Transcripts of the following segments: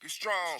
Get strong.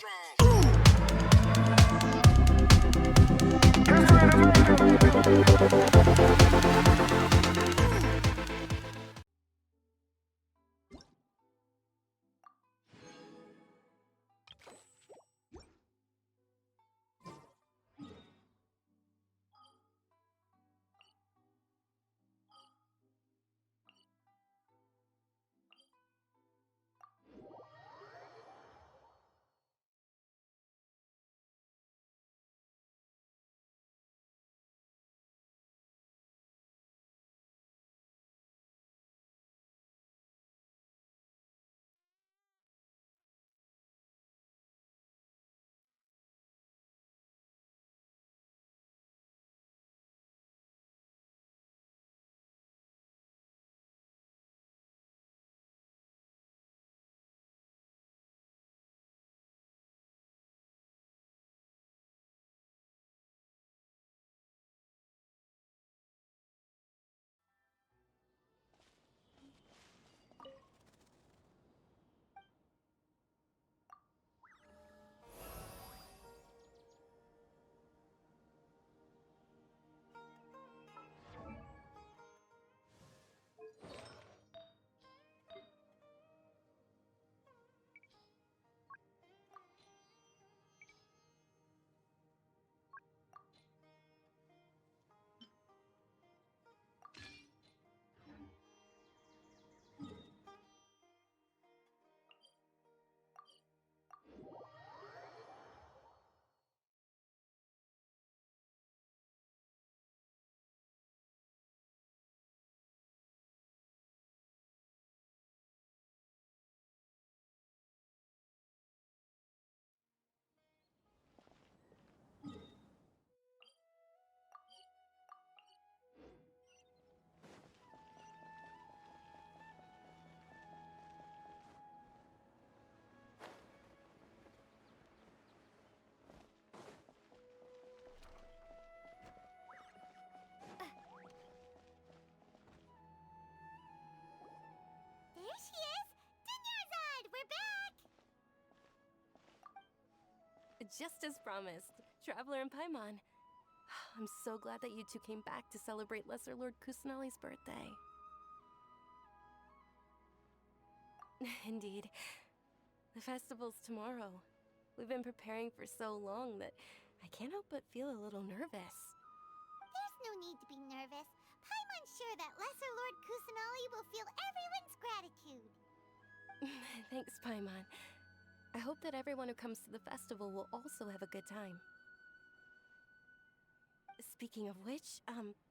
There she is! Dinyarzad, we're back! Just as promised, Traveler and Paimon. I'm so glad that you two came back to celebrate Lesser Lord Kusanali's birthday. Indeed. The festival's tomorrow. We've been preparing for so long that I can't help but feel a little nervous. There's no need to be nervous. Paimon's sure that Lesser Lord Kusanali will feel everyone's gratitude. Thanks, Paimon. I hope that everyone who comes to the festival will also have a good time. Speaking of which,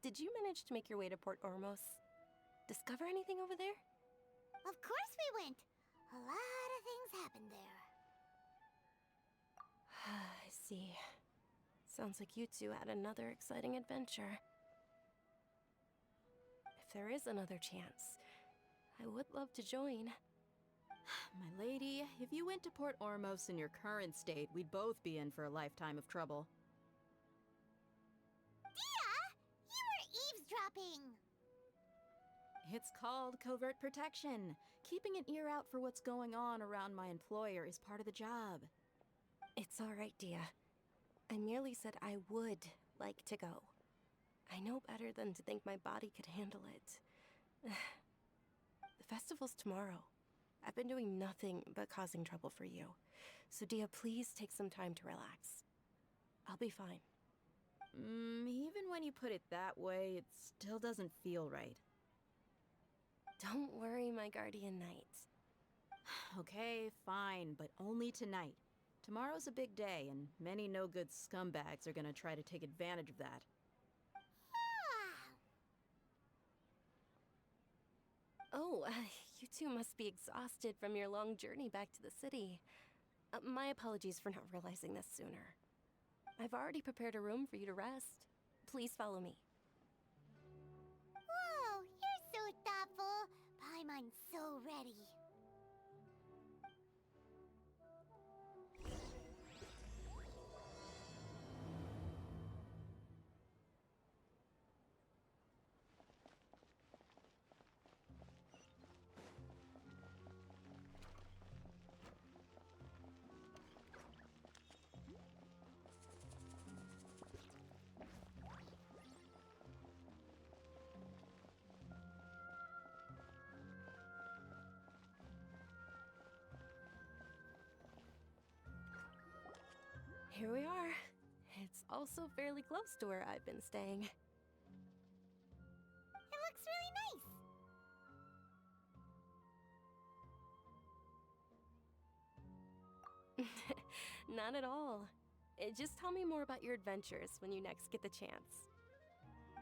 did you manage to make your way to Port Ormos? Discover anything over there? Of course we went. A lot of things happened there. I see. Sounds like you two had another exciting adventure. If there is another chance, I would love to join. My lady, if you went to Port Ormos in your current state, we'd both be in for a lifetime of trouble. Dia! You were eavesdropping! It's called covert protection. Keeping an ear out for what's going on around my employer is part of the job. It's all right, Dia. I merely said I would like to go. I know better than to think my body could handle it. The festival's tomorrow. I've been doing nothing but causing trouble for you. So Dia, please take some time to relax. I'll be fine. Even when you put it that way, it still doesn't feel right. Don't worry, my guardian knight. Okay, fine, but only tonight. Tomorrow's a big day, and many no-good scumbags are gonna try to take advantage of that. Oh, you two must be exhausted from your long journey back to the city. My apologies for not realizing this sooner. I've already prepared a room for you to rest. Please follow me. Whoa, you're so thoughtful. Paimon's so ready. here we are. It's also fairly close to where I've been staying. It looks really nice. Not at all. Just tell me more about your adventures when you next get the chance.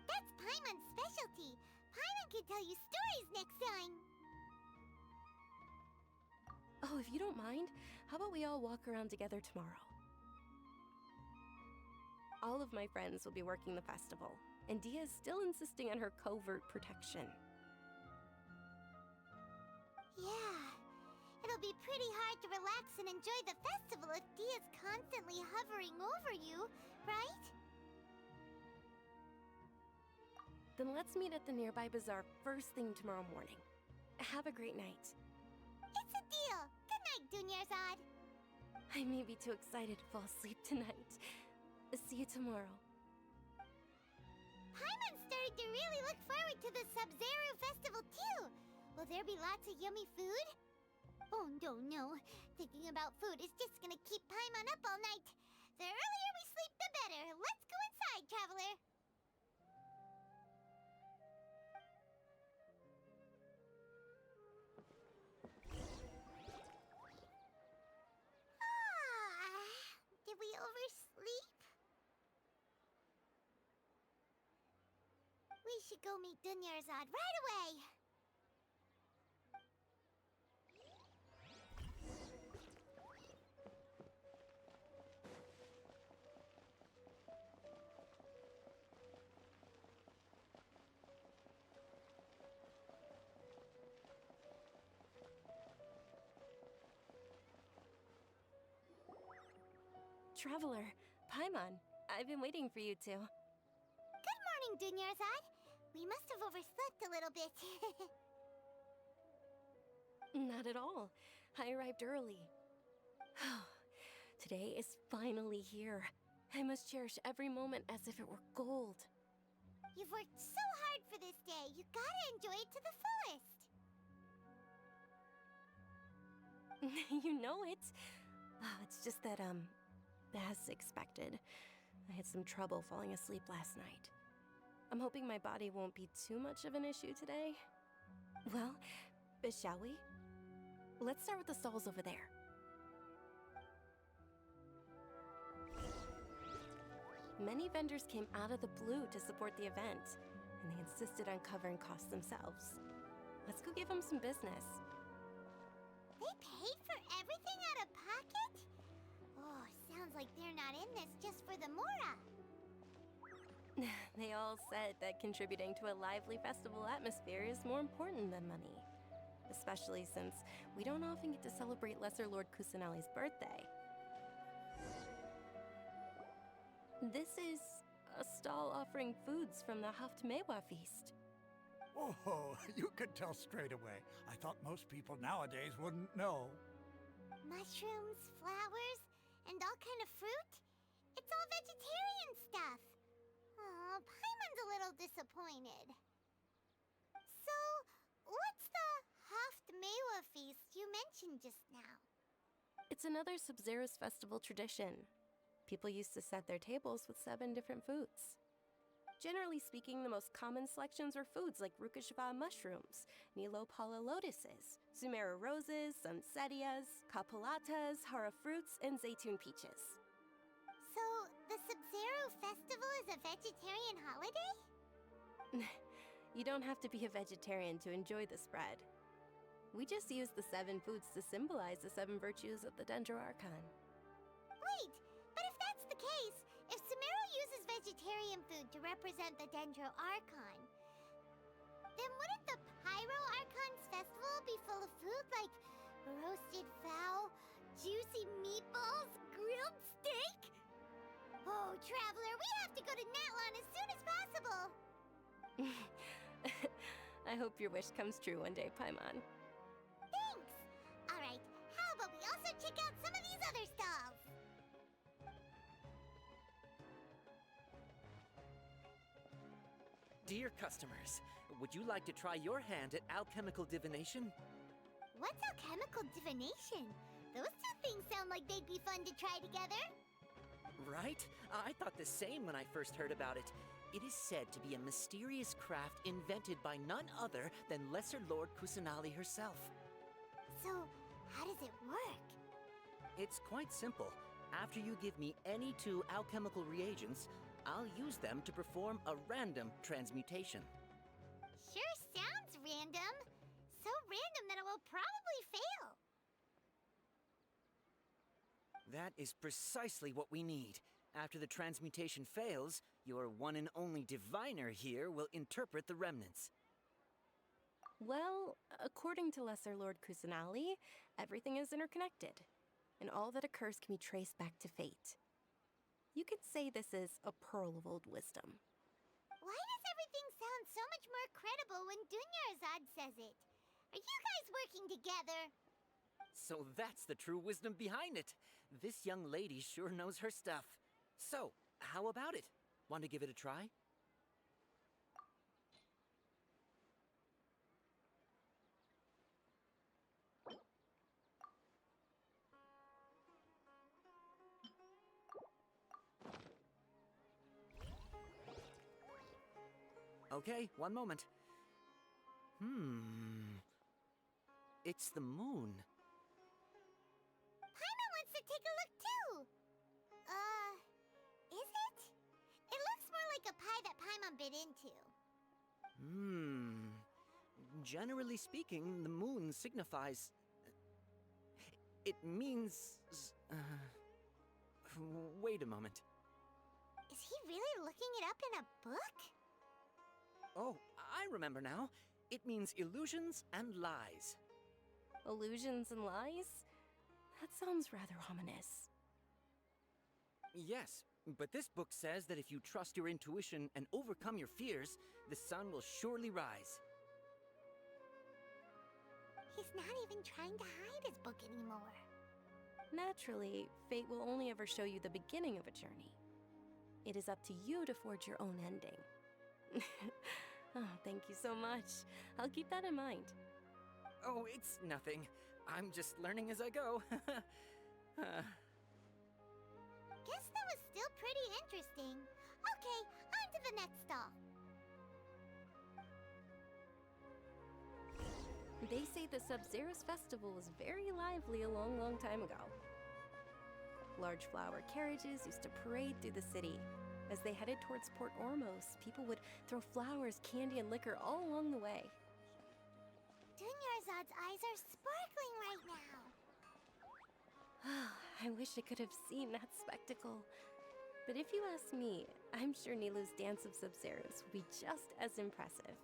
That's Paimon's specialty. Paimon can tell you stories next time. Oh, if you don't mind, how about we all walk around together tomorrow? All of my friends will be working the festival, and Dia is still insisting on her covert protection. Yeah. It'll be pretty hard to relax and enjoy the festival if Dia's constantly hovering over you, right? Then let's meet at the nearby bazaar first thing tomorrow morning. Have a great night. It's a deal. Good night, Dunyarzad. I may be too excited to fall asleep tonight. See you tomorrow. Paimon started to really look forward to the Sub-Zero festival too. Will there be lots of yummy food? Oh no. Thinking about food is just gonna keep Paimon up all night. The earlier we sleep, the better. Let's go inside, traveler. Did we oversleep? We should go meet Dunyarzad right away. Traveler, Paimon, I've been waiting for you two. Good morning, Dunyarzad. We must have overslept a little bit. Not at all. I arrived early. Today is finally here. I must cherish every moment as if it were gold. You've worked so hard for this day. You gotta enjoy it to the fullest. You know it. It's just that, as expected, I had some trouble falling asleep last night. I'm hoping my body won't be too much of an issue today. Well, shall we? Let's start with the stalls over there. Many vendors came out of the blue to support the event, and they insisted on covering costs themselves. Let's go give them some business. They paid for everything out of pocket? Oh, sounds like they're not in this just for the Mora. They all said that contributing to a lively festival atmosphere is more important than money. Especially since we don't often get to celebrate Lesser Lord Kusanali's birthday. This is a stall offering foods from the Haft-Mewa feast. Oh, you could tell straight away. I thought most people nowadays wouldn't know. Mushrooms, flowers, and all kind of fruit? It's all vegetarian stuff. Oh, Paimon's a little disappointed. So, what's the Haft-Mewa feast you mentioned just now? It's another Sub-Zero's festival tradition. People used to set their tables with 7 different foods. Generally speaking, the most common selections were foods like Rukashva mushrooms, Nilopala lotuses, Sumera roses, Sunsetias, Kapalatas, Hara fruits, and Zaytun peaches. So, the Sub-Zero festival is a vegetarian holiday? You don't have to be a vegetarian to enjoy the spread. We just use the 7 foods to symbolize the 7 virtues of the Dendro Archon. Wait, but if that's the case, if Sumero uses vegetarian food to represent the Dendro Archon, then wouldn't the Pyro Archon's festival be full of food like roasted fowl, juicy meatballs, grilled steak? Oh, Traveler, we have to go to Natlan as soon as possible! I hope your wish comes true one day, Paimon. Thanks! Alright, how about we also check out some of these other stalls? Dear customers, would you like to try your hand at alchemical divination? What's alchemical divination? Those two things sound like they'd be fun to try together. Right? I thought the same when I first heard about it. It is said to be a mysterious craft invented by none other than Lesser Lord Kusanali herself. So, how does it work? It's quite simple. After you give me any 2 alchemical reagents, I'll use them to perform a random transmutation. Sure sounds random. So random that it will probably fail. That is precisely what we need. After the transmutation fails, your one and only diviner here will interpret the remnants. Well, according to Lesser Lord Kusanali, everything is interconnected, and all that occurs can be traced back to fate. You could say this is a pearl of old wisdom. Why does everything sound so much more credible when Dunyarzad says it? Are you guys working together? So that's the true wisdom behind it. This young lady sure knows her stuff. So, how about it? Want to give it a try? Okay, one moment. It's the moon. Paimon wants to take a look too. Is it? It looks more like a pie that Paimon bit into. Generally speaking, the moon signifies... It means... Wait a moment. Is he really looking it up in a book? Oh, I remember now. It means illusions and lies. Illusions and lies? That sounds rather ominous. Yes, but this book says that if you trust your intuition and overcome your fears, the sun will surely rise. He's not even trying to hide his book anymore. Naturally, fate will only ever show you the beginning of a journey. It is up to you to forge your own ending. Oh, thank you so much. I'll keep that in mind. Oh, it's nothing. I'm just learning as I go. Guess that was still pretty interesting. Okay, on to the next stall. They say the Sub-Zero's festival was very lively a long, long time ago. Large flower carriages used to parade through the city. As they headed towards Port Ormos, people would throw flowers, candy, and liquor all along the way. Dunyarzad's eyes are sparkling right now. I wish I could have seen that spectacle. But if you ask me, I'm sure Nilou's dance of Sub-Zeros will be just as impressive.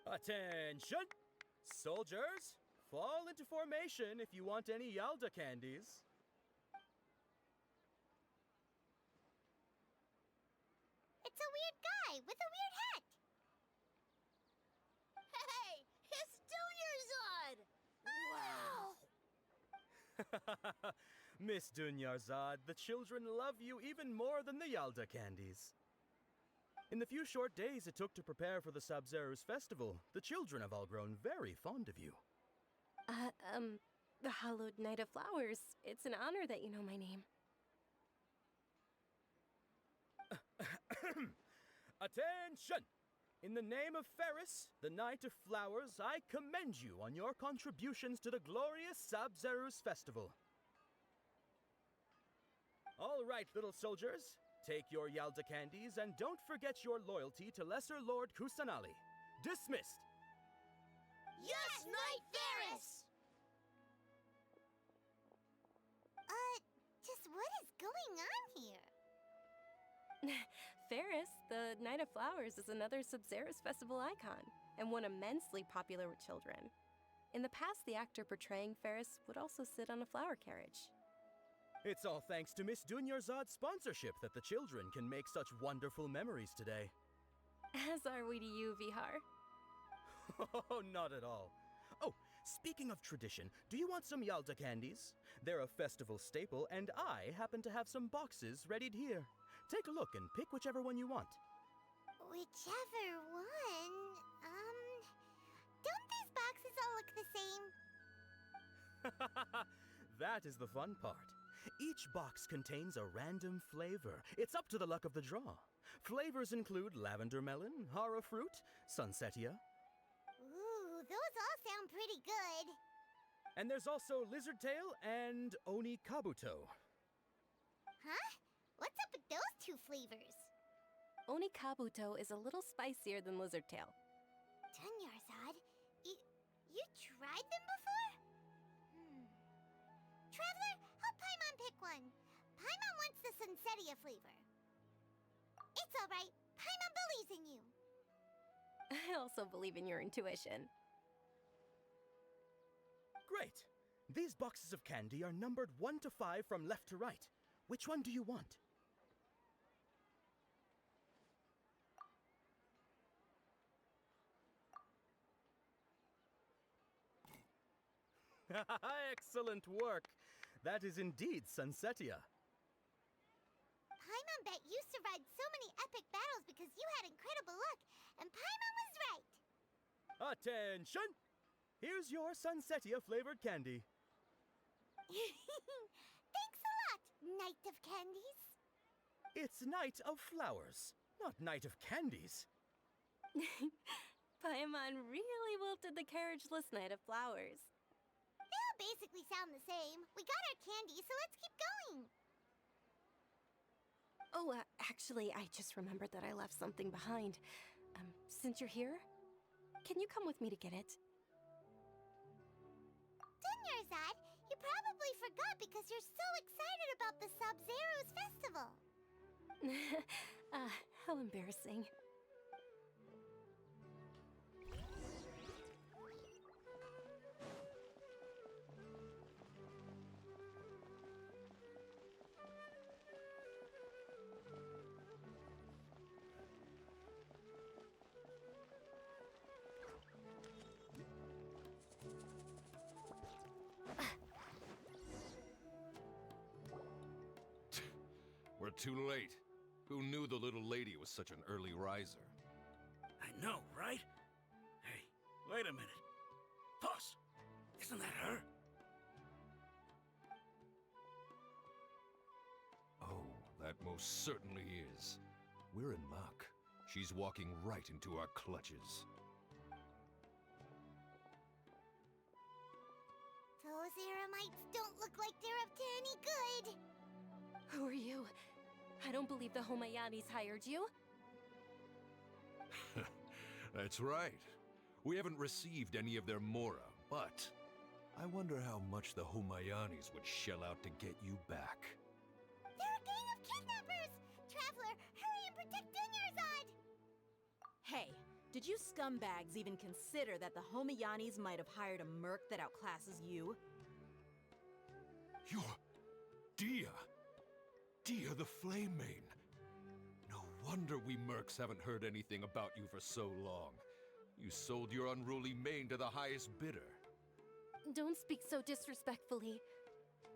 Attention! Soldiers, fall into formation if you want any Yalda candies. It's a weird guy with a weird hat. Hey, it's Dunyarzad! Wow! Miss Dunyarzad, the children love you even more than the Yalda candies. In the few short days it took to prepare for the Sub-Zero's festival, the children have all grown very fond of you. The Hallowed Knight of Flowers. It's an honor that you know my name. Attention! In the name of Ferris, the Knight of Flowers, I commend you on your contributions to the glorious Sub-Zero's festival. All right, little soldiers. Take your Yalda candies and don't forget your loyalty to Lesser Lord Kusanali. Dismissed! Yes, Knight Ferris! Just what is going on here? Ferris, the Knight of Flowers, is another Sub-Zero's festival icon, and one immensely popular with children. In the past, the actor portraying Ferris would also sit on a flower carriage. It's all thanks to Miss Dunyarzad's sponsorship that the children can make such wonderful memories today. As are we to you, Vihar. Oh, not at all. Oh, speaking of tradition, do you want some Yalda candies? They're a festival staple, and I happen to have some boxes readied here. Take a look and pick whichever one you want. Whichever one. Don't these boxes all look the same? That is the fun part. Each box contains a random flavor. It's up to the luck of the draw. Flavors include lavender melon, hara fruit, sunsetia. Ooh, those all sound pretty good. And there's also lizard tail and oni kabuto. Huh? What's up with those two flavors? Oni kabuto is a little spicier than lizard tail. Dunyarzad, you tried them before? Traveler, help Paimon pick one. Paimon wants the sunsetia flavor. It's all right. Paimon believes in you. I also believe in your intuition. Great! These boxes of candy are numbered 1 to 5 from left to right. Which one do you want? Excellent work! That is indeed sunsetia. Paimon bet you survived so many epic battles because you had incredible luck, and Paimon was right. Attention! Here's your sunsetia flavored candy. Thanks a lot, Knight of Candies. It's Night of Flowers, not Night of Candies. Paimon really wilted the carriageless Knight of Flowers. They all basically sound the same. We got our candy, so let's keep going. Oh, actually, I just remembered that I left something behind. Since you're here, can you come with me to get it? Dunyarzad, you probably forgot because you're so excited about the Sub-Zero's festival. How embarrassing. We're too late. Who knew the little lady was such an early riser? I know, right? Hey, wait a minute. Boss, isn't that her? Oh, that most certainly is. We're in luck. She's walking right into our clutches. Those Eremites don't look like they're up to any good. Who are you? I don't believe the Homayanis hired you. That's right. We haven't received any of their mora, but I wonder how much the Homayanis would shell out to get you back. They're a gang of kidnappers! Traveler, hurry and protect Dunyarzad! Hey, did you scumbags even consider that the Homayanis might have hired a merc that outclasses you? You're... Dia! Dia the Flame Mane! No wonder we mercs haven't heard anything about you for so long. You sold your unruly mane to the highest bidder. Don't speak so disrespectfully.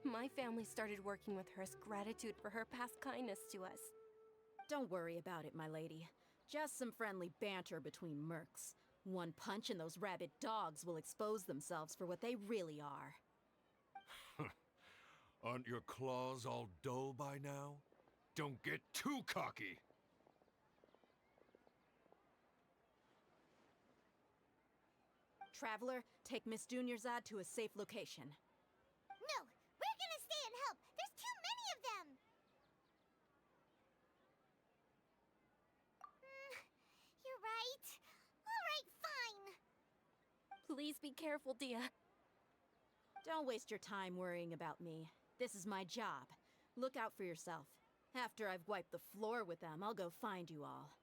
My family started working with her as gratitude for her past kindness to us. Don't worry about it, my lady. Just some friendly banter between mercs. One punch and those rabid dogs will expose themselves for what they really are. Aren't your claws all dull by now? Don't get too cocky! Traveler, take Miss Dunyarzad to a safe location. No, we're gonna stay and help. There's too many of them. You're right. All right, fine. Please be careful, Dia. Don't waste your time worrying about me. This is my job. Look out for yourself. After I've wiped the floor with them, I'll go find you all.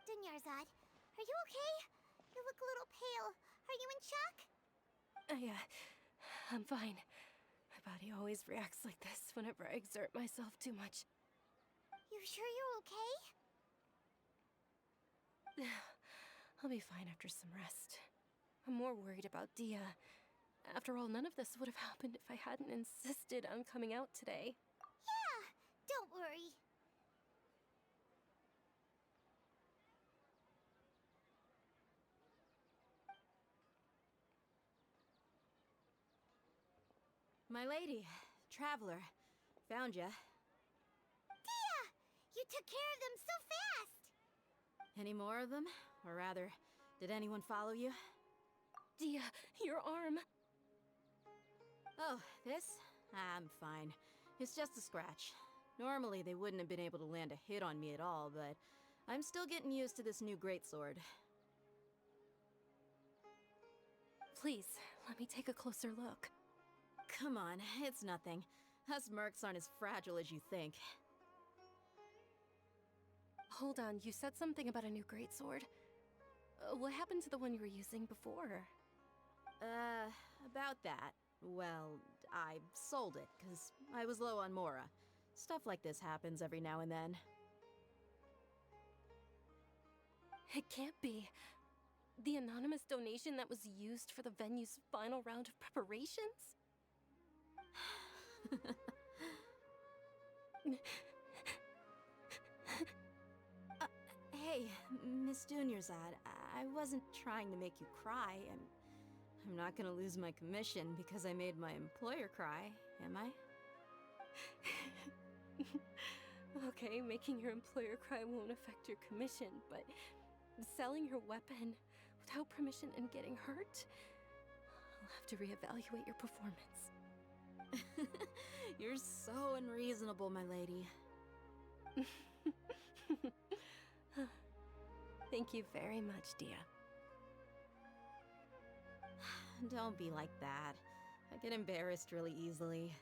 Dunyarzad, are you okay? You look a little pale. Are you in Chuck? I'm fine. My body always reacts like this whenever I exert myself too much. You sure you're okay? I'll be fine after some rest. I'm more worried about Dia. After all, none of this would have happened if I hadn't insisted on coming out today. Yeah, don't worry. My lady, traveler, found ya. Dia! You took care of them so fast! Any more of them? Or rather, did anyone follow you? Dia, your arm. Oh, this? I'm fine. It's just a scratch. Normally, they wouldn't have been able to land a hit on me at all, but I'm still getting used to this new greatsword. Please, let me take a closer look. Come on, it's nothing. Us mercs aren't as fragile as you think. Hold on, you said something about a new greatsword. What happened to the one you were using before? About that. Well, I sold it, because I was low on Mora. Stuff like this happens every now and then. It can't be. The anonymous donation that was used for the venue's final round of preparations? Hey, Miss Dunyarzad, I wasn't trying to make you cry. I'm not gonna lose my commission because I made my employer cry, am I? Okay, making your employer cry won't affect your commission, but selling your weapon without permission and getting hurt? I'll have to reevaluate your performance. You're so unreasonable, my lady. Thank you very much, Dia. Don't be like that. I get embarrassed really easily.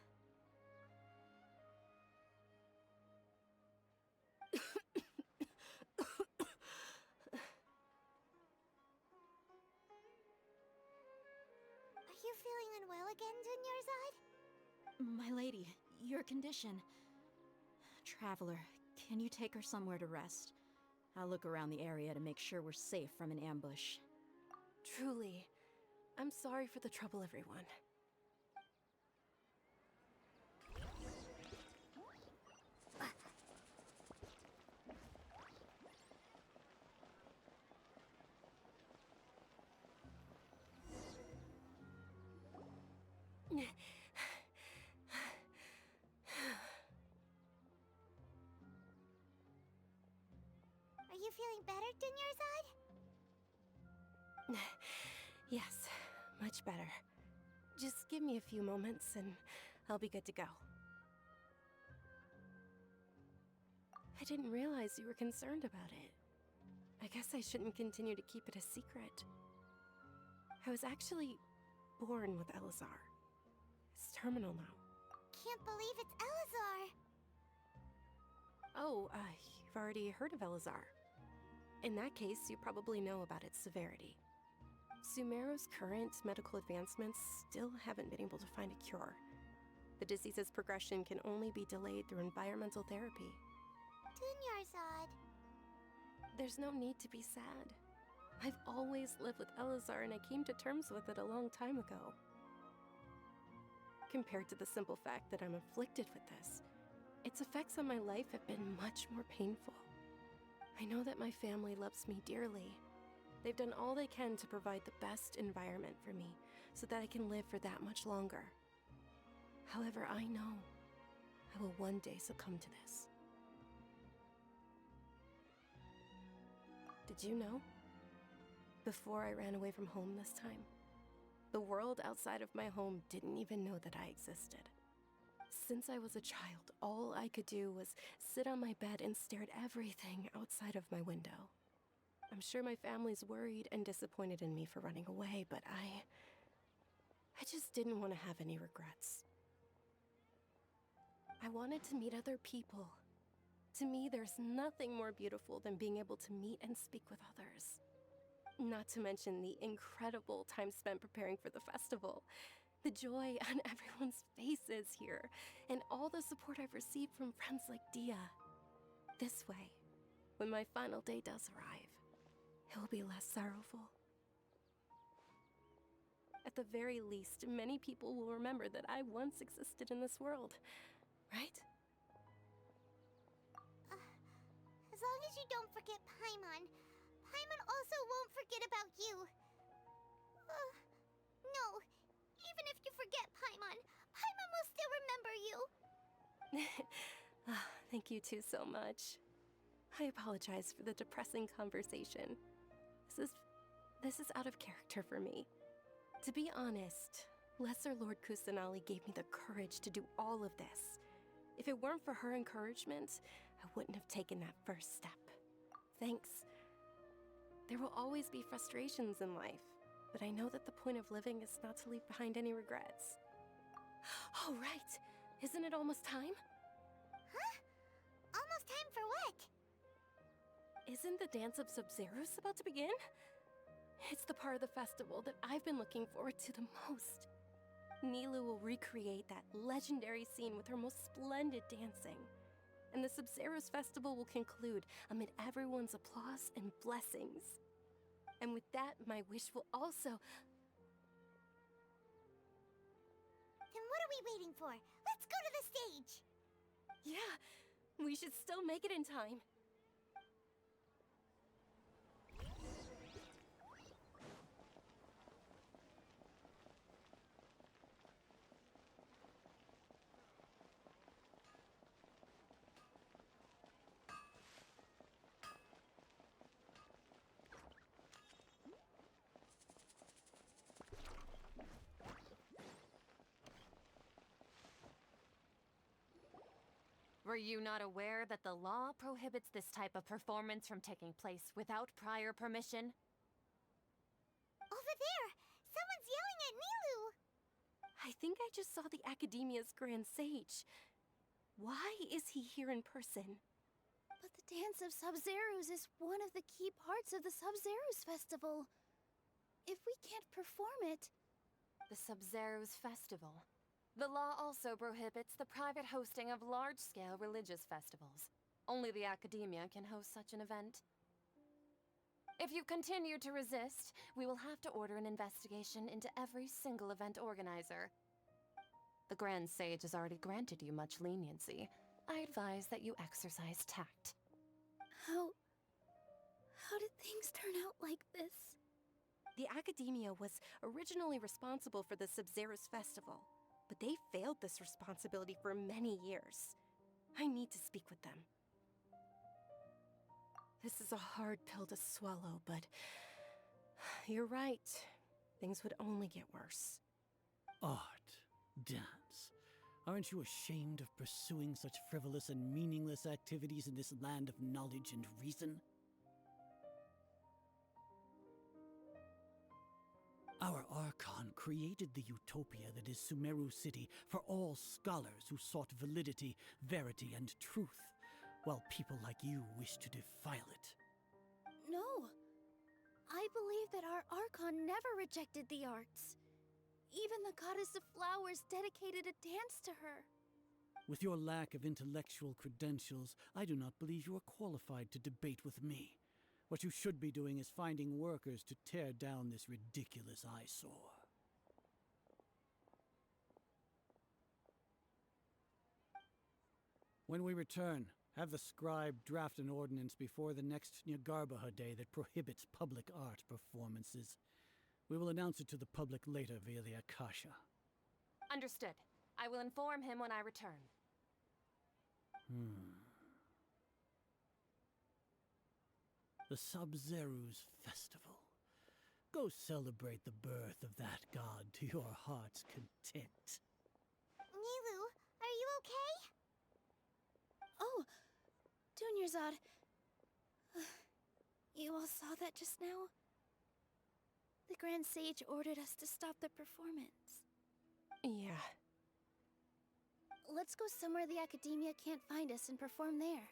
Are you feeling unwell again, Dunyarzad? My lady, your condition. Traveler, can you take her somewhere to rest? I'll look around the area to make sure we're safe from an ambush. Truly, I'm sorry for the trouble, everyone. Are you feeling better, Dunyarzad? Yes, much better. Just give me a few moments and I'll be good to go. I didn't realize you were concerned about it. I guess I shouldn't continue to keep it a secret. I was actually born with Elazar. It's terminal now. Can't believe it's Elazar! Oh, you've already heard of Elazar. In that case, you probably know about its severity. Sumeru's current medical advancements still haven't been able to find a cure. The disease's progression can only be delayed through environmental therapy. Dunyarzad. There's no need to be sad. I've always lived with Elazar and I came to terms with it a long time ago. Compared to the simple fact that I'm afflicted with this, its effects on my life have been much more painful. I know that my family loves me dearly. They've done all they can to provide the best environment for me so that I can live for that much longer. However, I know I will one day succumb to this. Did you know? Before I ran away from home this time, the world outside of my home didn't even know that I existed. Since I was a child, all I could do was sit on my bed and stare at everything outside of my window. I'm sure my family's worried and disappointed in me for running away, but I just didn't want to have any regrets. I wanted to meet other people. To me, there's nothing more beautiful than being able to meet and speak with others. Not to mention the incredible time spent preparing for the festival. The joy on everyone's faces here, and all the support I've received from friends like Dia. This way, when my final day does arrive, it will be less sorrowful. At the very least, many people will remember that I once existed in this world, right? As long as you don't forget Paimon, Paimon also won't forget about you. No, even if you forget Paimon, Paimon will still remember you. Thank you two so much. I apologize for the depressing conversation. This is out of character for me. To be honest, Lesser Lord Kusanali gave me the courage to do all of this. If it weren't for her encouragement, I wouldn't have taken that first step. Thanks. There will always be frustrations in life, but I know that the point of living is not to leave behind any regrets. Oh, right! Isn't it almost time? Huh? Almost time for what? Isn't the Dance of Sub-Zeros about to begin? It's the part of the festival that I've been looking forward to the most. Nilou will recreate that legendary scene with her most splendid dancing. And the Sub-Zeros festival will conclude amid everyone's applause and blessings. And with that, my wish will also... Then what are we waiting for? Let's go to the stage! Yeah, we should still make it in time. Were you not aware that the law prohibits this type of performance from taking place without prior permission? Over there! Someone's yelling at Nilou! I think I just saw the Academia's Grand Sage. Why is he here in person? But the Dance of Sub-Zeros is one of the key parts of the Sub-Zeros festival. If we can't perform it... The Sub-Zeros festival. The law also prohibits the private hosting of large-scale religious festivals. Only the Academia can host such an event. If you continue to resist, we will have to order an investigation into every single event organizer. The Grand Sage has already granted you much leniency. I advise that you exercise tact. How did things turn out like this? The Academia was originally responsible for the Sub-Zeros festival, but they failed this responsibility for many years. I need to speak with them. This is a hard pill to swallow, but you're right. Things would only get worse. Art, dance. Aren't you ashamed of pursuing such frivolous and meaningless activities in this land of knowledge and reason? Our Archon created the utopia that is Sumeru City for all scholars who sought validity, verity, and truth, while people like you wish to defile it. No. I believe that our Archon never rejected the arts. Even the Goddess of Flowers dedicated a dance to her. With your lack of intellectual credentials, I do not believe you are qualified to debate with me. What you should be doing is finding workers to tear down this ridiculous eyesore. When we return, have the scribe draft an ordinance before the next Nyagarbaha Day that prohibits public art performances. We will announce it to the public later via the Akasha. Understood. I will inform him when I return. The Sub-Zeros Festival. Go celebrate the birth of that god to your heart's content. Nilou, are you okay? Oh, Dunyarzad. You all saw that just now? The Grand Sage ordered us to stop the performance. Yeah. Let's go somewhere the Academia can't find us and perform there.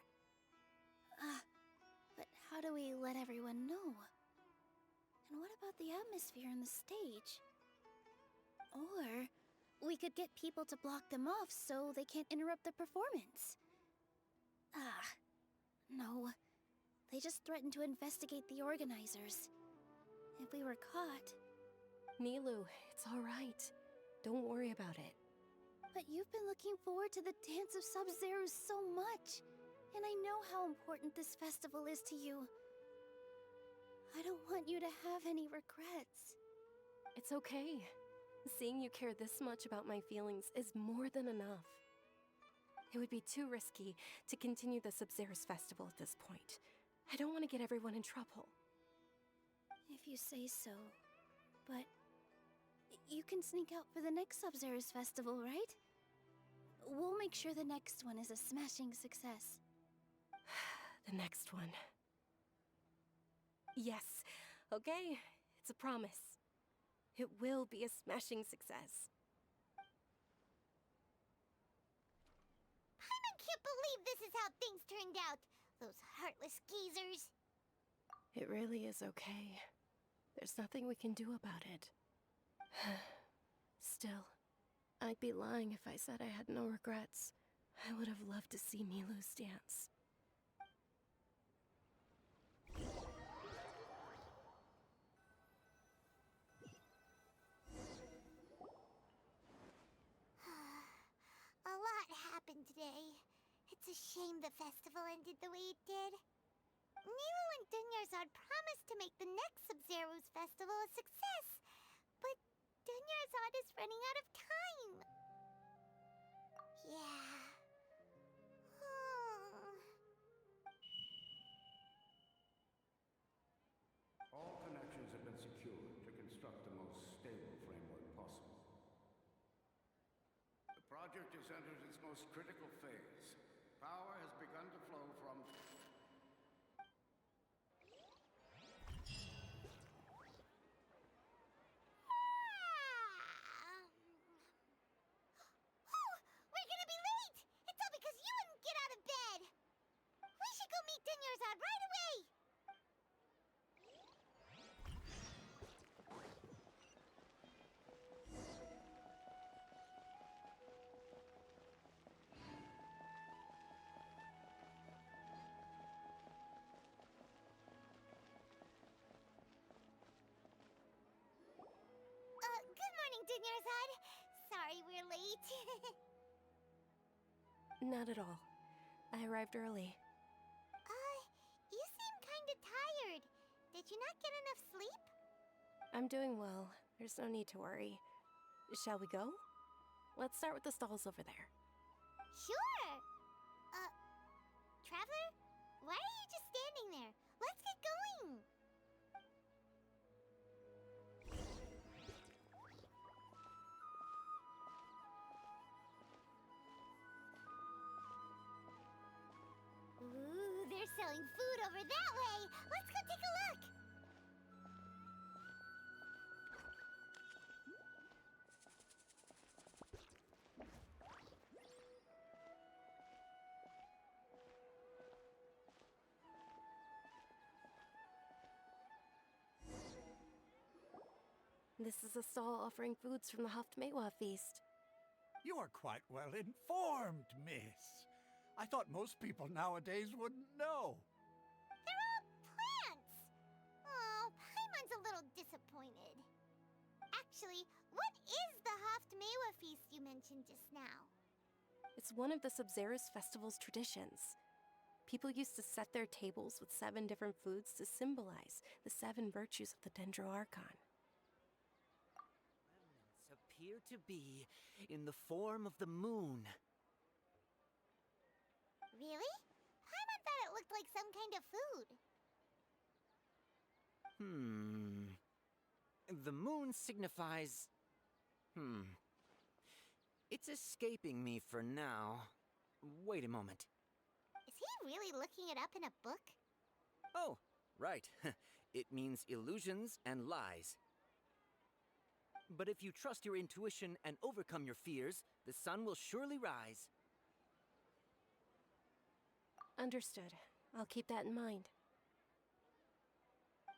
But how do we let everyone know? And what about the atmosphere and the stage? Or we could get people to block them off so they can't interrupt the performance. No. They just threatened to investigate the organizers. If we were caught... Nilou, it's all right. Don't worry about it. But you've been looking forward to the Dance of Sub-Zero so much. And I know how important this festival is to you. I don't want you to have any regrets. It's okay. Seeing you care this much about my feelings is more than enough. It would be too risky to continue the Sub-Zero's festival at this point. I don't want to get everyone in trouble. If you say so. But you can sneak out for the next Sub-Zero's festival, right? We'll make sure the next one is a smashing success. The next one. Yes. Okay. It's a promise. It will be a smashing success. I can't believe this is how things turned out. Those heartless geezers. It really is okay. There's nothing we can do about it. Still, I'd be lying if I said I had no regrets. I would have loved to see Nilou's dance. A lot happened today. It's a shame the festival ended the way it did. Nilou and Dunyarzad promised to make the next Sub-Zero's festival a success, but Dunyarzad is running out of time. Yeah. All connections have been secured to construct the most stable framework possible. The project has entered its most critical phase. Power has begun to flow from... We're gonna be late! It's all because you wouldn't get out of bed! We should go meet Dunyarzad right away! Good morning, Dunyarzad. Sorry we're late. Not at all. I arrived early. You seem kinda tired. Did you not get enough sleep? I'm doing well. There's no need to worry. Shall we go? Let's start with the stalls over there. Sure! Traveler? Why are you just standing there? Let's get going! Ooh, they're selling food over that way! Let's go take a look! This is a stall offering foods from the Haftmewa feast. You are quite well informed, miss. I thought most people nowadays wouldn't know. They're all plants! Oh, Paimon's a little disappointed. Actually, what is the Haftmewa feast you mentioned just now? It's one of the Sub-Zero's festival's traditions. People used to set their tables with 7 different foods to symbolize the 7 virtues of the Dendro Archon. Remnants appear to be in the form of the moon. Really? Paimon thought it looked like some kind of food. The moon signifies... It's escaping me for now. Wait a moment. Is he really looking it up in a book? Oh, right. It means illusions and lies. But if you trust your intuition and overcome your fears, the sun will surely rise. Understood. I'll keep that in mind.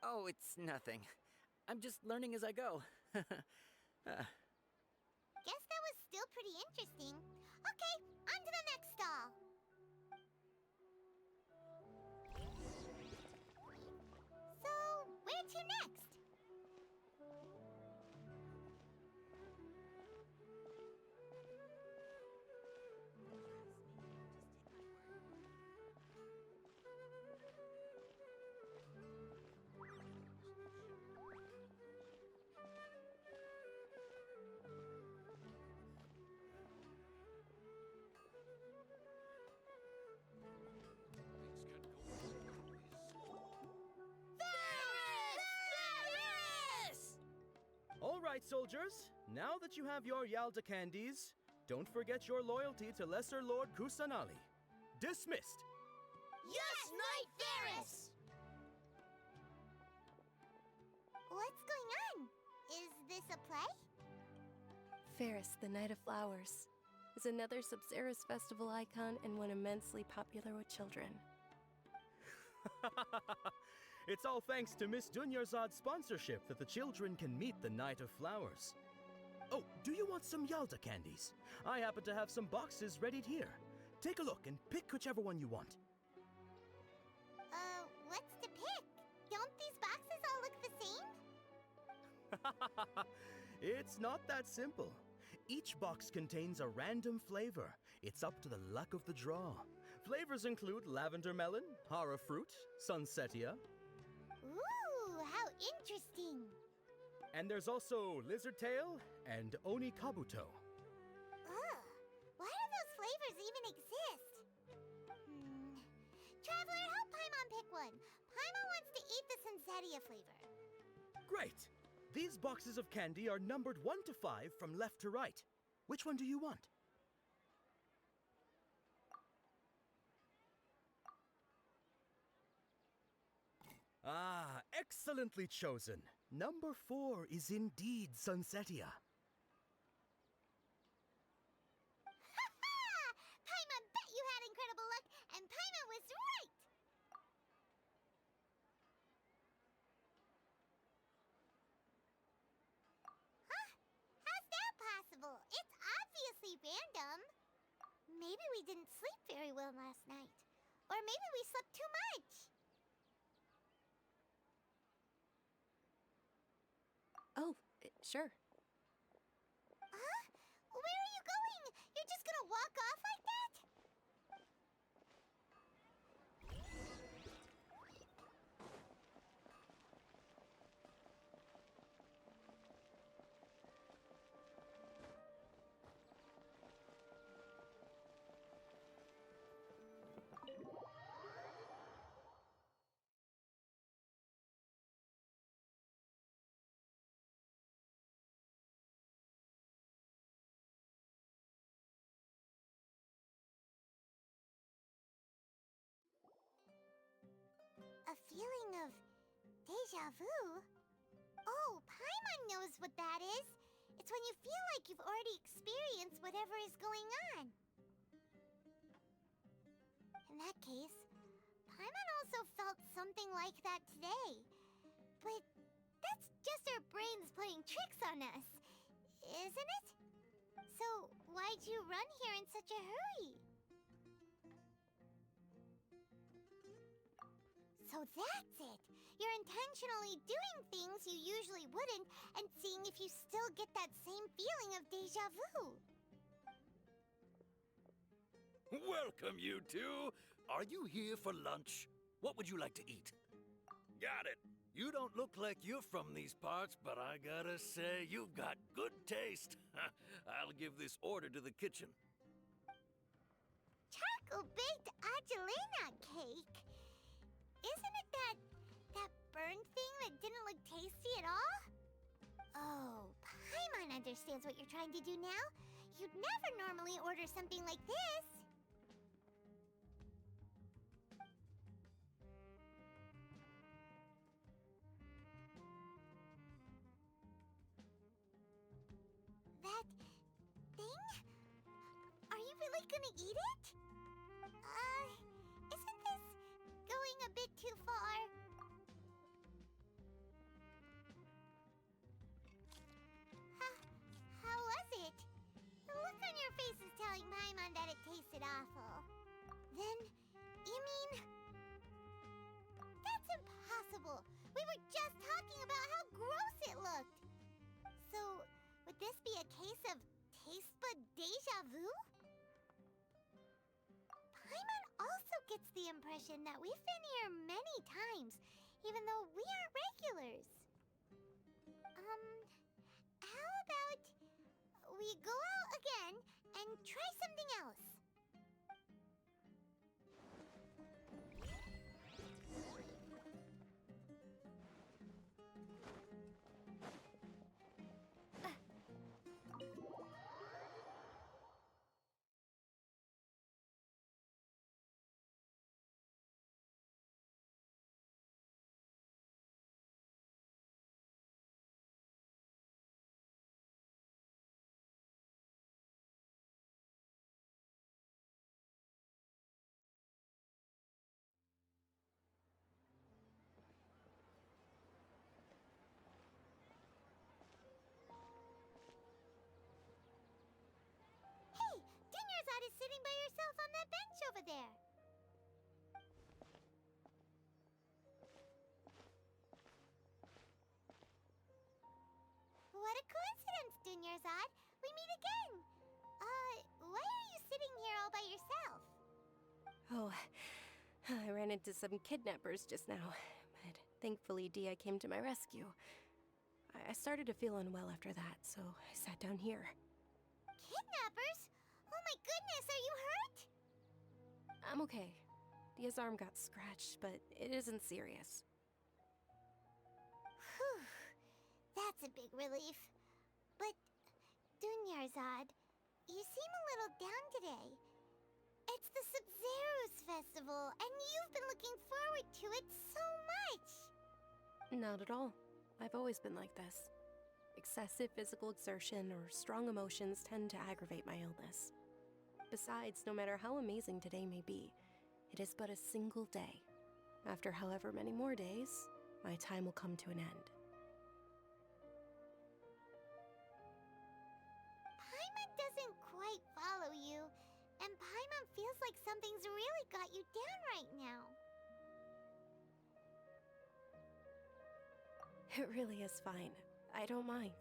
Oh, it's nothing. I'm just learning as I go. Guess that was still pretty interesting. Okay, on to the next stall. So, where to next? All right, soldiers. Now that you have your Yalda candies, don't forget your loyalty to Lesser Lord Kusanali. Dismissed. Yes, Knight Varys! What's going on? Is this a play? Ferris, the Knight of Flowers, is another Sub-Zerus festival icon and one immensely popular with children. It's all thanks to Miss Dunyarzad's sponsorship that the children can meet the Knight of Flowers. Oh, do you want some Yalda candies? I happen to have some boxes ready here. Take a look and pick whichever one you want. What's to pick? Don't these boxes all look the same? It's not that simple. Each box contains a random flavor. It's up to the luck of the draw. Flavors include lavender melon, hara fruit, sunsetia. Ooh, how interesting. And there's also lizard tail and oni kabuto. Ugh, why do those flavors even exist? Traveler, help Paimon pick one. Paimon wants to eat the sunsetia flavor. Great! These boxes of candy are numbered 1 to 5 from left to right. Which one do you want? Ah, excellently chosen. Number 4 is indeed sunsetia. Ha-ha! Paimon bet you had incredible luck, and Paimon was right! Huh? How's that possible? It's obviously random. Maybe we didn't sleep very well last night. Or maybe we slept too much. Oh, sure. Huh? Where are you going? You're just gonna walk off like that? A feeling of deja vu? Oh, Paimon knows what that is. It's when you feel like you've already experienced whatever is going on. In that case, Paimon also felt something like that today. But that's just our brains playing tricks on us, isn't it? So why'd you run here in such a hurry? So that's it! You're intentionally doing things you usually wouldn't and seeing if you still get that same feeling of deja vu. Welcome, you two. Are you here for lunch? What would you like to eat? Got it. You don't look like you're from these parts, but I gotta say, you've got good taste. I'll give this order to the kitchen. Charcoal-baked Angelina cake? Isn't it that burned thing that didn't look tasty at all? Oh, Paimon understands what you're trying to do now. You'd never normally order something like this. That thing? Are you really gonna eat it? Isn't this going a bit too far? vu? Paimon also gets the impression that we've been here many times, even though we aren't regulars. How about we go out again and try something else? Is sitting by yourself on that bench over there. What a coincidence, Dunyarzad. We meet again. Why are you sitting here all by yourself? Oh, I ran into some kidnappers just now, but thankfully Dia came to my rescue. I started to feel unwell after that, so I sat down here. Kidnappers? Oh my goodness, are you hurt? I'm okay. Dia's arm got scratched, but it isn't serious. Whew. That's a big relief. But, Dunyarzad, you seem a little down today. It's the Sub-Zero's festival, and you've been looking forward to it so much! Not at all. I've always been like this. Excessive physical exertion or strong emotions tend to aggravate my illness. Besides, no matter how amazing today may be, it is but a single day. After however many more days, my time will come to an end. Paimon doesn't quite follow you, and Paimon feels like something's really got you down right now. It really is fine. I don't mind.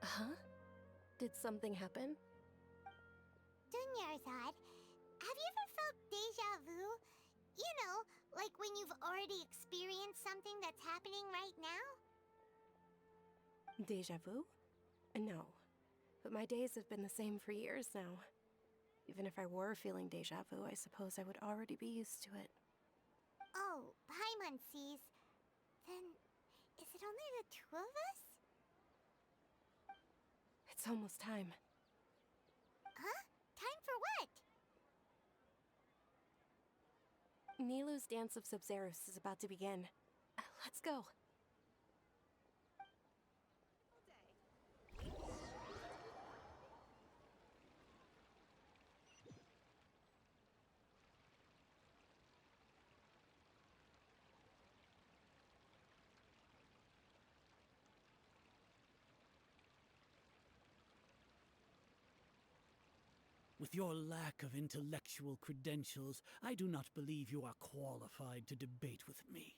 Huh? Did something happen? Dunyarzad, have you ever felt deja vu? You know, like when you've already experienced something that's happening right now? Deja vu? No. But my days have been the same for years now. Even if I were feeling deja vu, I suppose I would already be used to it. Oh, Paimon sees. Then, is it only the two of us? It's almost time. Huh? Time for what? Nilou's Dance of Sub-Zeros is about to begin. Let's go. With your lack of intellectual credentials, I do not believe you are qualified to debate with me.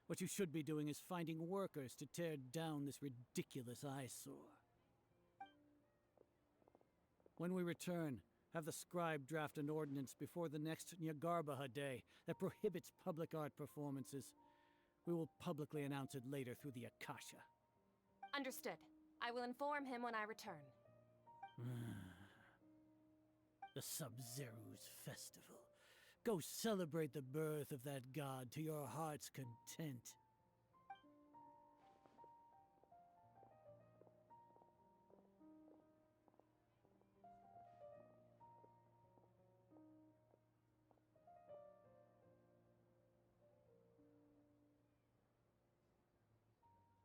What you should be doing is finding workers to tear down this ridiculous eyesore. When we return, have the scribe draft an ordinance before the next Nyagarbaha Day that prohibits public art performances. We will publicly announce it later through the Akasha. Understood. I will inform him when I return. The Sub-Zero's festival. Go celebrate the birth of that god to your heart's content.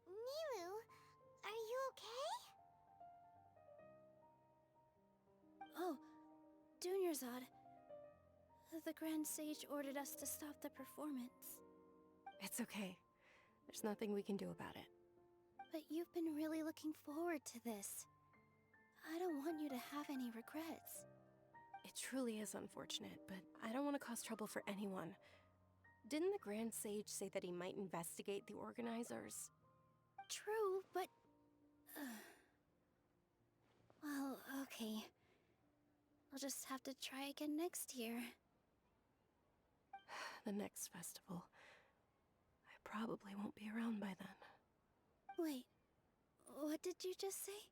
Nilou, are you okay? Oh, Dunyarzad. The Grand Sage ordered us to stop the performance. It's okay. There's nothing we can do about it. But you've been really looking forward to this. I don't want you to have any regrets. It truly is unfortunate, but I don't want to cause trouble for anyone. Didn't the Grand Sage say that he might investigate the organizers? True, but... Well, okay. I'll just have to try again next year. The next festival. I probably won't be around by then. Wait, what did you just say?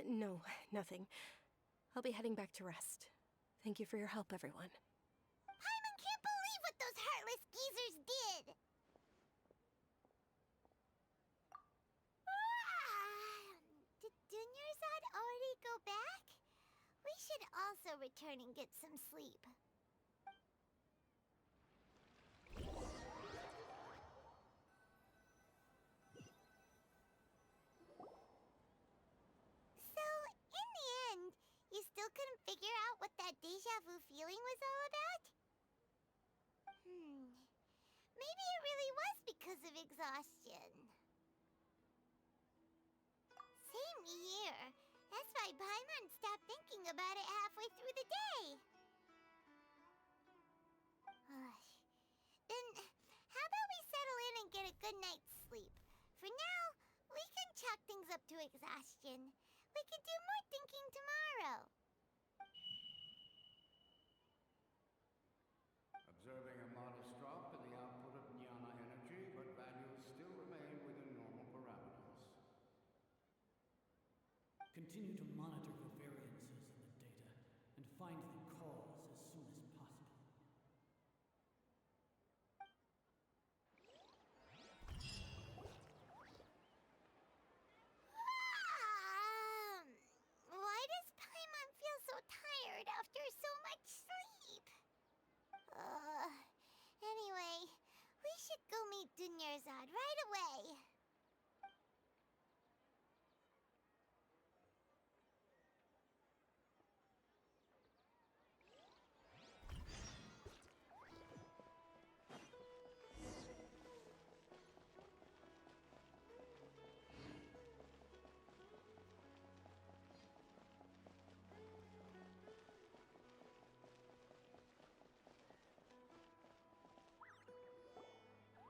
No, nothing. I'll be heading back to rest. Thank you for your help, everyone. Paimon can't believe what those heartless geezers did! Did Dunyarzad already go back? We should also return and get some sleep. So, in the end, you still couldn't figure out what that deja vu feeling was all about? Maybe it really was because of exhaustion. Same here. That's why Paimon stopped thinking about it halfway through the day. Then, how about we settle in and get a good night's sleep? For now, we can chalk things up to exhaustion. We can do more thinking tomorrow. Observing a modest drop in the output of jnana energy, but values still remain within normal parameters. Continue to monitor for variances in the data and find the cause as soon as possible. Why does Paimon feel so tired after so much sleep? Anyway, we should go meet Dunyarzad right away.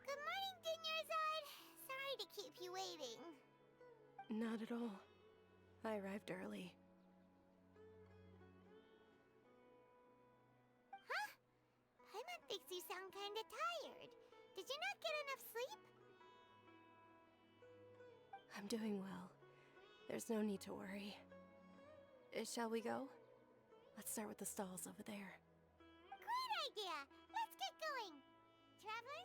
Good morning, Dunyarzad. Sorry to keep you waiting. Not at all. I arrived early. Huh? Paimon thinks you sound kinda tired. Did you not get enough sleep? I'm doing well. There's no need to worry. Shall we go? Let's start with the stalls over there. Great idea! Let's get going! Traveler?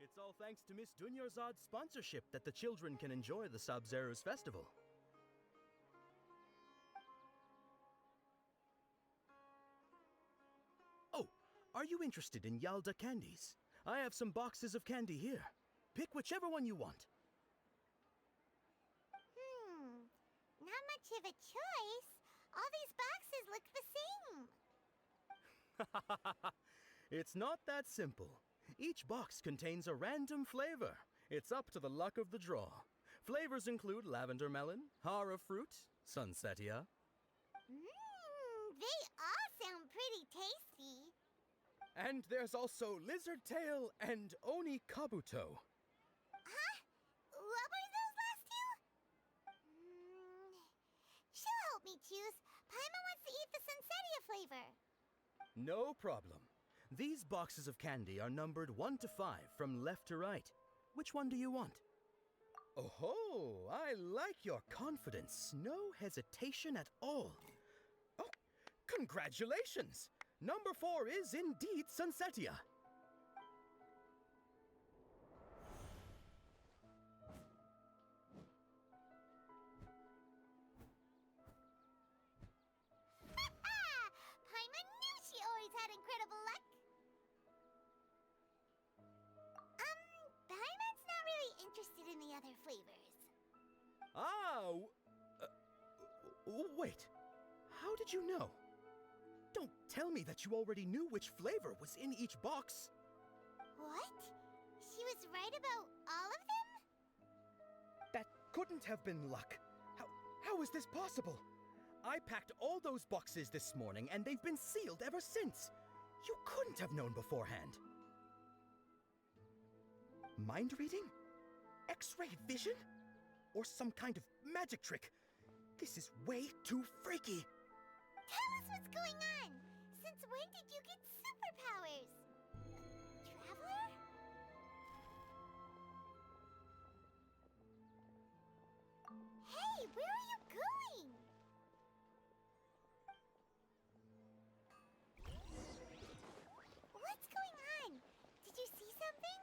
It's all thanks to Miss Dunyarzad's sponsorship that the children can enjoy the Sub-Zero's festival. Oh, are you interested in Yalda candies? I have some boxes of candy here. Pick whichever one you want. Not much of a choice. All these boxes look the same. It's not that simple. Each box contains a random flavor. It's up to the luck of the draw. Flavors include lavender melon, hara fruit, sunsetia. They all sound pretty tasty. And there's also lizard tail and oni kabuto. Huh? What were those last two? She'll help me choose. Paimon wants to eat the sunsetia flavor. No problem. These boxes of candy are numbered 1 to 5 from left to right. Which one do you want? Oh, I like your confidence. No hesitation at all. Oh, congratulations! Number 4 is indeed sunsetia. Paimon knew she always had incredible luck. Paimon's not really interested in the other flavors. Wait. How did you know? Don't tell me that you already knew which flavor was in each box. What? She was right about all of them? couldn't have been luck. How is this possible? I packed all those boxes this morning, and they've been sealed ever since. You couldn't have known beforehand. Mind reading? X-ray vision? Or some kind of magic trick? This is way too freaky. Tell us what's going on! Since when did you get superpowers? Traveler? Hey, where are you going? What's going on? Did you see something?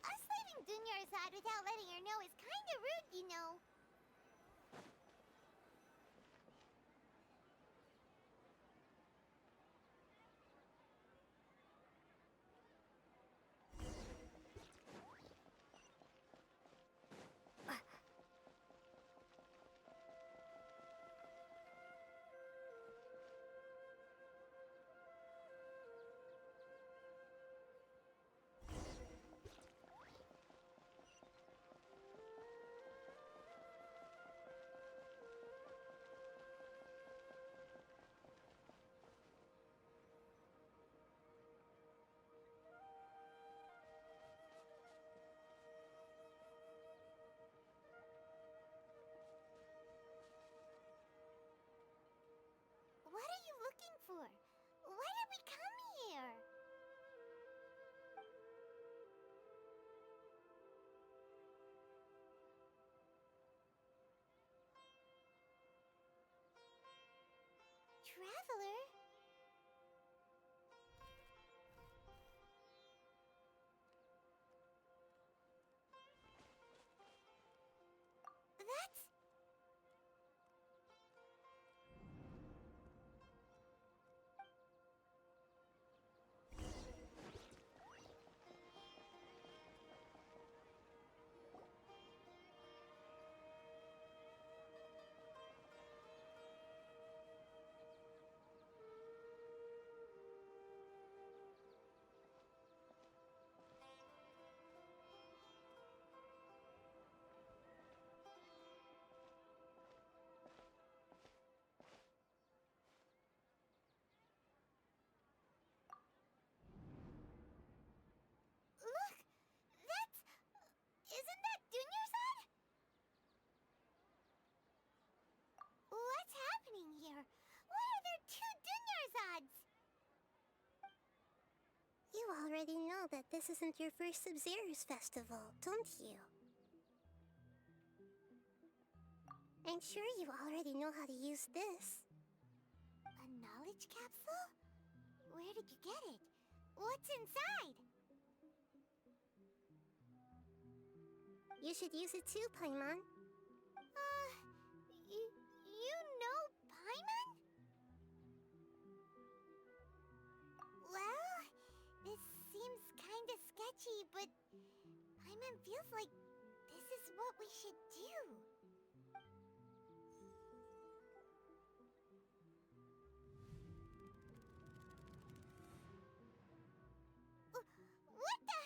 Us leaving Dunyarzad without letting her know is kinda rude, you know. What are you looking for? Why did we come here? Traveler? That's... Look! That's... Isn't that Dunyarzad? What's happening here? Why are there two Dunyarzads? You already know that this isn't your first Sub-Zero's festival, don't you? I'm sure you already know how to use this. A knowledge capsule? Where did you get it? What's inside? You should use it too, Paimon. You know Paimon? Well, this seems kinda sketchy, but Paimon feels like this is what we should do. What the?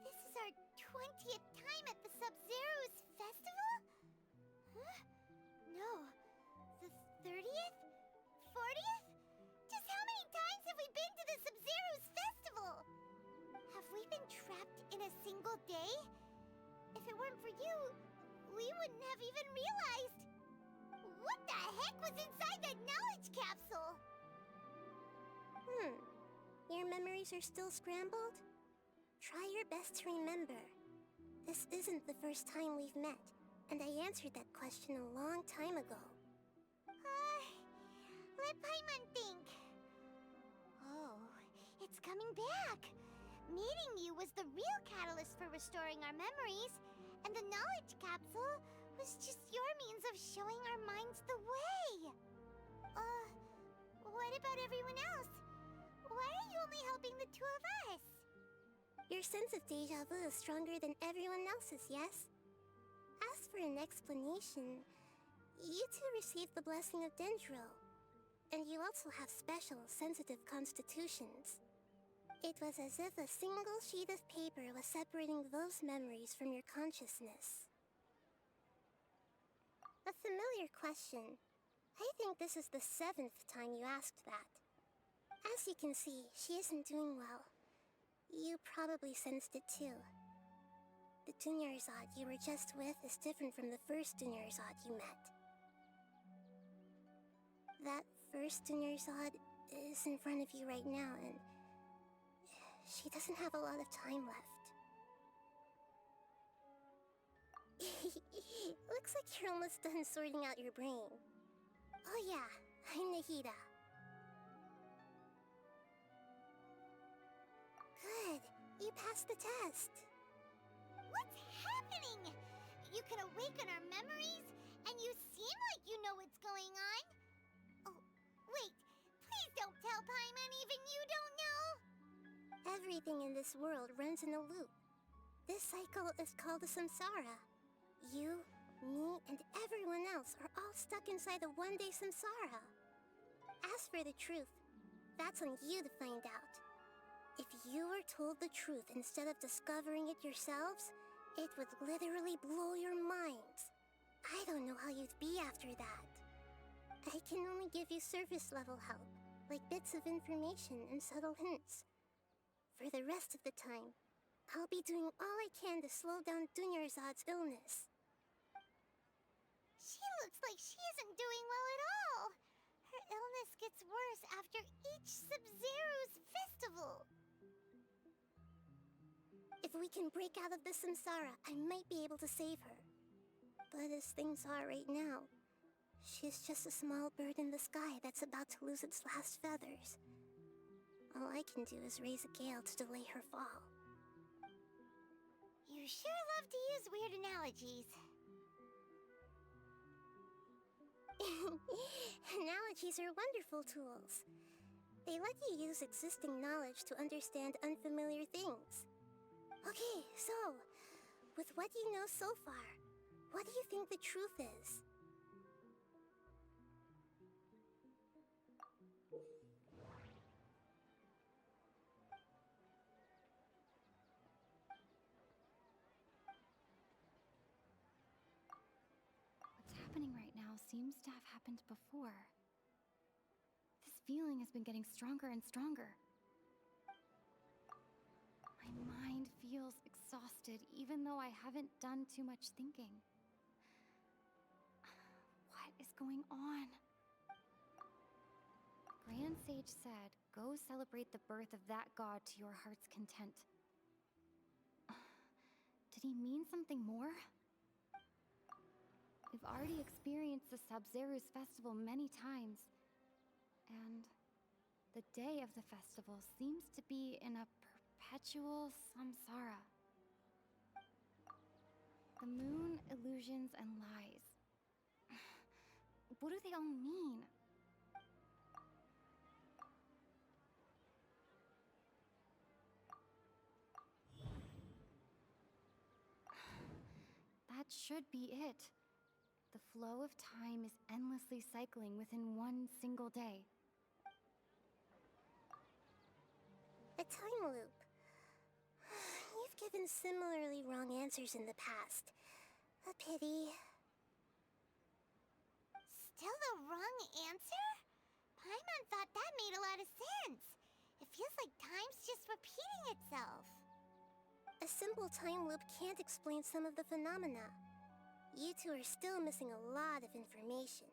This is our 20th time at the Sub-Zero's festival? Huh? No. The 30th? 40th? Just how many times have we been to the Sub-Zero's festival? Have we been trapped in a single day? If it weren't for you, we wouldn't have even realized. What the heck was inside that knowledge capsule? Your memories are still scrambled? Try your best to remember. This isn't the first time we've met, and I answered that question a long time ago. Let Paimon think. Oh, it's coming back. Meeting you was the real catalyst for restoring our memories, and the knowledge capsule was just your means of showing our minds the way. What about everyone else? Why are you only helping the two of us? Your sense of deja vu is stronger than everyone else's, yes? As for an explanation, you two received the blessing of Dendro, and you also have special, sensitive constitutions. It was as if a single sheet of paper was separating those memories from your consciousness. A familiar question. I think this is the 7th time you asked that. As you can see, she isn't doing well. You probably sensed it too. The Dunyarzad you were just with is different from the first Dunyarzad you met. That first Dunyarzad is in front of you right now, and she doesn't have a lot of time left. Looks like you're almost done sorting out your brain. Oh yeah, I'm Nahida. Good, you passed the test. What's happening? You can awaken our memories, and you seem like you know what's going on. Oh, wait, please don't tell Paimon even you don't know. Everything in this world runs in a loop. This cycle is called a samsara. You, me, and everyone else are all stuck inside a one-day samsara. As for the truth, that's on you to find out. If you were told the truth instead of discovering it yourselves, it would literally blow your minds. I don't know how you'd be after that. I can only give you surface-level help, like bits of information and subtle hints. For the rest of the time, I'll be doing all I can to slow down Dunyarzad's illness. She looks like she isn't doing well at all. Her illness gets worse after each Sub-Zero's festival. If we can break out of this samsara, I might be able to save her. But as things are right now, she's just a small bird in the sky that's about to lose its last feathers. All I can do is raise a gale to delay her fall. You sure love to use weird analogies. Analogies are wonderful tools. They let you use existing knowledge to understand unfamiliar things. Okay, so, with what you know so far, what do you think the truth is? What's happening right now seems to have happened before. This feeling has been getting stronger and stronger. My mind feels exhausted, even though I haven't done too much thinking. What is going on? Grand Sage said, go celebrate the birth of that god to your heart's content. Did he mean something more? We've already experienced the Sub-Zero's festival many times, and the day of the festival seems to be in a perpetual samsara. The moon, illusions, and lies. What do they all mean? That should be it. The flow of time is endlessly cycling within one single day. A time loop. You've given similarly wrong answers in the past. A pity. Still the wrong answer? Paimon thought that made a lot of sense. It feels like time's just repeating itself. A simple time loop can't explain some of the phenomena. You two are still missing a lot of information.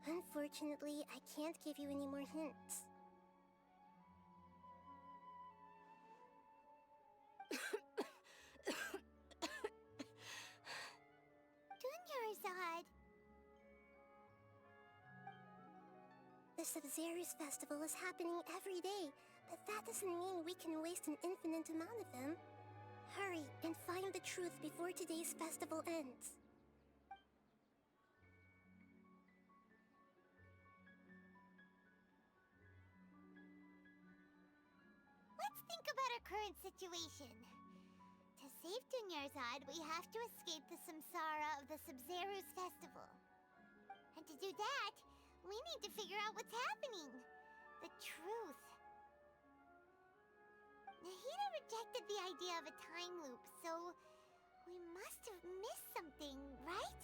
Unfortunately, I can't give you any more hints. Dunyarzad. The Sub-Zero's festival is happening every day, but that doesn't mean we can waste an infinite amount of them. Hurry and find the truth before today's festival ends. Let's think about our current situation. To save Dunyarzad, we have to escape the samsara of the Sub-Zero's festival. And to do that, we need to figure out what's happening. The truth. rejected the idea of a time loop, so we must have missed something, right?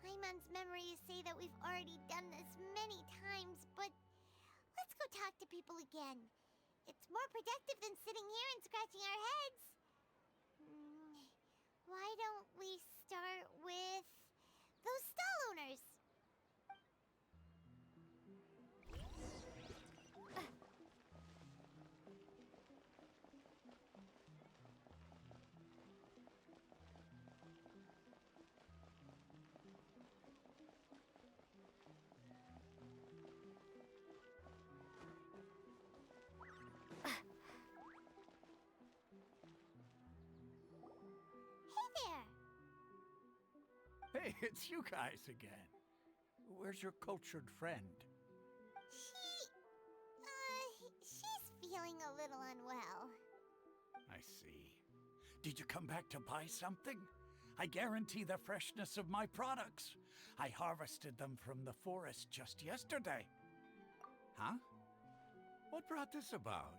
Paimon's memories say that we've already done this many times, but let's go talk to people again. It's more productive than sitting here and scratching our heads. Why don't we start with those stall owners? Hey, it's you guys again. Where's your cultured friend? She's feeling a little unwell. I see. Did you come back to buy something? I guarantee the freshness of my products. I harvested them from the forest just yesterday. Huh? What brought this about?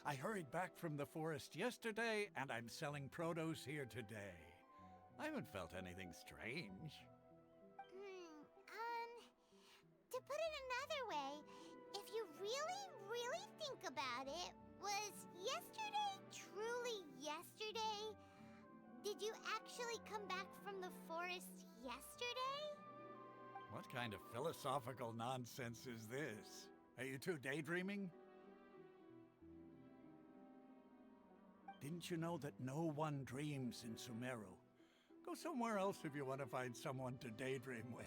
I hurried back from the forest yesterday, and I'm selling produce here today. I haven't felt anything strange. To put it another way, if you really think about it, was yesterday truly yesterday? Did you actually come back from the forest yesterday? What kind of philosophical nonsense is this? Are you two daydreaming? Didn't you know that no one dreams in Sumeru? Go somewhere else if you want to find someone to daydream with.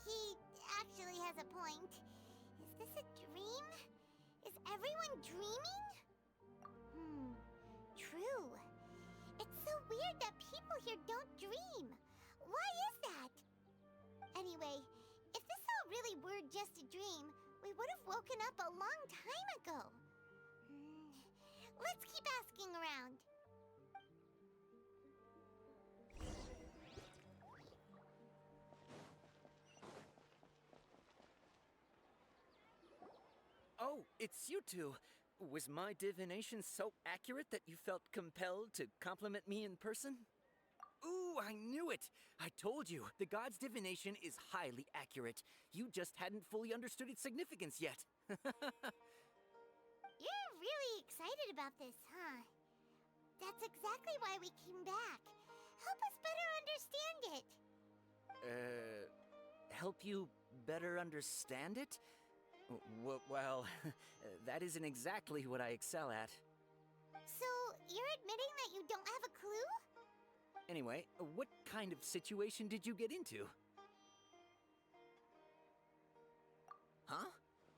He actually has a point. Is this a dream? Is everyone dreaming? True. It's so weird that people here don't dream. Why is that? Anyway, if this all really were just a dream, we would have woken up a long time ago. Let's keep asking around. Oh, it's you two. Was my divination so accurate that you felt compelled to compliment me in person? Ooh, I knew it! I told you, the god's divination is highly accurate. You just hadn't fully understood its significance yet. You're really excited about this, huh? That's exactly why we came back. Help us better understand it. Help you better understand it? Well, that isn't exactly what I excel at. So, you're admitting that you don't have a clue? Anyway, what kind of situation did you get into? Huh?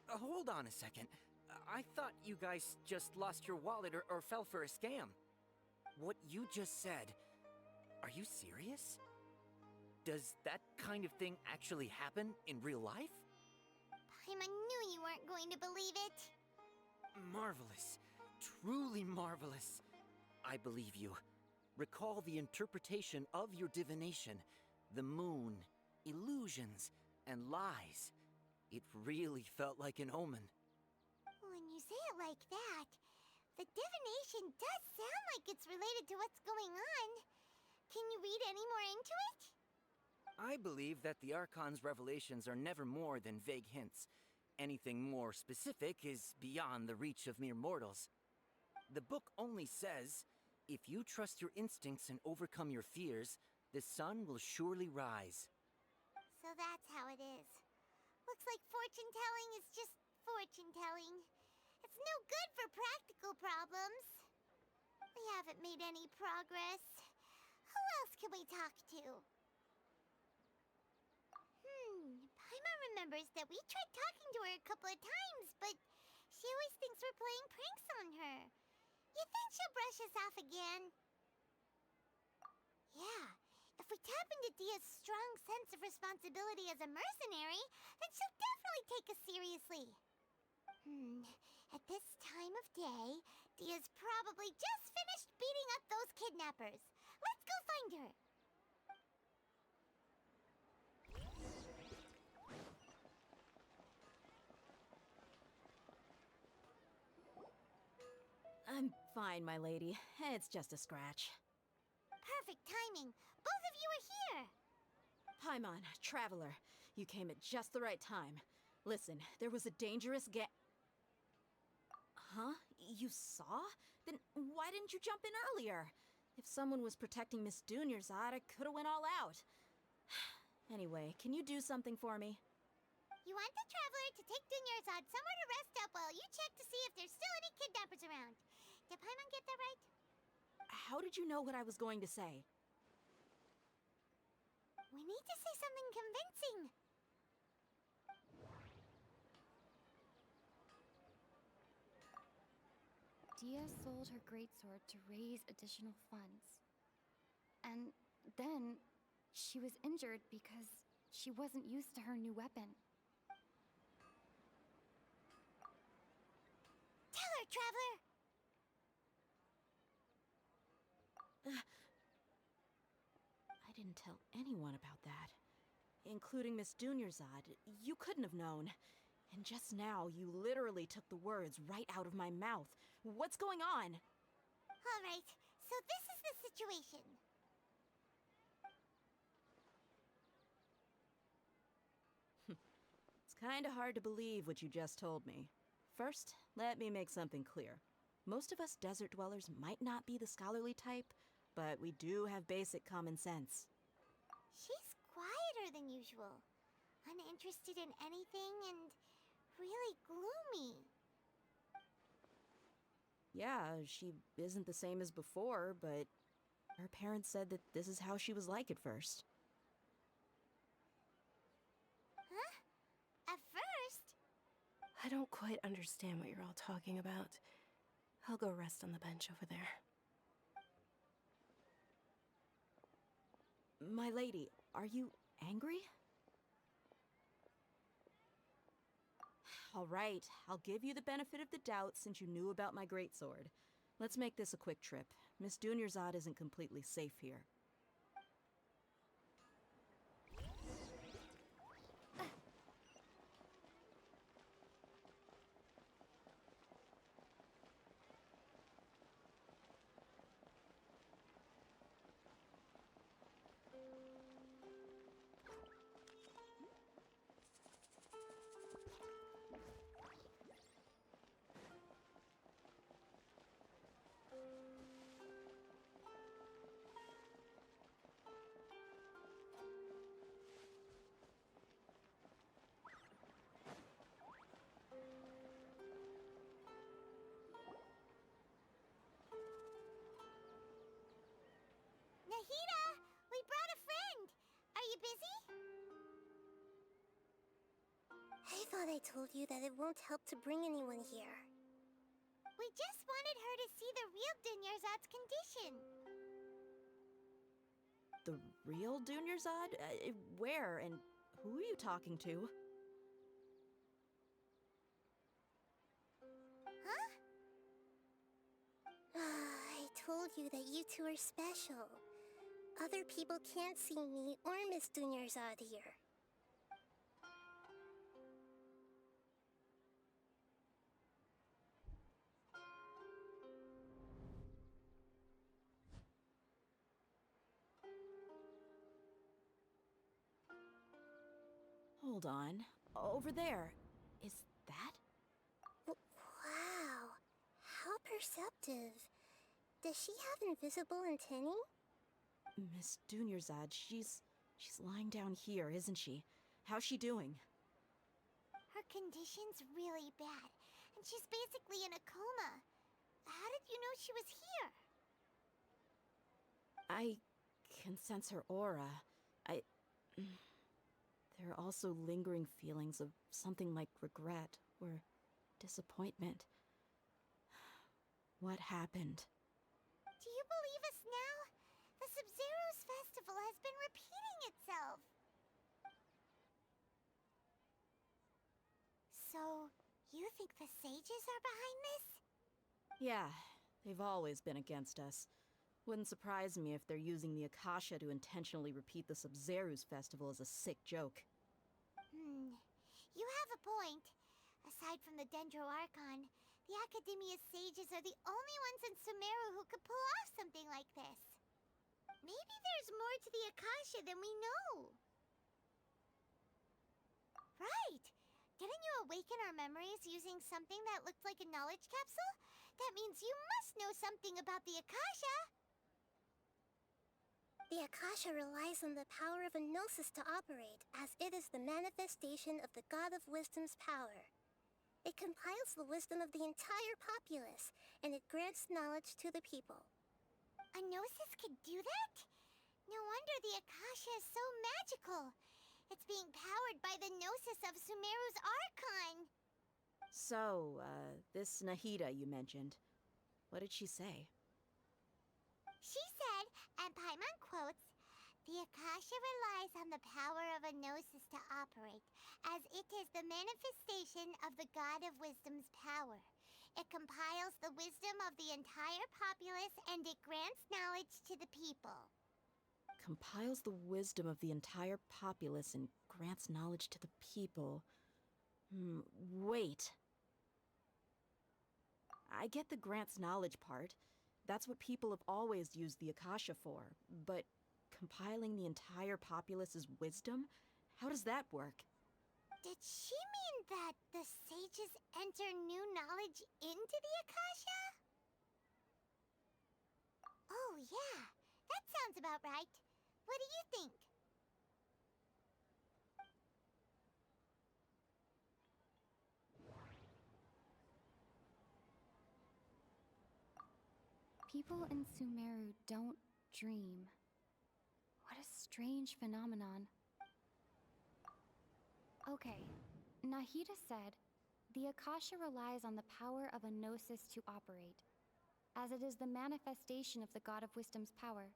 Hold on a second. I thought you guys just lost your wallet or fell for a scam. What you just said, are you serious? Does that kind of thing actually happen in real life? Paimon knew you weren't going to believe it. Marvelous. Truly marvelous. I believe you. Recall the interpretation of your divination, the moon, illusions, and lies. It really felt like an omen. When you say it like that, the divination does sound like it's related to what's going on. Can you read any more into it? I believe that the Archon's revelations are never more than vague hints. Anything more specific is beyond the reach of mere mortals. The book only says, if you trust your instincts and overcome your fears, the sun will surely rise. So that's how it is. Looks like fortune-telling is just fortune-telling. It's no good for practical problems. We haven't made any progress. Who else can we talk to? Paimon remembers that we tried talking to her a couple of times, but she always thinks we're playing pranks on her. You think she'll brush us off again? Yeah, if we tap into Dia's strong sense of responsibility as a mercenary, then she'll definitely take us seriously. At this time of day, Dia's probably just finished beating up those kidnappers. Let's go find her. Fine, my lady. It's just a scratch. Perfect timing. Both of you are here. Paimon, Traveler, you came at just the right time. Listen, there was a dangerous Huh? You saw? Then why didn't you jump in earlier? If someone was protecting Miss Dunyarzad, I could have went all out. Anyway, can you do something for me? You want the Traveler to take Dunyarzad somewhere to rest up while you check to see if there's still any kidnappers around. Did Paimon get that right? How did you know what I was going to say? We need to say something convincing. Dia sold her greatsword to raise additional funds. And then she was injured because she wasn't used to her new weapon. Tell her, Traveler! I didn't tell anyone about that. Including Miss Dunyarzad. You couldn't have known. And just now, you literally took the words right out of my mouth. What's going on? All right, so this is the situation. It's kinda hard to believe what you just told me. First, let me make something clear. Most of us desert dwellers might not be the scholarly type, but we do have basic common sense. She's quieter than usual. Uninterested in anything and really gloomy. Yeah, she isn't the same as before, but her parents said that this is how she was like at first. Huh? At first? I don't quite understand what you're all talking about. I'll go rest on the bench over there. My lady, are you angry? All right, I'll give you the benefit of the doubt since you knew about my greatsword. Let's make this a quick trip. Miss Dunyarzad isn't completely safe here. Nahida, we brought a friend. Are you busy? I thought I told you that it won't help to bring anyone here. We just wanted her to see the real Dunyarzad's condition. The real Dunyarzad? Where and who are you talking to? Huh? I told you that you two are special. Other people can't see me or Miss Dunyarzad here. Hold on. Over there. Is that? Wow. How perceptive. Does she have invisible antennae? Miss Dunyarzad, she's lying down here, isn't she? How's she doing? Her condition's really bad, and she's basically in a coma. How did you know she was here? I can sense her aura. There are also lingering feelings of something like regret or disappointment. What happened? Do you believe us now? The Sub-Zero's festival has been repeating itself. So, you think the sages are behind this? Yeah, they've always been against us. Wouldn't surprise me if they're using the Akasha to intentionally repeat the Sub-Zero's festival as a sick joke. You have a point. Aside from the Dendro Archon, The Academia's sages are the only ones in Sumeru who could pull off something like this. Maybe there's more to the Akasha than we know. Right! Didn't you awaken our memories using something that looked like a knowledge capsule? That means you must know something about the Akasha! The Akasha relies on the power of a gnosis to operate, as it is the manifestation of the God of Wisdom's power. It compiles the wisdom of the entire populace, and it grants knowledge to the people. A gnosis could do that? No wonder the Akasha is so magical. It's being powered by the gnosis of Sumeru's Archon. So, this Nahida you mentioned, what did she say? She said, and Paimon quotes, "The Akasha relies on the power of a gnosis to operate, as it is the manifestation of the God of Wisdom's power. It compiles the wisdom of the entire populace, and it grants knowledge to the people." Compiles the wisdom of the entire populace and grants knowledge to the people. Wait. I get the grants knowledge part. That's what people have always used the Akasha for. But compiling the entire populace's wisdom? How does that work? Did she mean that the sages enter new knowledge into the Akasha? Oh yeah, that sounds about right. What do you think? People in Sumeru don't dream. What a strange phenomenon. Okay, Nahida said, the Akasha relies on the power of a gnosis to operate, as it is the manifestation of the God of Wisdom's power.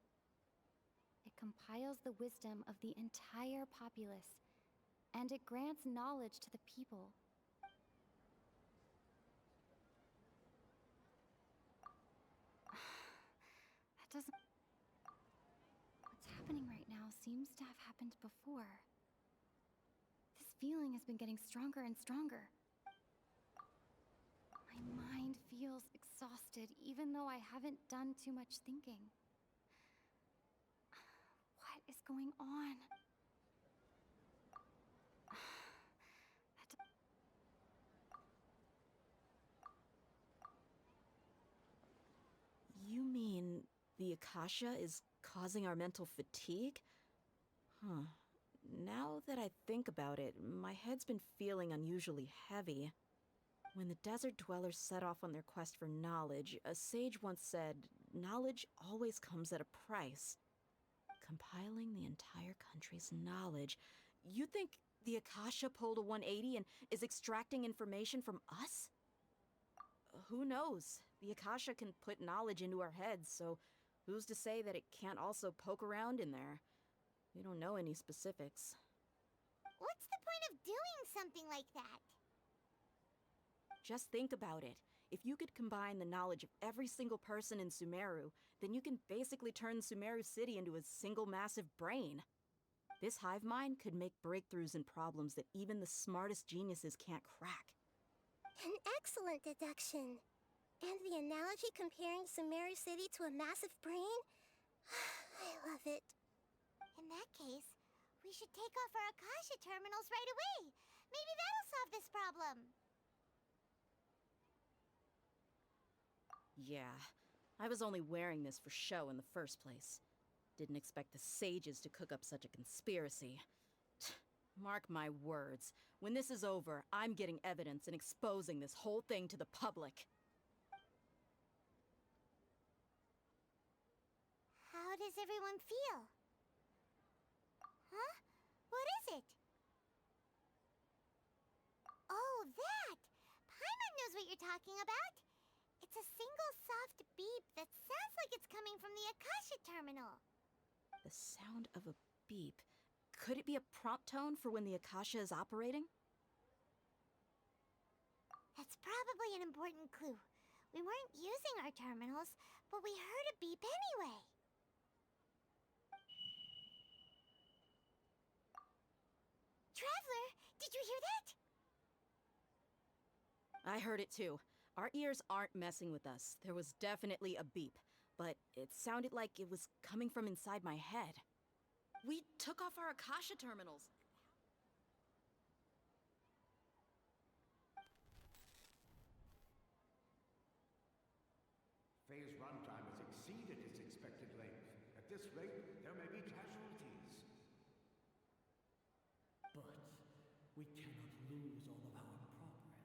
It compiles the wisdom of the entire populace, and it grants knowledge to the people. That doesn't... What's happening right now seems to have happened before. This feeling has been getting stronger and stronger. My mind feels exhausted, even though I haven't done too much thinking. What is going on? You mean the Akasha is causing our mental fatigue? Huh. Now that I think about it, my head's been feeling unusually heavy. When the desert dwellers set off on their quest for knowledge, a sage once said, knowledge always comes at a price. Compiling the entire country's knowledge. You think the Akasha pulled a 180 and is extracting information from us? Who knows? The Akasha can put knowledge into our heads, so who's to say that it can't also poke around in there? We don't know any specifics. What's the point of doing something like that? Just think about it. If you could combine the knowledge of every single person in Sumeru, then you can basically turn Sumeru City into a single massive brain. This hive mind could make breakthroughs in problems that even the smartest geniuses can't crack. An excellent deduction. And the analogy comparing Sumeru City to a massive brain? I love it. In that case, we should take off our Akasha terminals right away. Maybe that'll solve this problem. Yeah, I was only wearing this for show in the first place. Didn't expect the sages to cook up such a conspiracy. Mark my words, when this is over, I'm getting evidence and exposing this whole thing to the public. How does everyone feel? Huh? What is it? Oh, that! Paimon knows what you're talking about. It's a single soft beep that sounds like it's coming from the Akasha terminal. The sound of a beep. Could it be a prompt tone for when the Akasha is operating? That's probably an important clue. We weren't using our terminals, but we heard a beep anyway. Traveler, did you hear that? I heard it too. Our ears aren't messing with us. There was definitely a beep, but it sounded like it was coming from inside my head. We took off our Akasha terminals. Phase runtime has exceeded its expected length. At this rate, there may be casualties. But we cannot lose all of our progress.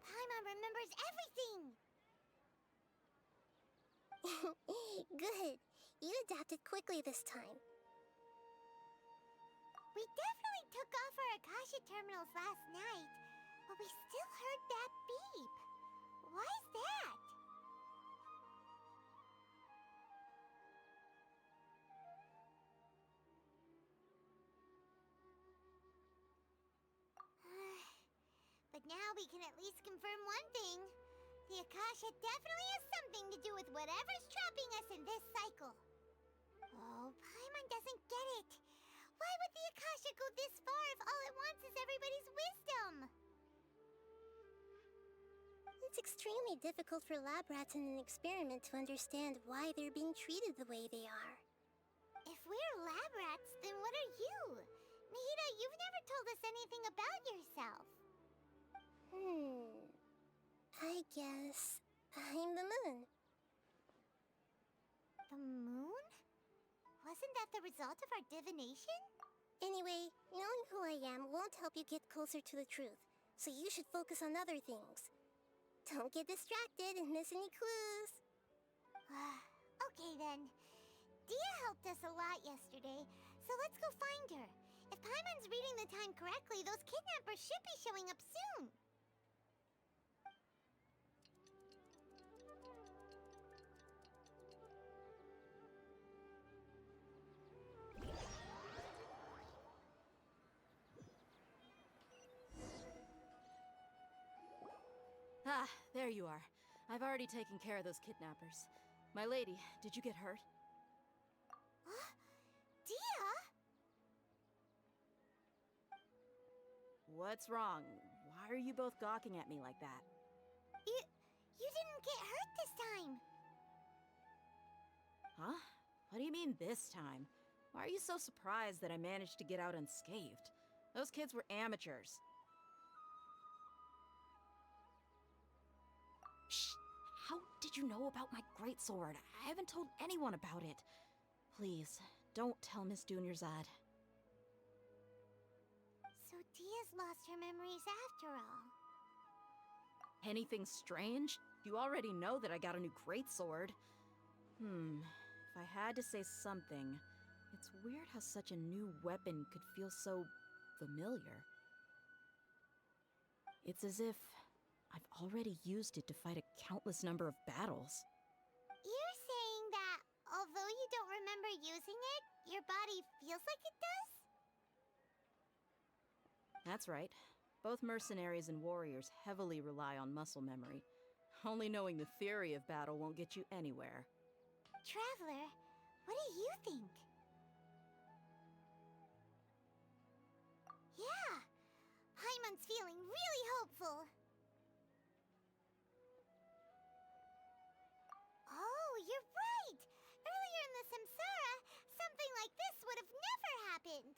Paimon remembers everything! Good. You adapted quickly this time. We definitely took off our Akasha terminals last night, but we still heard that beep. Why is that? But now we can at least confirm one thing. The Akasha definitely has something to do with whatever's trapping us in this cycle. Oh, Paimon doesn't get it. Why would the Akasha go this far if all it wants is everybody's wisdom? It's extremely difficult for lab rats in an experiment to understand why they're being treated the way they are. If we're lab rats, then what are you? Nahida, you've never told us anything about yourself. I guess I'm the moon. The moon? Wasn't that the result of our divination? Anyway, knowing who I am won't help you get closer to the truth, so you should focus on other things. Don't get distracted and miss any clues. Okay then. Dia helped us a lot yesterday, so let's go find her. If Paimon's reading the time correctly, those kidnappers should be showing up soon. Ah, there you are. I've already taken care of those kidnappers. My lady, did you get hurt? Dia? What's wrong? Why are you both gawking at me like that? You didn't get hurt this time. Huh? What do you mean this time? Why are you so surprised that I managed to get out unscathed? Those kids were amateurs. Shh! How did you know about my greatsword? I haven't told anyone about it. Please, don't tell Miss Dunyarzad. So Dia's lost her memories after all. Anything strange? You already know that I got a new greatsword. If I had to say something, it's weird how such a new weapon could feel so familiar. It's as if I've already used it to fight a countless number of battles. You're saying that although you don't remember using it, your body feels like it does? That's right. Both mercenaries and warriors heavily rely on muscle memory. Only knowing the theory of battle won't get you anywhere. Traveler, what do you think? Yeah, Paimon's feeling really hopeful. Oh, you're right! Earlier in the Samsara, something like this would have never happened.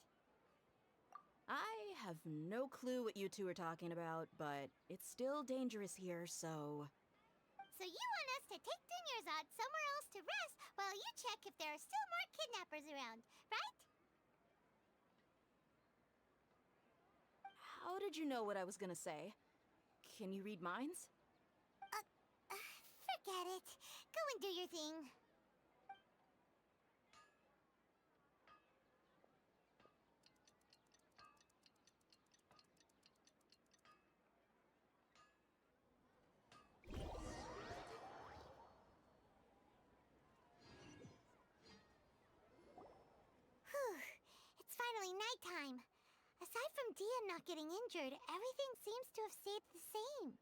I have no clue what you two are talking about, but it's still dangerous here, so... So you want us to take Dunyarzad somewhere else to rest while you check if there are still more kidnappers around, right? How did you know what I was gonna say? Can you read minds? Forget it. Go and do your thing. time. Aside from Dia not getting injured, everything seems to have stayed the same.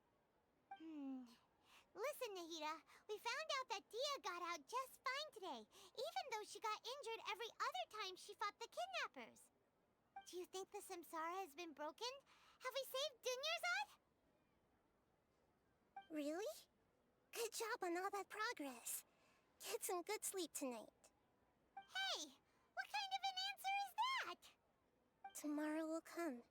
Listen, Nahida, we found out that Dia got out just fine today, even though she got injured every other time she fought the kidnappers. Do you think the Samsara has been broken? Have we saved Dunyarzad? Really? Good job on all that progress. Get some good sleep tonight. Hey, what kind of an answer is that? Tomorrow will come.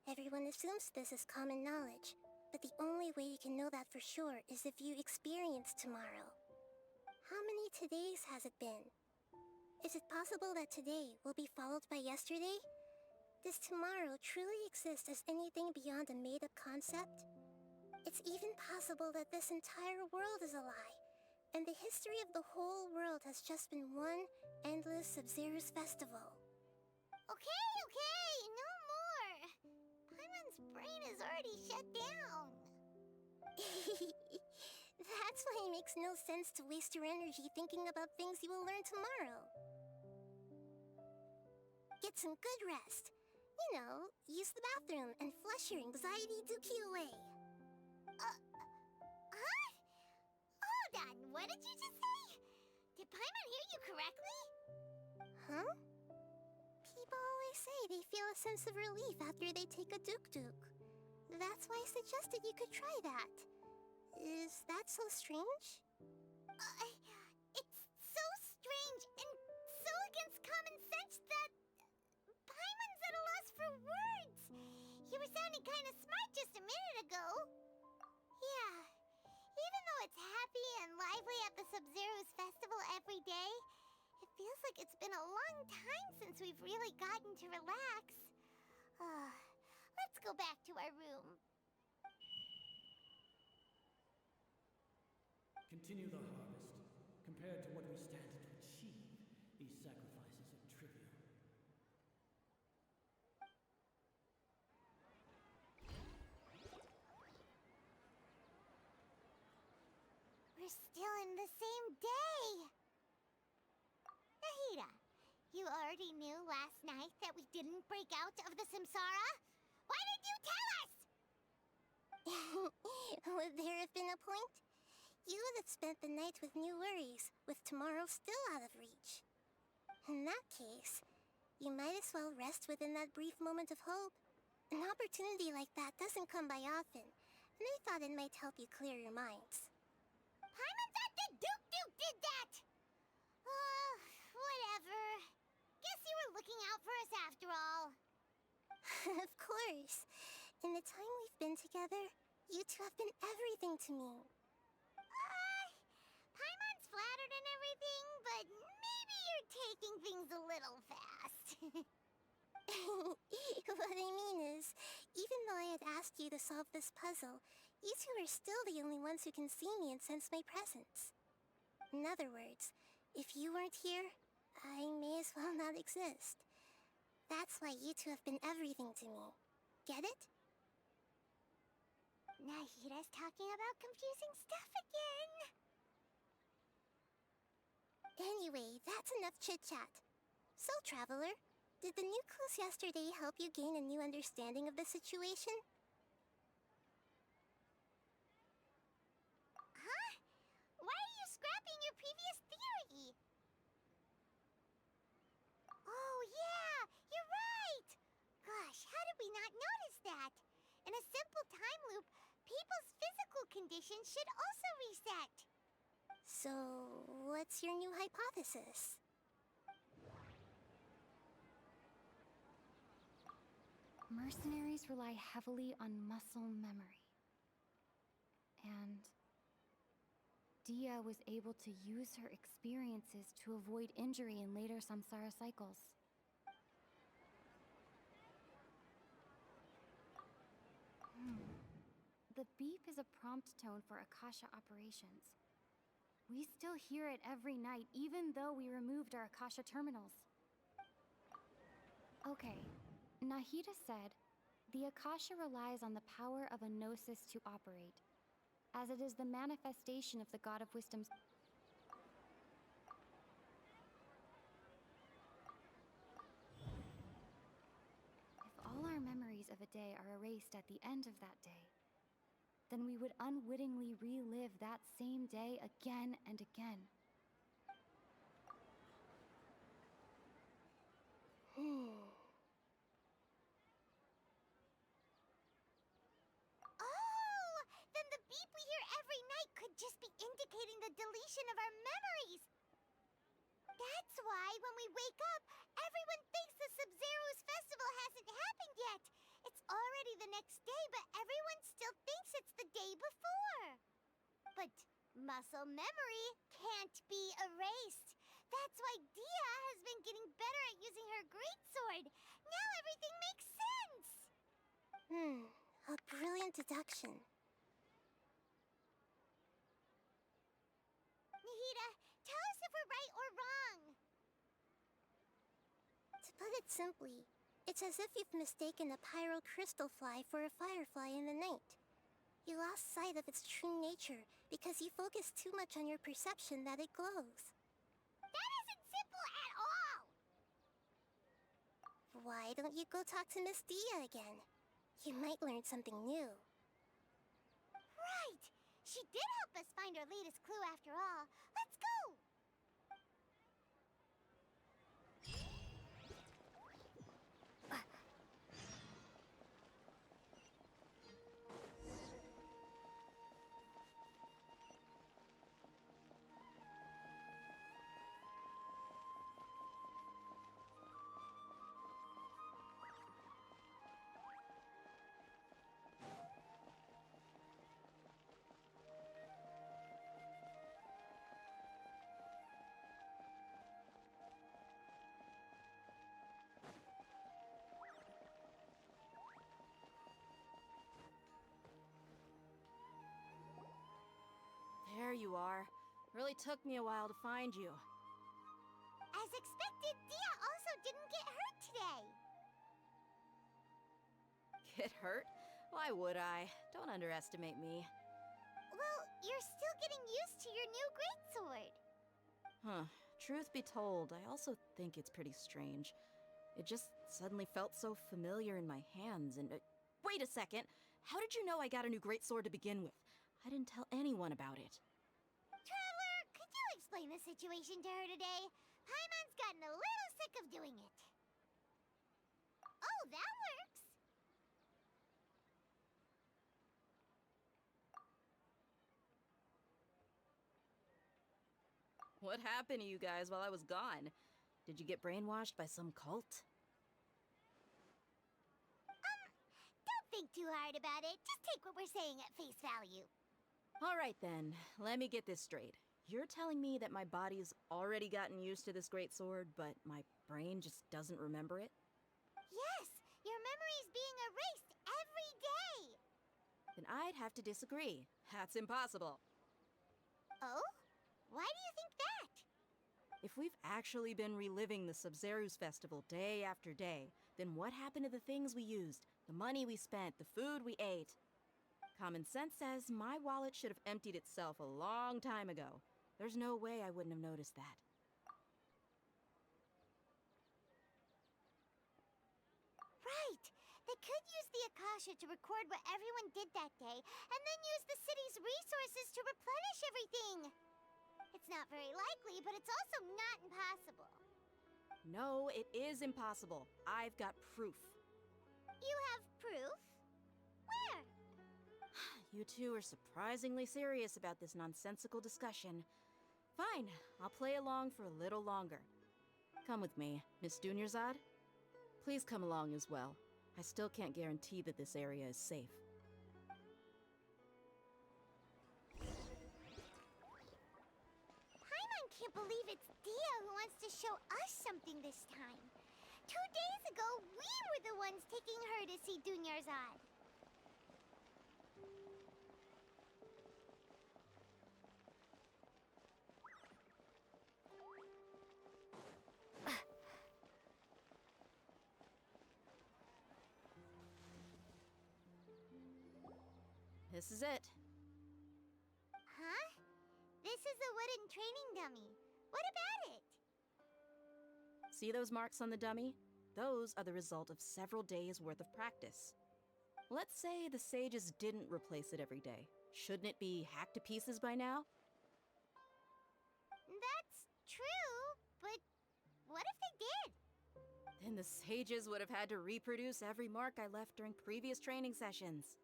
Everyone assumes this is common knowledge, but the only way you can know that for sure is if you experience tomorrow. How many todays has it been? Is it possible that today will be followed by yesterday? Does tomorrow truly exist as anything beyond a made-up concept? It's even possible that this entire world is a lie, and the history of the whole world has just been one endless Sub-Zero's festival. Okay, no more. Paimon's brain is already shut down. That's why it makes no sense to waste your energy thinking about things you will learn tomorrow. Get some good rest. You know, use the bathroom and flush your anxiety dookie away. Huh? Hold on, what did you just say? Did Paimon hear you correctly? Huh? People always say they feel a sense of relief after they take a duk-duk. That's why I suggested you could try that. Is that so strange? It's so strange and so against common sense that Paimon's at a loss for words. You were sounding kind of smart just a minute ago. Yeah, even though it's happy and lively at the Sub-Zero's festival every day, it feels like it's been a long time since we've really gotten to relax. Let's go back to our room. Continue the harvest. Compared to what we stand to achieve, these sacrifices are trivial. We're still in the same day. Nahida, you already knew last night that we didn't break out of the Samsara? Why did you tell us? Would there have been a point? You would have spent the night with new worries, with tomorrow still out of reach. In that case, you might as well rest within that brief moment of hope. An opportunity like that doesn't come by often, and I thought it might help you clear your minds. Paimon thought that Duke did that! Whatever. Guess you were looking out for us after all. Of course. In the time we've been together, you two have been everything to me. Paimon's flattered and everything, but maybe you're taking things a little fast. What I mean is, even though I had asked you to solve this puzzle, you two are still the only ones who can see me and sense my presence. In other words, if you weren't here, I may as well not exist. That's why you two have been everything to me. Get it? Nahida's talking about confusing stuff again. Anyway, that's enough chit-chat. So, Traveler, did the new clues yesterday help you gain a new understanding of the situation? Huh? Why are you scrapping your previous theory? Oh, yeah! You're right! Gosh, how did we not notice that? In a simple time loop, people's physical conditions should also reset. So, what's your new hypothesis? Mercenaries rely heavily on muscle memory. And Dia was able to use her experiences to avoid injury in later samsara cycles. The beep is a prompt tone for Akasha operations. We still hear it every night, even though we removed our Akasha terminals. Okay, Nahida said, the Akasha relies on the power of a gnosis to operate, as it is the manifestation of the God of Wisdom's... memories of a day are erased at the end of that day, then we would unwittingly relive that same day again and again. Oh, then the beep we hear every night could just be indicating the deletion of our memories. That's why when we wake up, everyone thinks the Sub-Zero's festival hasn't happened yet. It's already the next day, but everyone still thinks it's the day before. But muscle memory can't be erased. That's why Dia has been getting better at using her greatsword. Now everything makes sense. A brilliant deduction. Nahida, tell us if we're right or wrong. To put it simply, it's as if you've mistaken a pyro crystal fly for a firefly in the night. You lost sight of its true nature because you focused too much on your perception that it glows. That isn't simple at all! Why don't you go talk to Miss Dia again? You might learn something new. Right! She did help us find our latest clue after all. Let's go! There you are. Really took me a while to find you. As expected, Dia also didn't get hurt today. Get hurt? Why would I? Don't underestimate me. Well, you're still getting used to your new greatsword. Huh. Truth be told, I also think it's pretty strange. It just suddenly felt so familiar in my hands and... wait a second! How did you know I got a new greatsword to begin with? I didn't tell anyone about it. Traveler, could you explain the situation to her today? Paimon's gotten a little sick of doing it. Oh, that works! What happened to you guys while I was gone? Did you get brainwashed by some cult? Don't think too hard about it. Just take what we're saying at face value. Alright then, let me get this straight. You're telling me that my body's already gotten used to this greatsword, but my brain just doesn't remember it? Yes, your memory's being erased every day! Then I'd have to disagree. That's impossible. Oh? Why do you think that? If we've actually been reliving the Sub-Zero's festival day after day, then what happened to the things we used, the money we spent, the food we ate? Common sense says my wallet should have emptied itself a long time ago. There's no way I wouldn't have noticed that. Right! They could use the Akasha to record what everyone did that day, and then use the city's resources to replenish everything! It's not very likely, but it's also not impossible. No, it is impossible. I've got proof. You have proof? Where? You two are surprisingly serious about this nonsensical discussion. Fine, I'll play along for a little longer. Come with me, Miss Dunyarzad. Please come along as well. I still can't guarantee that this area is safe. Paimon can't believe it's Dia who wants to show us something this time. 2 days ago, we were the ones taking her to see Dunyarzad. This is it. Huh? This is a wooden training dummy. What about it? See those marks on the dummy? Those are the result of several days' worth of practice. Let's say the sages didn't replace it every day. Shouldn't it be hacked to pieces by now? That's true, but what if they did? Then the sages would have had to reproduce every mark I left during previous training sessions.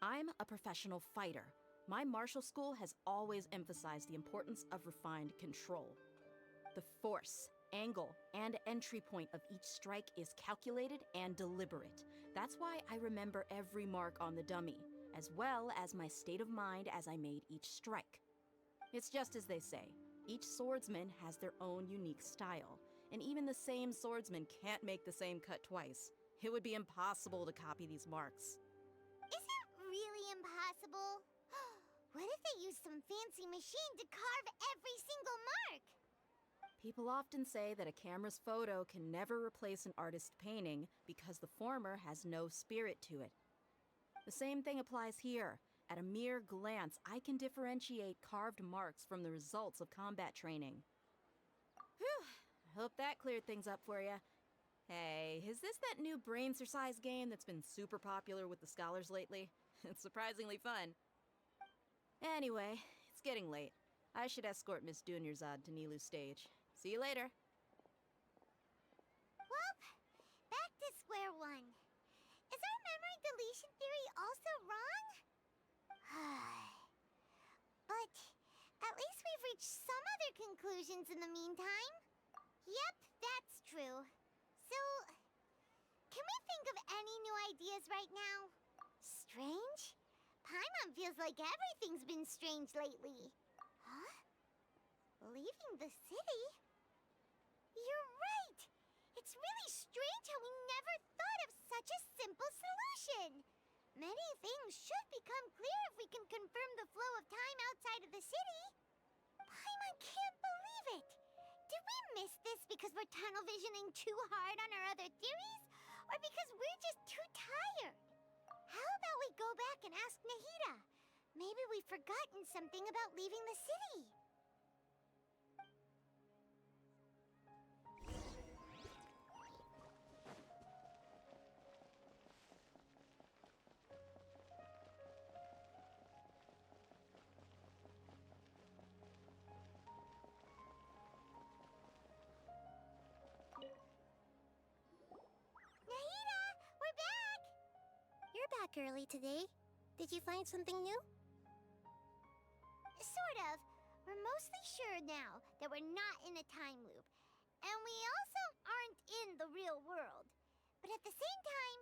I'm a professional fighter. My martial school has always emphasized the importance of refined control. The force, angle, and entry point of each strike is calculated and deliberate. That's why I remember every mark on the dummy, as well as my state of mind as I made each strike. It's just as they say, each swordsman has their own unique style, and even the same swordsman can't make the same cut twice. It would be impossible to copy these marks. Is it really impossible? What if they used some fancy machine to carve every single mark? People often say that a camera's photo can never replace an artist's painting because the former has no spirit to it. The same thing applies here. At a mere glance, I can differentiate carved marks from the results of combat training. Whew, I hope that cleared things up for you. Hey, is this that new brain-exercise game that's been super popular with the scholars lately? It's surprisingly fun. Anyway, it's getting late. I should escort Miss Dunyarzad to Nilu's stage. See you later. Well, back to square one. Is our memory deletion theory also wrong? But at least we've reached some other conclusions in the meantime. Yep, that's true. So, can we think of any new ideas right now? Strange? Paimon feels like everything's been strange lately. Huh? Leaving the city? You're right! It's really strange how we never thought of such a simple solution! Many things should become clear if we can confirm the flow of time outside of the city. Paimon can't believe it! Did we miss this because we're tunnel visioning too hard on our other theories? Or because we're just too tired? How about we go back and ask Nahida? Maybe we've forgotten something about leaving the city. Nahida, we're back! You're back early today. Did you find something new? Sort of. We're mostly sure now that we're not in a time loop. And we also aren't in the real world. But at the same time,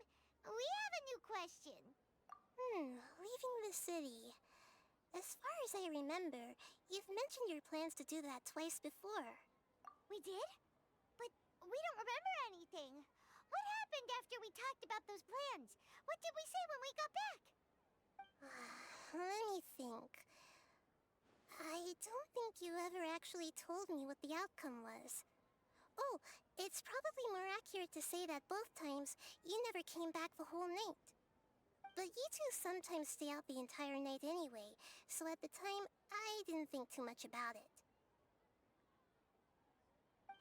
we have a new question. Leaving the city. As far as I remember, you've mentioned your plans to do that twice before. We did? But we don't remember anything. What happened after we talked about those plans? What did we say when we got back? Let me think. I don't think you ever actually told me what the outcome was. Oh, it's probably more accurate to say that both times you never came back the whole night. But you two sometimes stay out the entire night anyway, so at the time, I didn't think too much about it.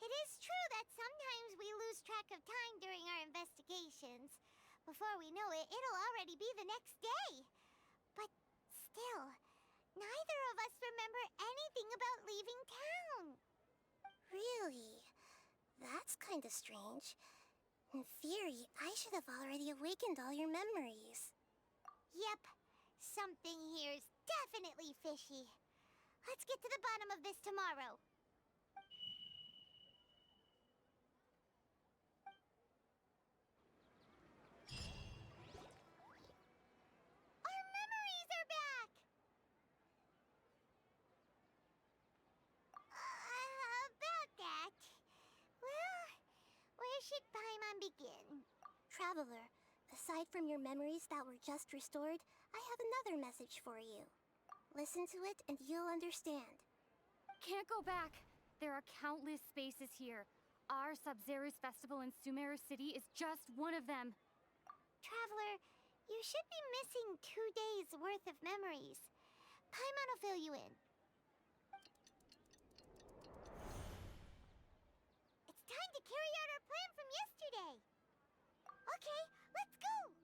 It is true that sometimes we lose track of time during our investigations. Before we know it, it'll already be the next day. But still, neither of us remember anything about leaving town. Really? That's kinda strange. In theory, I should have already awakened all your memories. Yep, something here's definitely fishy. Let's get to the bottom of this tomorrow. Our memories are back! About that. Well, where should Paimon begin? Traveler, aside from your memories that were just restored, I have another message for you. Listen to it and you'll understand. Can't go back. There are countless spaces here. Our Sub-Zero's festival in Sumeru City is just one of them. Traveler, you should be missing 2 days' worth of memories. Paimon will fill you in. It's time to carry out our plan from yesterday. Okay, let's go!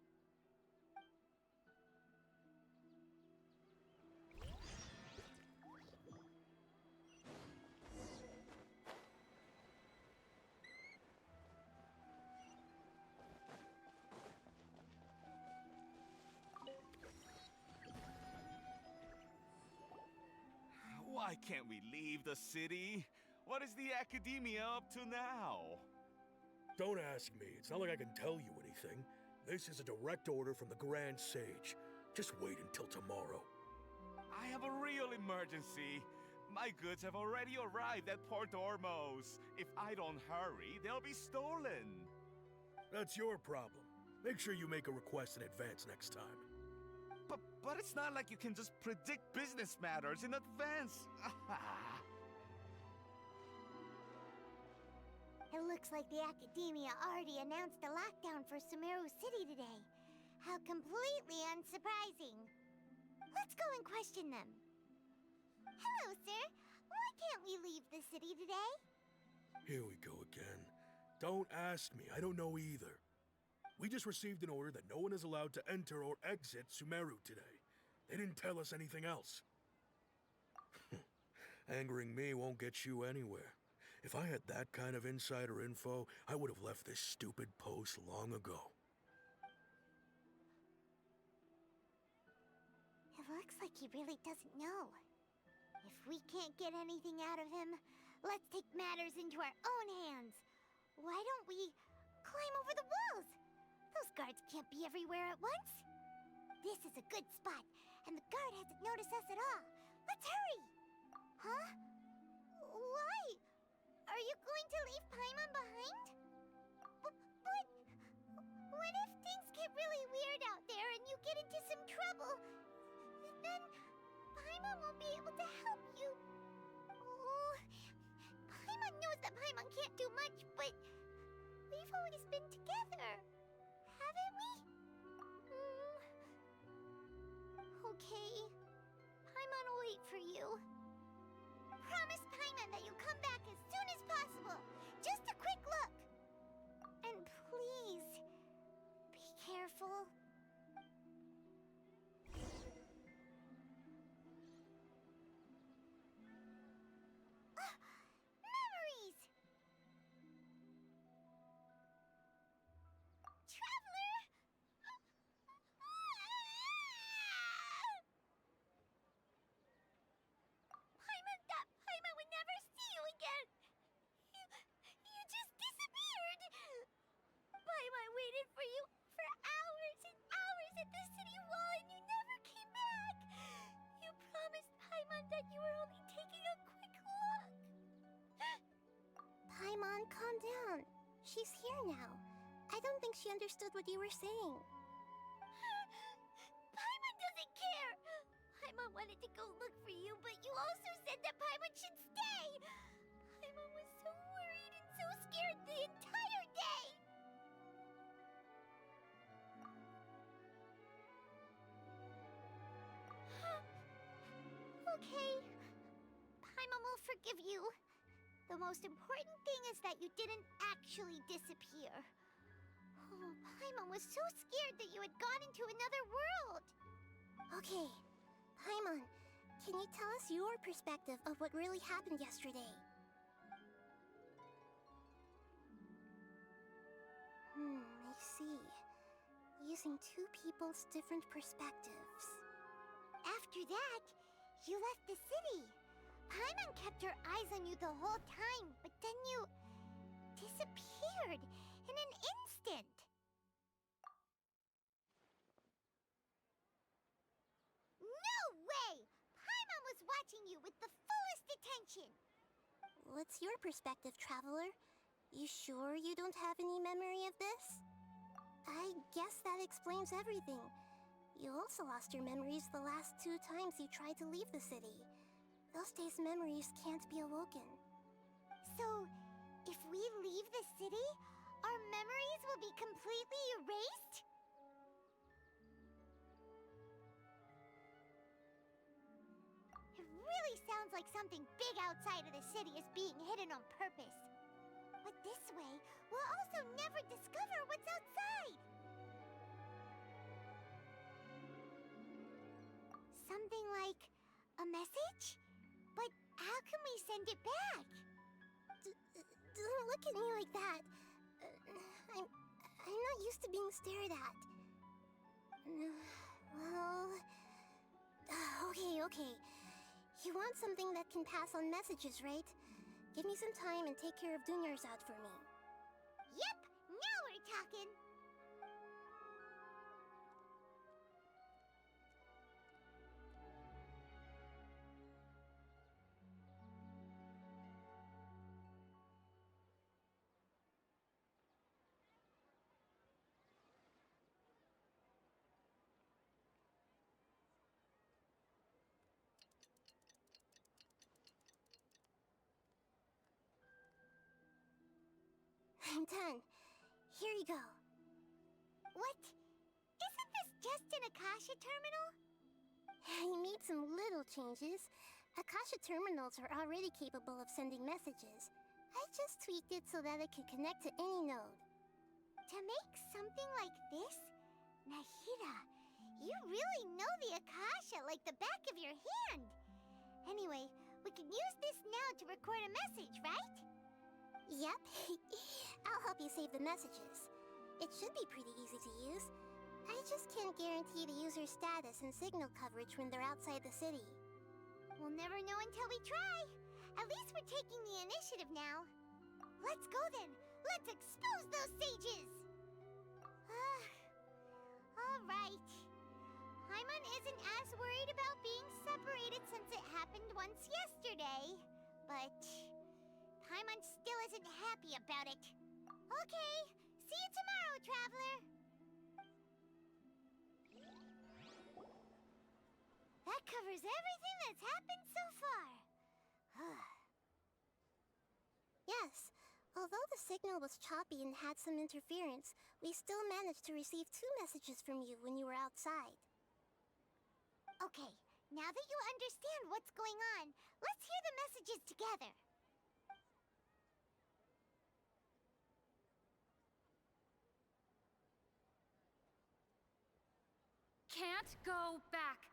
can't we leave the city? What is the academia up to now? Don't ask me. It's not like I can tell you anything. This is a direct order from the Grand Sage. Just wait until tomorrow. I have a real emergency. My goods have already arrived at Port Ormos. If I don't hurry, they'll be stolen. That's your problem. Make sure you make a request in advance next time. But it's not like you can just predict business matters in advance. It looks like the Academia already announced a lockdown for Sumeru City today. How completely unsurprising. Let's go and question them. Hello, sir. Why can't we leave the city today? Here we go again. Don't ask me. I don't know either. We just received an order that no one is allowed to enter or exit Sumeru today. They didn't tell us anything else. Angering me won't get you anywhere. If I had that kind of insider info, I would have left this stupid post long ago. It looks like he really doesn't know. If we can't get anything out of him, let's take matters into our own hands. Why don't we climb over the walls? Those guards can't be everywhere at once. This is a good spot, and the guard hasn't noticed us at all. Let's hurry! Huh? Why? Are you going to leave Paimon behind? But what if things get really weird out there and you get into some trouble? Then Paimon won't be able to help you. Oh, Paimon knows that Paimon can't do much, but we've always been together, haven't we? Okay. Paimon will wait for you. Promise Paimon that you'll come back as soon as possible. Just a quick look. And please, be careful. Memories! Traveler! Paimon would never see you again! You just disappeared! Paimon waited for you for hours and hours at the city wall and you never came back! You promised Paimon that you were only taking a quick look! Paimon, calm down. She's here now. I don't think she understood what you were saying. Paimon doesn't care! Paimon wanted to go look for you, but you also said that Paimon should stay! Paimon was so worried and so scared the entire day! Okay. Paimon will forgive you. The most important thing is that you didn't actually disappear. Oh, Paimon was so scared that you had gone into another world! Okay, Paimon, can you tell us your perspective of what really happened yesterday? I see. Using two people's different perspectives. After that, you left the city. Paimon kept her eyes on you the whole time, but then you disappeared in an instant. No way! Paimon was watching you with the fullest attention. What's your perspective, Traveler? You sure you don't have any memory of this? I guess that explains everything. You also lost your memories the last 2 times you tried to leave the city. Those days' memories can't be awoken. So, if we leave the city, our memories will be completely erased? It really sounds like something big outside of the city is being hidden on purpose. But this way, we'll also never discover what's outside. Something like a message? But how can we send it back? Don't look at me like that. I'm not used to being stared at. Well... Okay. You want something that can pass on messages, right? Give me some time and take care of Dunyarzad for me. Yep, now we're talking. I'm done. Here you go. What? Isn't this just an Akasha terminal? You made some little changes. Akasha terminals are already capable of sending messages. I just tweaked it so that it can connect to any node. To make something like this? Nahida, you really know the Akasha like the back of your hand. Anyway, we can use this now to record a message, right? Yep. I'll help you save the messages. It should be pretty easy to use. I just can't guarantee the user's status and signal coverage when they're outside the city. We'll never know until we try. At least we're taking the initiative now. Let's go then. Let's expose those sages. All right. Paimon isn't as worried about being separated since it happened once yesterday. But Paimon still isn't happy about it. Okay, see you tomorrow, Traveler. That covers everything that's happened so far. Yes, although the signal was choppy and had some interference, we still managed to receive 2 messages from you when you were outside. Okay, now that you understand what's going on, let's hear the messages together. Can't go back.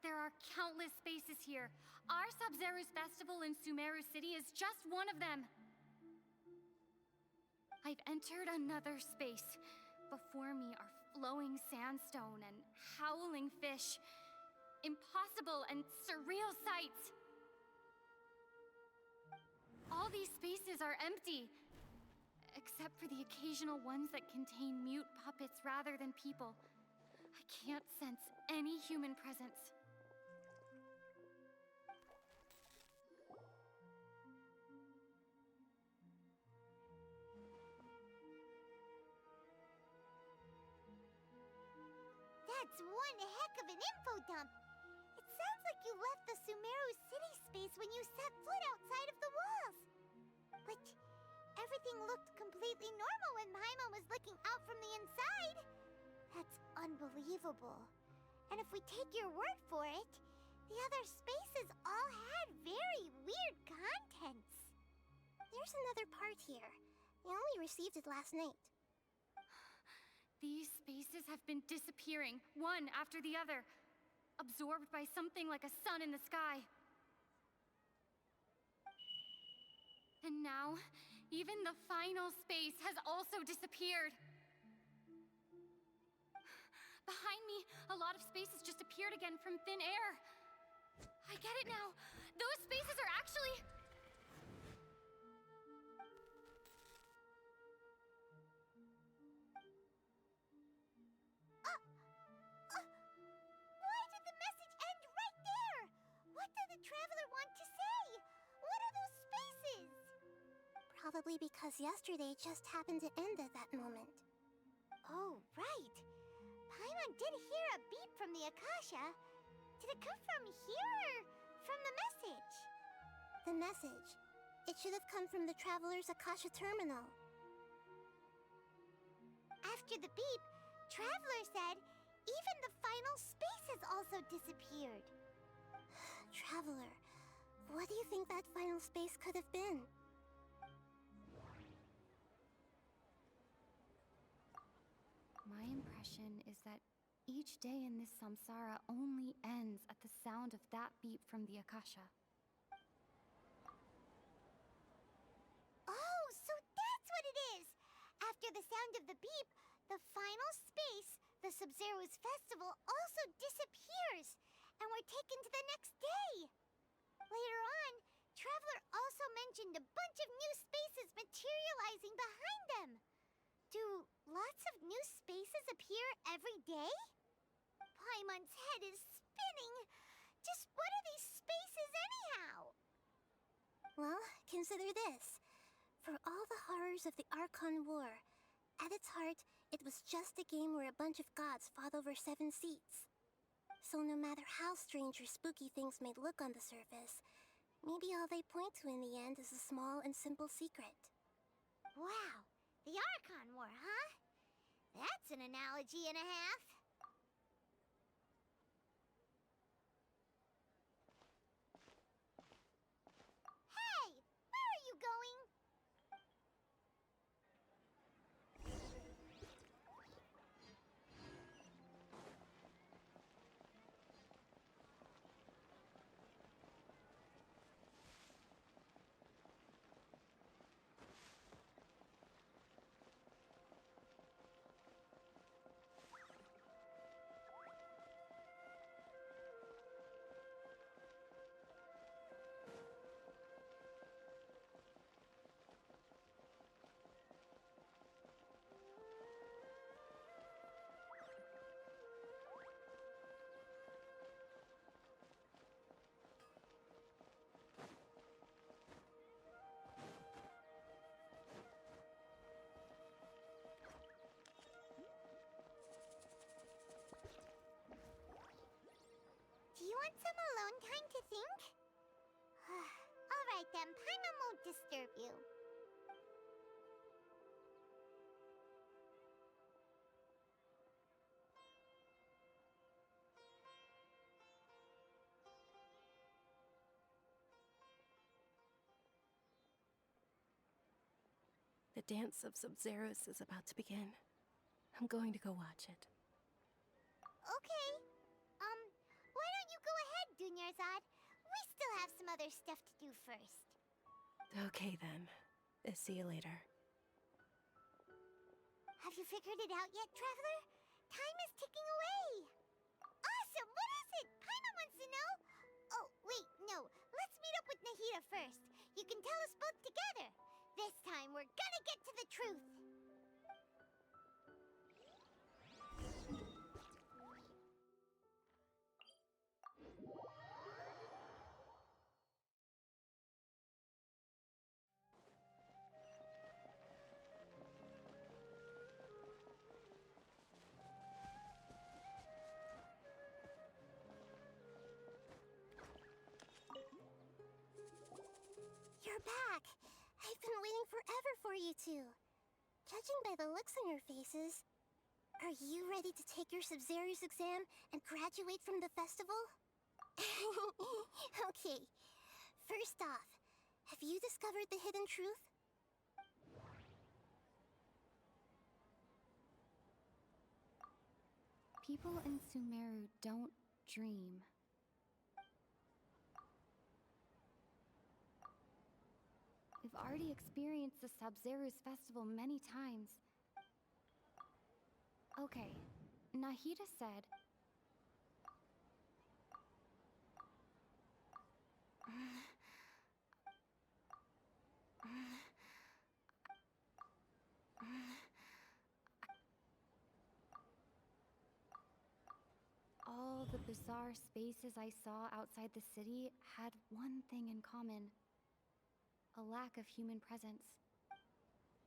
There are countless spaces here. Our Sub-Zero's festival in Sumeru City is just one of them. I've entered another space. Before me are flowing sandstone and howling fish. Impossible and surreal sights. All these spaces are empty, except for the occasional ones that contain mute puppets rather than people. I can't sense any human presence. That's one heck of an info dump. It sounds like you left the Sumeru city space when you set foot outside of the walls. But everything looked completely normal when Paimon was looking out from the inside. That's unbelievable. And if we take your word for it, the other spaces all had very weird contents. There's another part here. I only received it last night. These spaces have been disappearing, one after the other, absorbed by something like a sun in the sky. And now, even the final space has also disappeared. Behind me, a lot of spaces just appeared again from thin air. I get it now. Those spaces are actually... Why did the message end right there? What did the Traveler want to say? What are those spaces? Probably because yesterday just happened to end at that moment. Oh, right. Paimon did hear a beep from the Akasha. Did it come from here or from the message? The message. It should have come from the Traveler's Akasha terminal. After the beep, Traveler said even the final space has also disappeared. Traveler, what do you think that final space could have been? My impression is that each day in this samsara only ends at the sound of that beep from the Akasha. Oh, so that's what it is! After the sound of the beep, the final space, the Sub-Zero's festival, also disappears, and we're taken to the next day. Later on, Traveler also mentioned a bunch of new spaces materializing behind them. Do lots of new spaces appear every day? Paimon's head is spinning. Just what are these spaces anyhow? Well, consider this. For all the horrors of the Archon War, at its heart, it was just a game where a bunch of gods fought over 7 seats. So no matter how strange or spooky things may look on the surface, maybe all they point to in the end is a small and simple secret. Wow, the Archon War, huh? That's an analogy and a half. Hey, where are you going? Do you want some alone time to think? All right then, Paimon won't disturb you. The dance of Sub-Zeros is about to begin. I'm going to go watch it. Okay. Why don't you go ahead, Dunyarzad? We still have some other stuff to do first. Okay then. See you later. Have you figured it out yet, Traveler? Time is ticking away. Awesome! What is it? Paimon wants to know. Oh, wait, no. Let's meet up with Nahida first. You can tell us both together. This time, we're gonna get to the truth. You're back! I've been waiting forever for you two. Judging by the looks on your faces, are you ready to take your Sub-Zero's exam and graduate from the festival? Okay. First off, have you discovered the hidden truth? People in Sumeru don't dream. We've already experienced the Sub-Zero's festival many times. Okay, Nahida said... All the bizarre spaces I saw outside the city had one thing in common. A lack of human presence.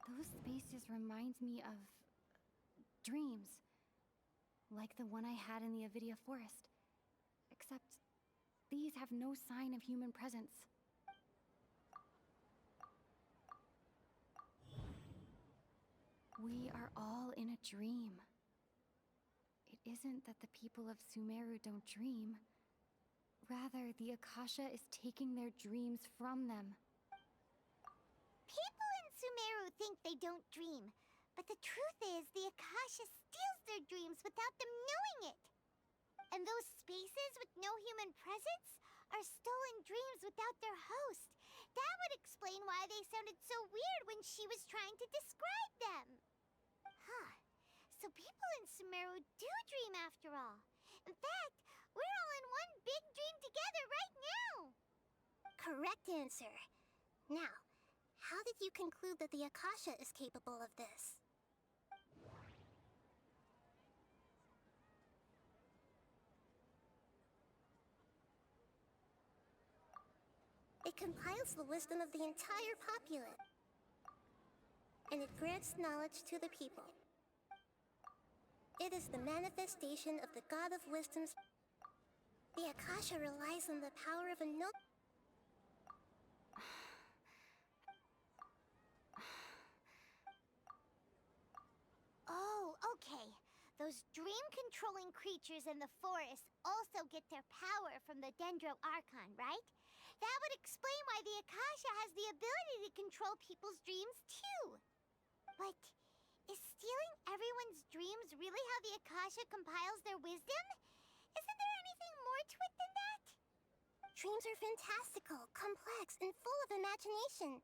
Those spaces remind me of... dreams. Like the one I had in the Avidia Forest. Except, these have no sign of human presence. We are all in a dream. It isn't that the people of Sumeru don't dream. Rather, the Akasha is taking their dreams from them. People in Sumeru think they don't dream, but the truth is the Akasha steals their dreams without them knowing it. And those spaces with no human presence are stolen dreams without their host. That would explain why they sounded so weird when she was trying to describe them. Huh. So people in Sumeru do dream after all. In fact, we're all in one big dream together right now. correct answer. Now, how did you conclude that the Akasha is capable of this? It compiles the wisdom of the entire populace, and it grants knowledge to the people. It is the manifestation of the God of Wisdom's. The Akasha relies on the power of a no. Oh, okay. Those dream-controlling creatures in the forest also get their power from the Dendro Archon, right? That would explain why the Akasha has the ability to control people's dreams, too. But is stealing everyone's dreams really how the Akasha compiles their wisdom? Isn't there anything more to it than that? Dreams are fantastical, complex, and full of imagination.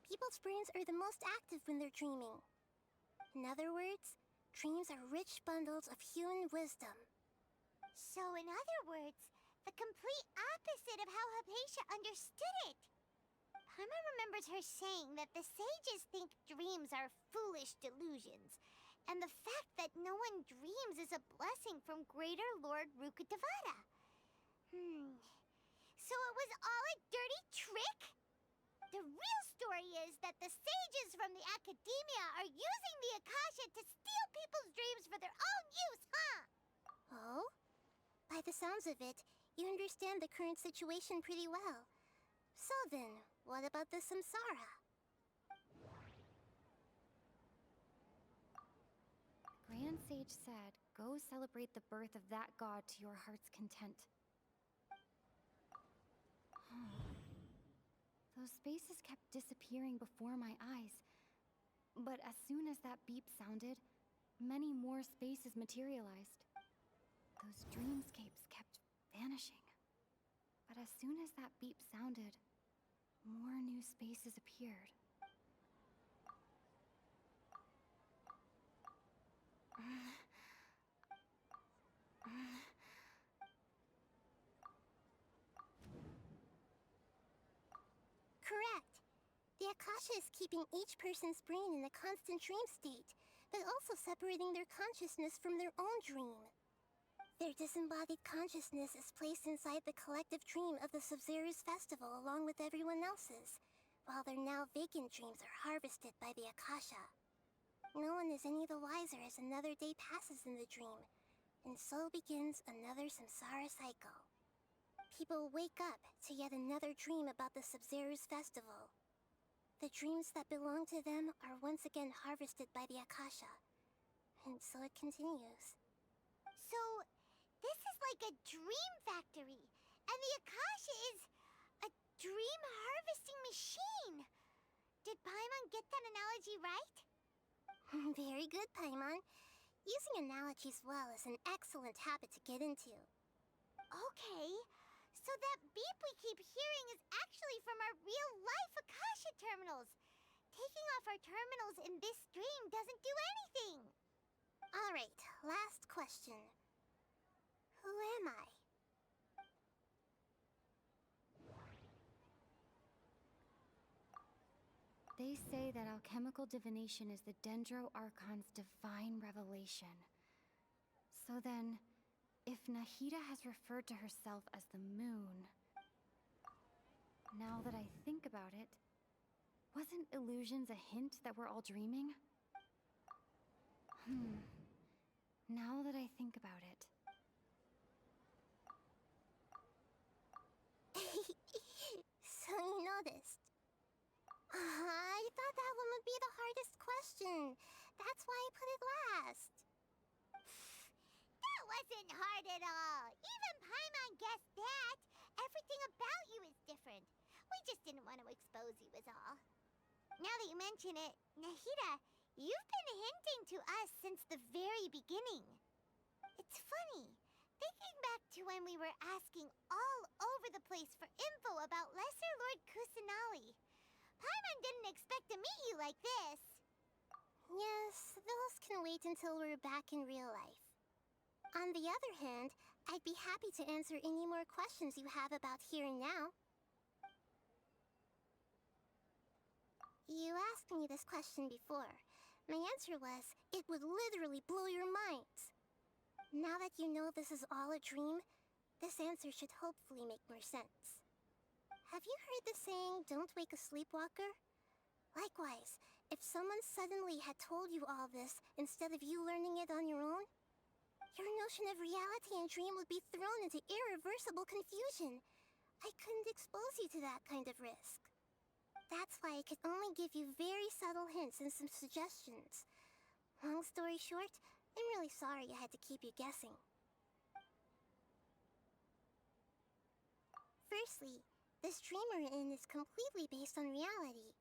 People's brains are the most active when they're dreaming. In other words, dreams are rich bundles of human wisdom. So in other words, the complete opposite of how Hypatia understood it. Paimon remembers her saying that the sages think dreams are foolish delusions, and the fact that no one dreams is a blessing from Greater Lord Rukkhadevata. So it was all a dirty trick? The real story is that the sages from the academia are using the Akasha to steal people's dreams for their own use, huh? Oh? By the sounds of it, you understand the current situation pretty well. So then, what about the samsara? Grand Sage said, go celebrate the birth of that god to your heart's content. Those spaces kept disappearing before my eyes. But as soon as that beep sounded, many more spaces materialized. Those dreamscapes kept vanishing. But as soon as that beep sounded, more new spaces appeared. Correct. The Akasha is keeping each person's brain in a constant dream state, but also separating their consciousness from their own dream. Their disembodied consciousness is placed inside the collective dream of the Sub-Zero's festival along with everyone else's, while their now vacant dreams are harvested by the Akasha. No one is any the wiser as another day passes in the dream, and so begins another samsara cycle. People wake up to yet another dream about the Sub-Zero's festival. The dreams that belong to them are once again harvested by the Akasha, and so it continues. So, this is like a dream factory, and the Akasha is a dream harvesting machine. Did Paimon get that analogy right? Very good, Paimon. Using analogies well is an excellent habit to get into. Okay, so that beep we keep hearing is actually from our real-life Akasha terminals. Taking off our terminals in this dream doesn't do anything. Alright, last question. Who am I? They say that alchemical divination is the Dendro Archon's divine revelation. So then, if Nahida has referred to herself as the moon... Now that I think about it, wasn't illusions a hint that we're all dreaming? Now that I think about it... So you noticed. I thought that one would be the hardest question. That's why I put it last. That wasn't hard at all. Even Paimon guessed that. Everything about you is different. We just didn't want to expose you is all. Now that you mention it, Nahida, you've been hinting to us since the very beginning. It's funny. Thinking back to when we were asking all over the place for info about Lesser Lord Kusanali. Paimon didn't expect to meet you like this. Yes, those can wait until we're back in real life. On the other hand, I'd be happy to answer any more questions you have about here and now. You asked me this question before. My answer was, it would literally blow your minds. Now that you know this is all a dream, this answer should hopefully make more sense. Have you heard the saying, don't wake a sleepwalker? Likewise, if someone suddenly had told you all this instead of you learning it on your own, your notion of reality and dream would be thrown into irreversible confusion. I couldn't expose you to that kind of risk. That's why I could only give you very subtle hints and some suggestions. Long story short, I'm really sorry I had to keep you guessing. Firstly, this dream we're in is completely based on reality.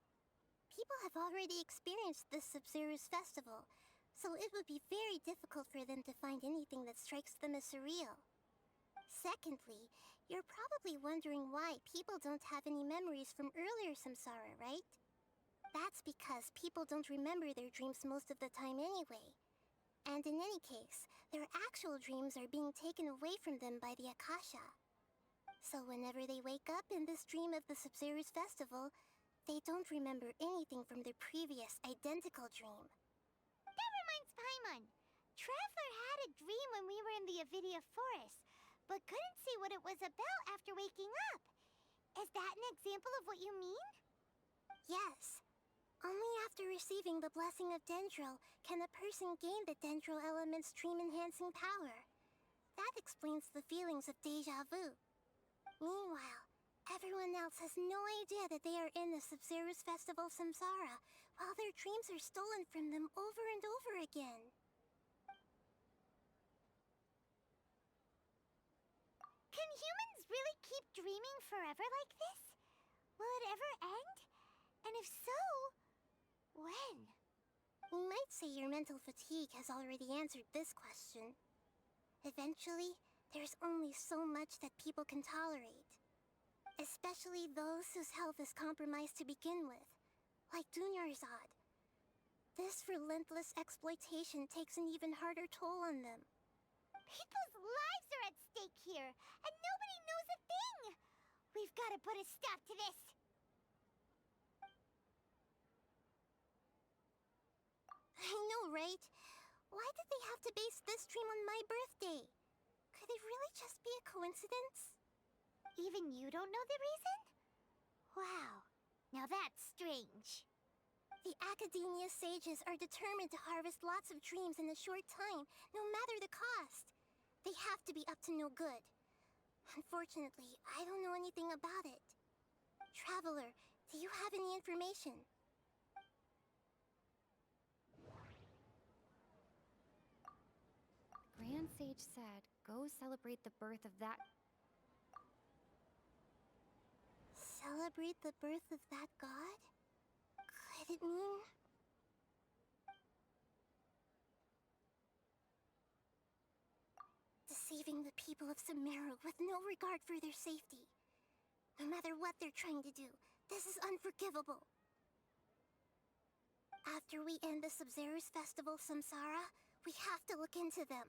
People have already experienced this Sub-Zero's festival, so it would be very difficult for them to find anything that strikes them as surreal. Secondly, you're probably wondering why people don't have any memories from earlier samsara, right? That's because people don't remember their dreams most of the time anyway. And in any case, their actual dreams are being taken away from them by the Akasha. So whenever they wake up in this dream of the Sub-Zero's festival, they don't remember anything from their previous identical dream. That reminds Paimon. Traveler had a dream when we were in the Avidia forest, but couldn't see what it was about after waking up. Is that an example of what you mean? Yes. Only after receiving the blessing of Dendro can a person gain the Dendro element's dream-enhancing power. That explains the feelings of déjà vu. Meanwhile, everyone else has no idea that they are in the Sub-Zero's festival samsara, while their dreams are stolen from them over and over again. Can humans really keep dreaming forever like this? Will it ever end? And if so, when? We might say your mental fatigue has already answered this question. Eventually, there's only so much that people can tolerate. Especially those whose health is compromised to begin with, like Dunyarzad. This relentless exploitation takes an even harder toll on them. People's lives are at stake here, and nobody knows a thing! We've got to put a stop to this! I know, right? Why did they have to base this dream on my birthday? Could it really just be a coincidence? Even you don't know the reason? Wow, now that's strange. The Academia sages are determined to harvest lots of dreams in a short time, no matter the cost. They have to be up to no good. Unfortunately, I don't know anything about it. Traveler, do you have any information? Grand Sage said, go celebrate the birth of that... Celebrate the birth of that god? Could it mean... deceiving the people of Sumeru with no regard for their safety? No matter what they're trying to do, this is unforgivable. After we end the Sub-Zero's festival samsara, we have to look into them.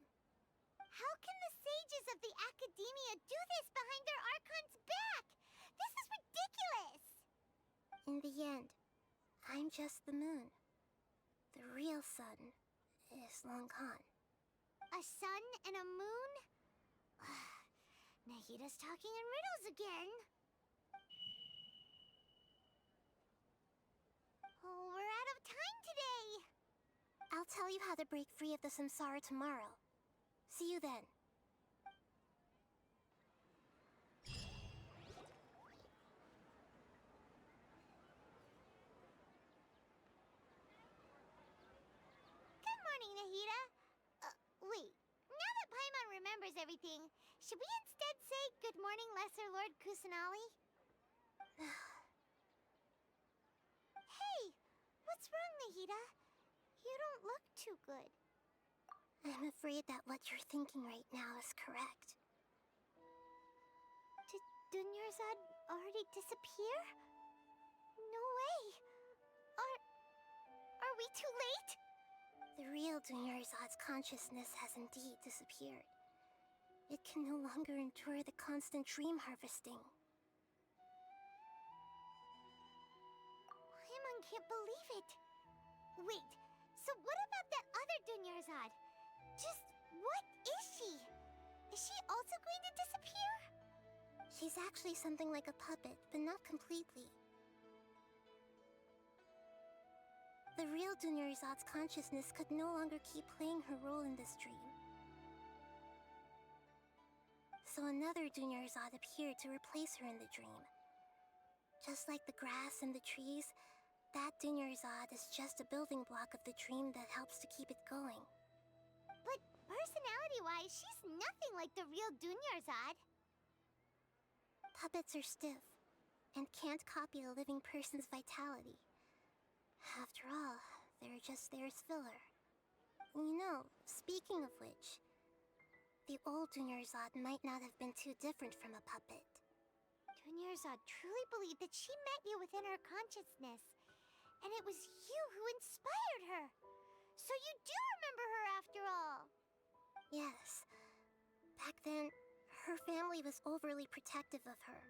How can the sages of the Academia do this behind their Archon's back? This is ridiculous! In the end, I'm just the moon. The real sun is long gone. A sun and a moon? Nahida's talking in riddles again. Oh, we're out of time today! I'll tell you how to break free of the samsara tomorrow. See you then. Good morning, Nahida. Wait. Now that Paimon remembers everything, should we instead say good morning, Lesser Lord Kusanali? Hey! What's wrong, Nahida? You don't look too good. I'm afraid that what you're thinking right now is correct. Did Dunyarzad already disappear? No way! Are we too late? The real Dunyarzad's consciousness has indeed disappeared. It can no longer endure the constant dream harvesting. Paimon can't believe it. Wait, so what about that other Dunyarzad? Just what is she? Is she also going to disappear? She's actually something like a puppet, but not completely. The real Dunyarzad's consciousness could no longer keep playing her role in this dream. So another Dunyarzad appeared to replace her in the dream. Just like the grass and the trees, that Dunyarzad is just a building block of the dream that helps to keep it going. But personality-wise, she's nothing like the real Dunyarzad. Puppets are stiff, and can't copy a living person's vitality. After all, they're just there as filler. You know, speaking of which, the old Dunyarzad might not have been too different from a puppet. Dunyarzad truly believed that she met you within her consciousness, and it was you who inspired her. So you do remember her after all. Yes. Back then, her family was overly protective of her.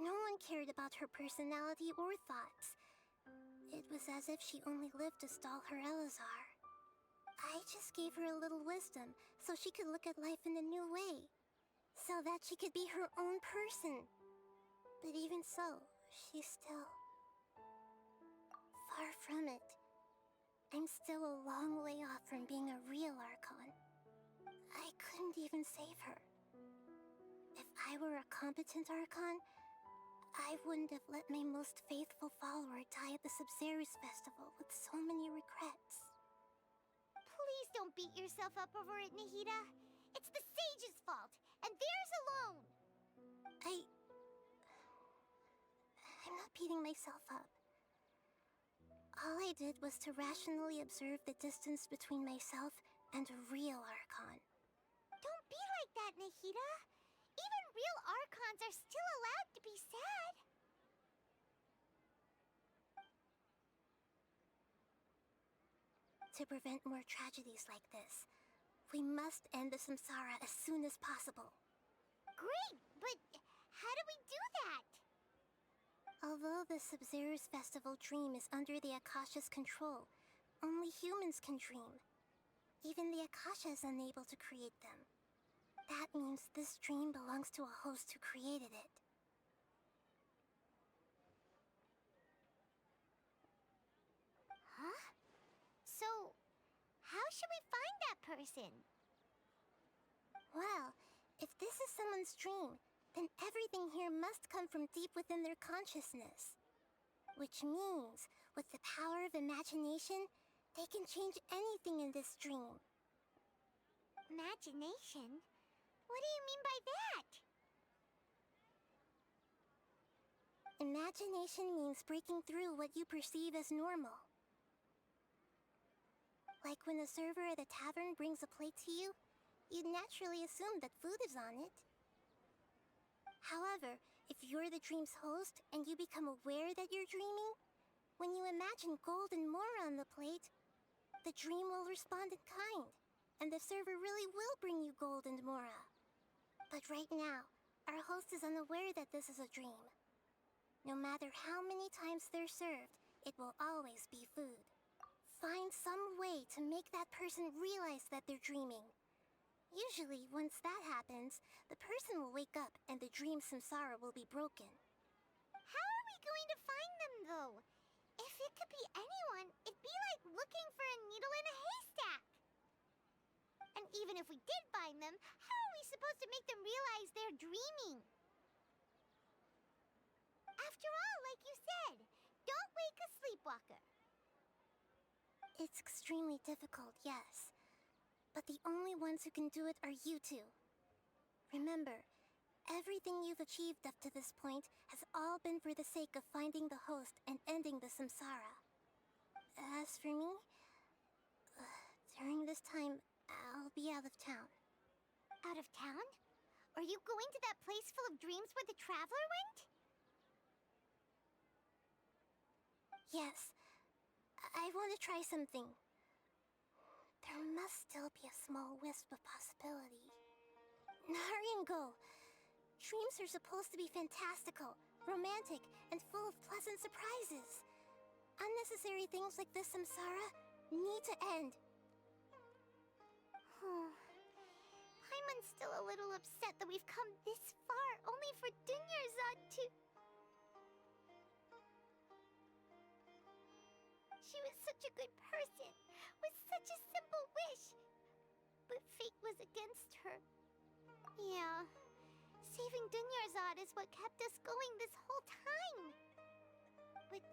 No one cared about her personality or thoughts. It was as if she only lived to stall her Elazar. I just gave her a little wisdom so she could look at life in a new way. So that she could be her own person. But even so, she's still... far from it. I'm still a long way off from being a real Archon. I couldn't even save her. If I were a competent Archon, I wouldn't have let my most faithful follower die at the Sabzeruz festival with so many regrets. Please don't beat yourself up over it, Nahida. It's the sage's fault, and theirs alone. I'm not beating myself up. All I did was to rationally observe the distance between myself and a real Archon. Don't be like that, Nahida. Even real Archons are still allowed to be sad. To prevent more tragedies like this, we must end the samsara as soon as possible. Great, but how do we do that? Although the Sabzeruz festival dream is under the Akasha's control, only humans can dream. Even the Akasha is unable to create them. That means this dream belongs to a host who created it. Huh? So, how should we find that person? Well, if this is someone's dream, then everything here must come from deep within their consciousness. Which means, with the power of imagination, they can change anything in this dream. Imagination? What do you mean by that? Imagination means breaking through what you perceive as normal. Like when a server at a tavern brings a plate to you, you'd naturally assume that food is on it. However, if you're the dream's host and you become aware that you're dreaming, when you imagine gold and more on the plate, the dream will respond in kind, and the server really will bring you gold and mora. But right now, our host is unaware that this is a dream. No matter how many times they're served, it will always be food. Find some way to make that person realize that they're dreaming. Usually, once that happens, the person will wake up and the dream samsara will be broken. How are we going to find them, though? If it could be anyone, it'd be like looking for a needle in a haystack. And even if we did find them, how are we supposed to make them realize they're dreaming? After all, like you said, don't wake a sleepwalker. It's extremely difficult, yes. But the only ones who can do it are you two. Remember, everything you've achieved up to this point has all been for the sake of finding the host and ending the samsara. As for me, during this time, I'll be out of town. Out of town? Are you going to that place full of dreams where the Traveler went? Yes. I want to try something. There must still be a small wisp of possibility. Naringo! Dreams are supposed to be fantastical, romantic, and full of pleasant surprises. Unnecessary things like this, Samsara, need to end. Paimon's still a little upset that we've come this far only for Dunyarzad to... She was such a good person, with such a simple wish. But fate was against her. Yeah, saving Dunyarzad is what kept us going this whole time. But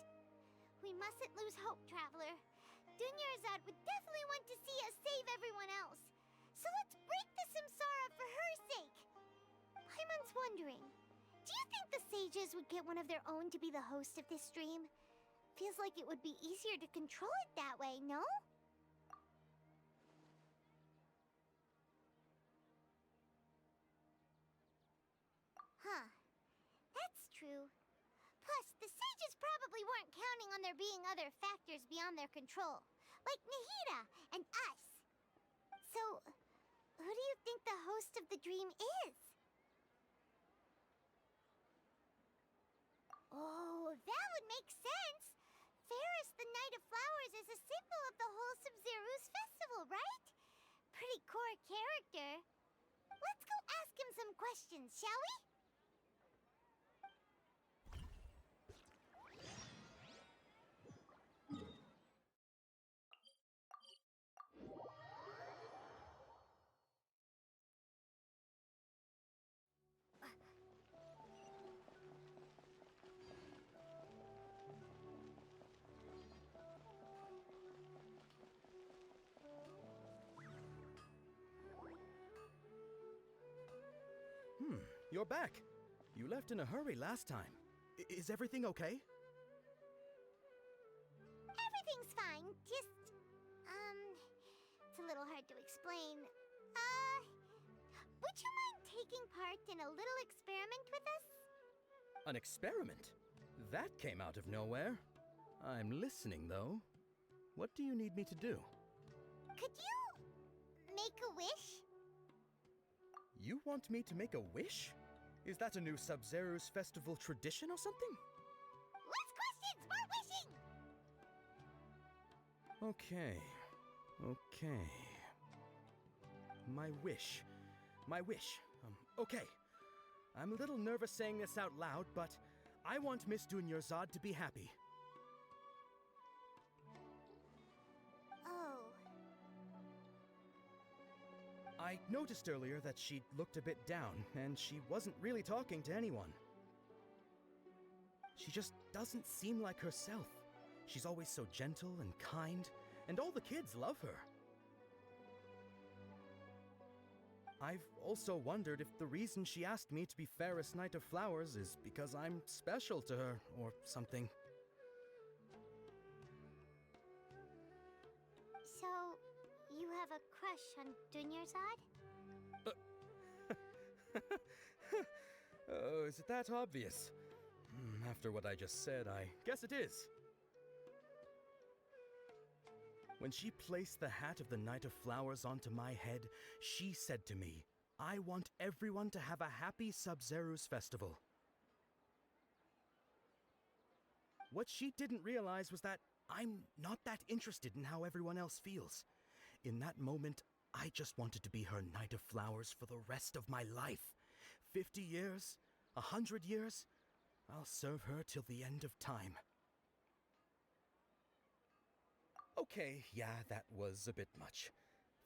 we mustn't lose hope, Traveler. Dunyarzad would definitely want to see us save everyone else. So let's break the Samsara for her sake. Paimon's wondering, do you think the sages would get one of their own to be the host of this stream? Feels like it would be easier to control it that way, no? Huh. That's true. Plus, the sages probably weren't counting on there being other factors beyond their control, like Nahida and us. So, who do you think the host of the dream is? Oh, that would make sense. Ferris, the Knight of Flowers, is a symbol of the whole Sub-Zeru's festival, right? Pretty core character. Let's go ask him some questions, shall we? You're back. You left in a hurry last time. Is everything okay? Everything's fine. Just, it's a little hard to explain. Would you mind taking part in a little experiment with us? An experiment? That came out of nowhere. I'm listening, though. What do you need me to do? Could you make a wish? You want me to make a wish? Is that a new Sub-Zeru's festival tradition or something? Less questions, more wishing! Okay. My wish. Okay. I'm a little nervous saying this out loud, but I want Miss Dunyarzad to be happy. Oh. I noticed earlier that she looked a bit down, and she wasn't really talking to anyone. She just doesn't seem like herself. She's always so gentle and kind, and all the kids love her. I've also wondered if the reason she asked me to be Fairest Knight of Flowers is because I'm special to her, or something. So, you have a crush on Dunyarzad? Oh, is it that obvious? After what I just said, I guess it is. When she placed the hat of the Knight of Flowers onto my head, she said to me, I want everyone to have a happy Sub-Zeru's festival. What she didn't realize was that I'm not that interested in how everyone else feels. In that moment, I just wanted to be her Knight of Flowers for the rest of my life. 50 years, 100 years, I'll serve her till the end of time. Okay, yeah, that was a bit much.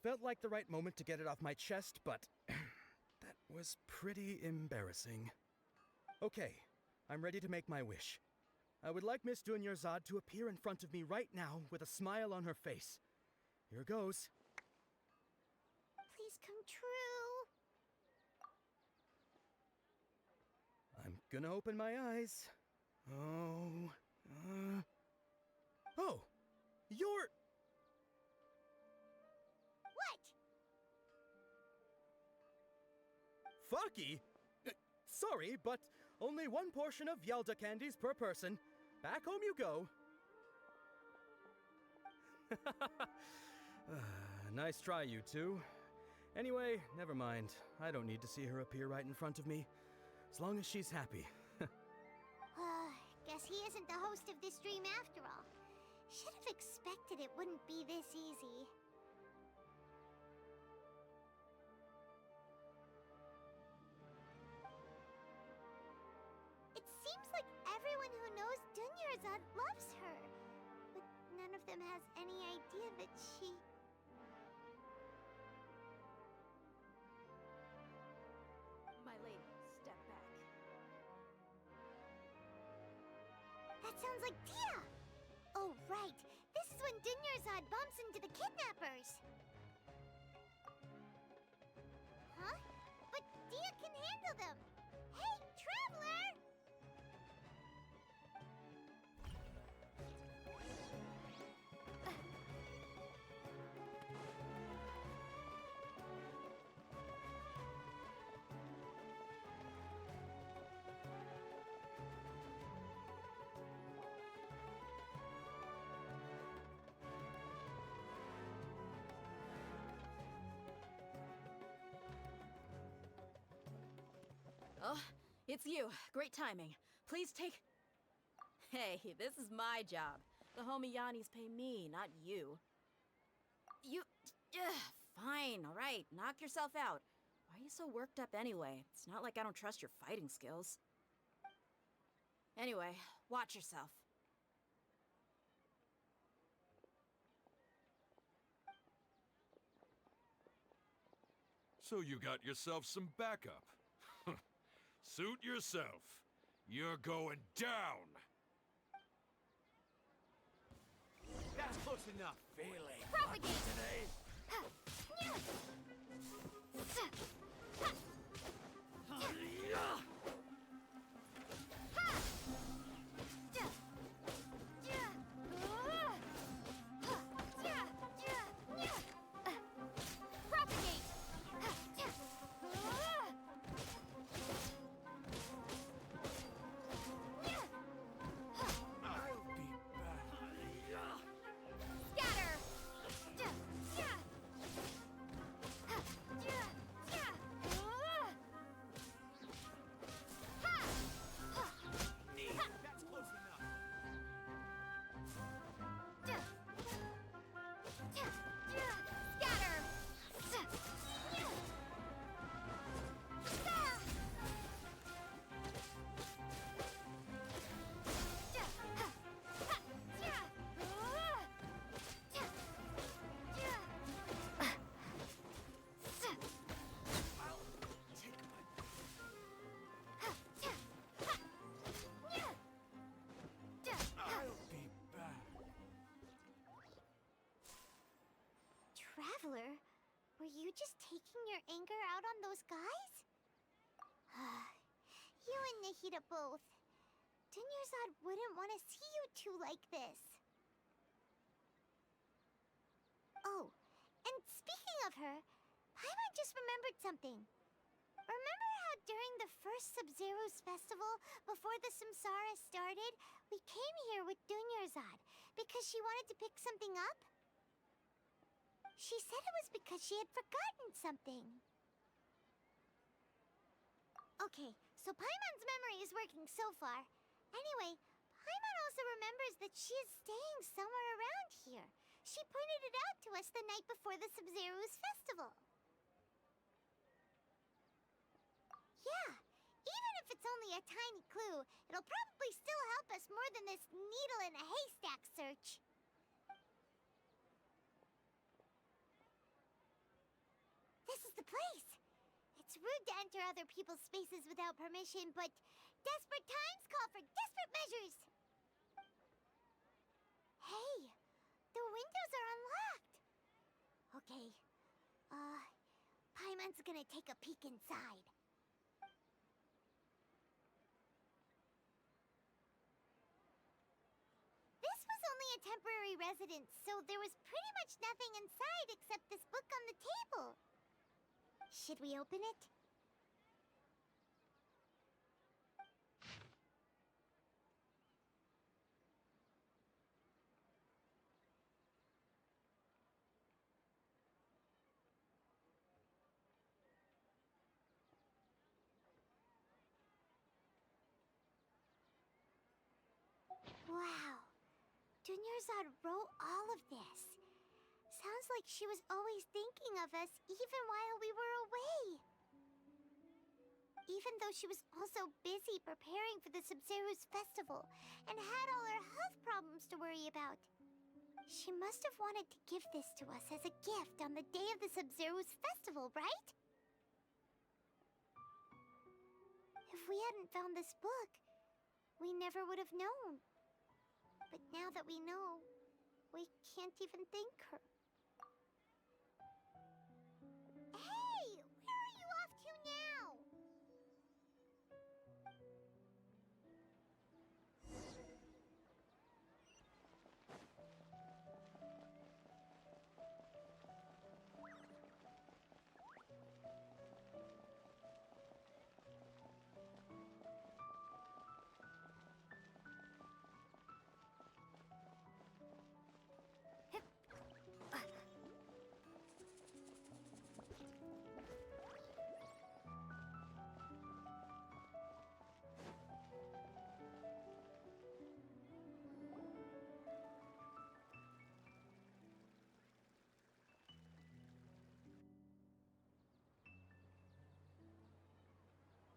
Felt like the right moment to get it off my chest, but that was pretty embarrassing. Okay, I'm ready to make my wish. I would like Miss Dunyarzad to appear in front of me right now with a smile on her face. Here goes. Please come true. I'm gonna open my eyes. Oh, you're... What? Fucky? Sorry, but only one portion of Yalda candies per person. Back home you go. Nice try, you two. Anyway, never mind. I don't need to see her appear right in front of me. As long as she's happy. Guess he isn't the host of this stream after all. Should have expected it wouldn't be this easy. It seems like everyone who knows Dunyarzad loves her, but none of them has any idea that she... My lady, step back. That sounds like Dia! Oh, right. This is when Dunyarzad bumps into the kidnappers. Huh? But Dia can handle them. Hey, Traveler! Oh, it's you. Great timing. Please take... Hey, this is my job. The homie Yannis pay me, not you. You... Fine, all right. Knock yourself out. Why are you so worked up anyway? It's not like I don't trust your fighting skills. Anyway, watch yourself. So you got yourself some backup. Suit yourself. You're going down. That's close enough. Feeling Propagate! today. Traveler, were you just taking your anger out on those guys? You and Nahida both. Dunyarzad wouldn't want to see you two like this. Oh, and speaking of her, Paimon just remembered something. Remember how during the first Sub-Zero's festival, before the Samsara started, we came here with Dunyarzad because she wanted to pick something up? She said it was because she had forgotten something. Okay, so Paimon's memory is working so far. Anyway, Paimon also remembers that she is staying somewhere around here. She pointed it out to us the night before the Sub-Zero's festival. Yeah, even if it's only a tiny clue, it'll probably still help us more than this needle in a haystack search. This is the place. It's rude to enter other people's spaces without permission, but desperate times call for desperate measures. Hey, the windows are unlocked. Okay, Paimon's gonna take a peek inside. This was only a temporary residence, so there was pretty much nothing inside except this book on the table. Should we open it? Wow. Dunyarzad wrote all of this. Sounds like she was always thinking of us even while we were away. Even though she was also busy preparing for the Sabzeruz festival and had all her health problems to worry about. She must have wanted to give this to us as a gift on the day of the Sabzeruz festival, right? If we hadn't found this book, we never would have known. But now that we know, we can't even thank her. Hey! Where are you off to now?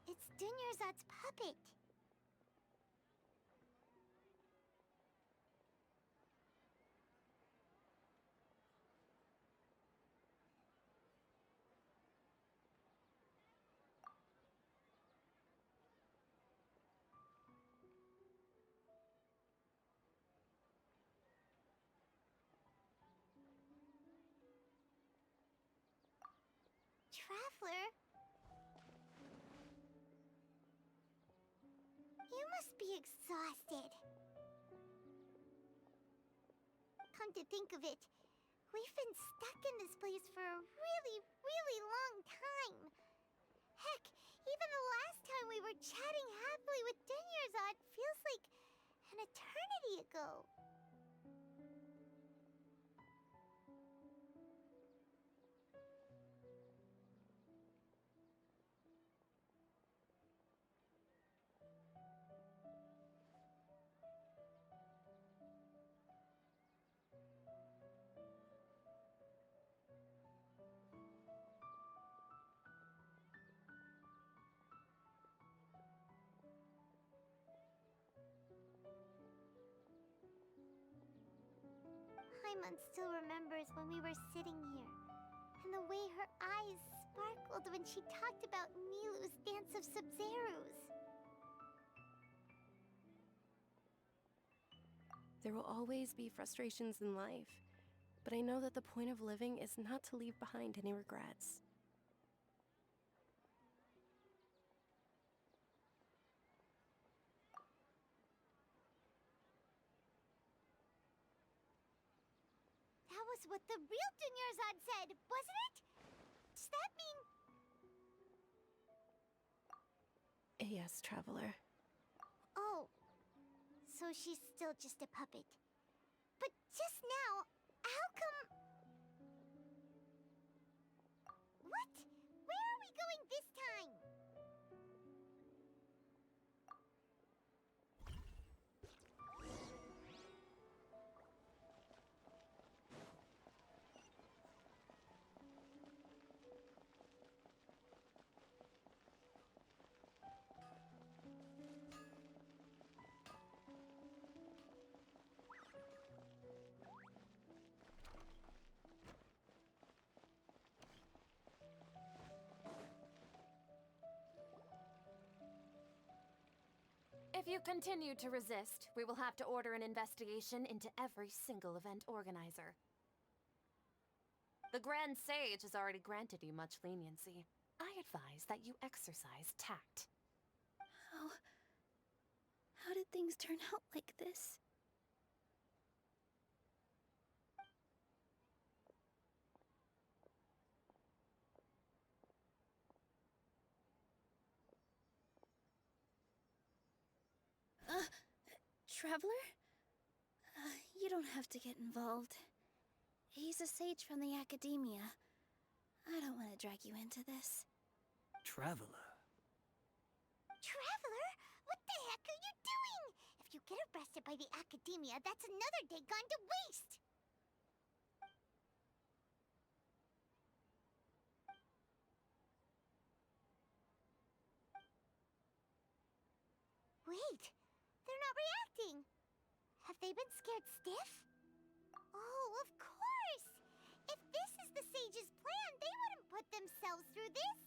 It's Dunyarzad's puppet. Traveler? You must be exhausted. Come to think of it, we've been stuck in this place for a really, really long time. Heck, even the last time we were chatting happily with Dunyarzad feels like an eternity ago. Paimon still remembers when we were sitting here, and the way her eyes sparkled when she talked about Nilu's Dance of Sabzeruz. There will always be frustrations in life, but I know that the point of living is not to leave behind any regrets. That was what the real Dunyarzad said, wasn't it? Does that mean... Yes, Traveler. Oh, so she's still just a puppet. But just now, how come... What? Where are we going this time? If you continue to resist, we will have to order an investigation into every single event organizer. The Grand Sage has already granted you much leniency. I advise that you exercise tact. How did things turn out like this? Traveler? You don't have to get involved. He's a sage from the academia. I don't want to drag you into this. Traveler? Traveler? What the heck are you doing? If If you get arrested by the academia, that's another day gone to waste! Wait, they're not reacting. Have they been scared stiff? Oh, of course! If this is the sage's plan, they wouldn't put themselves through this.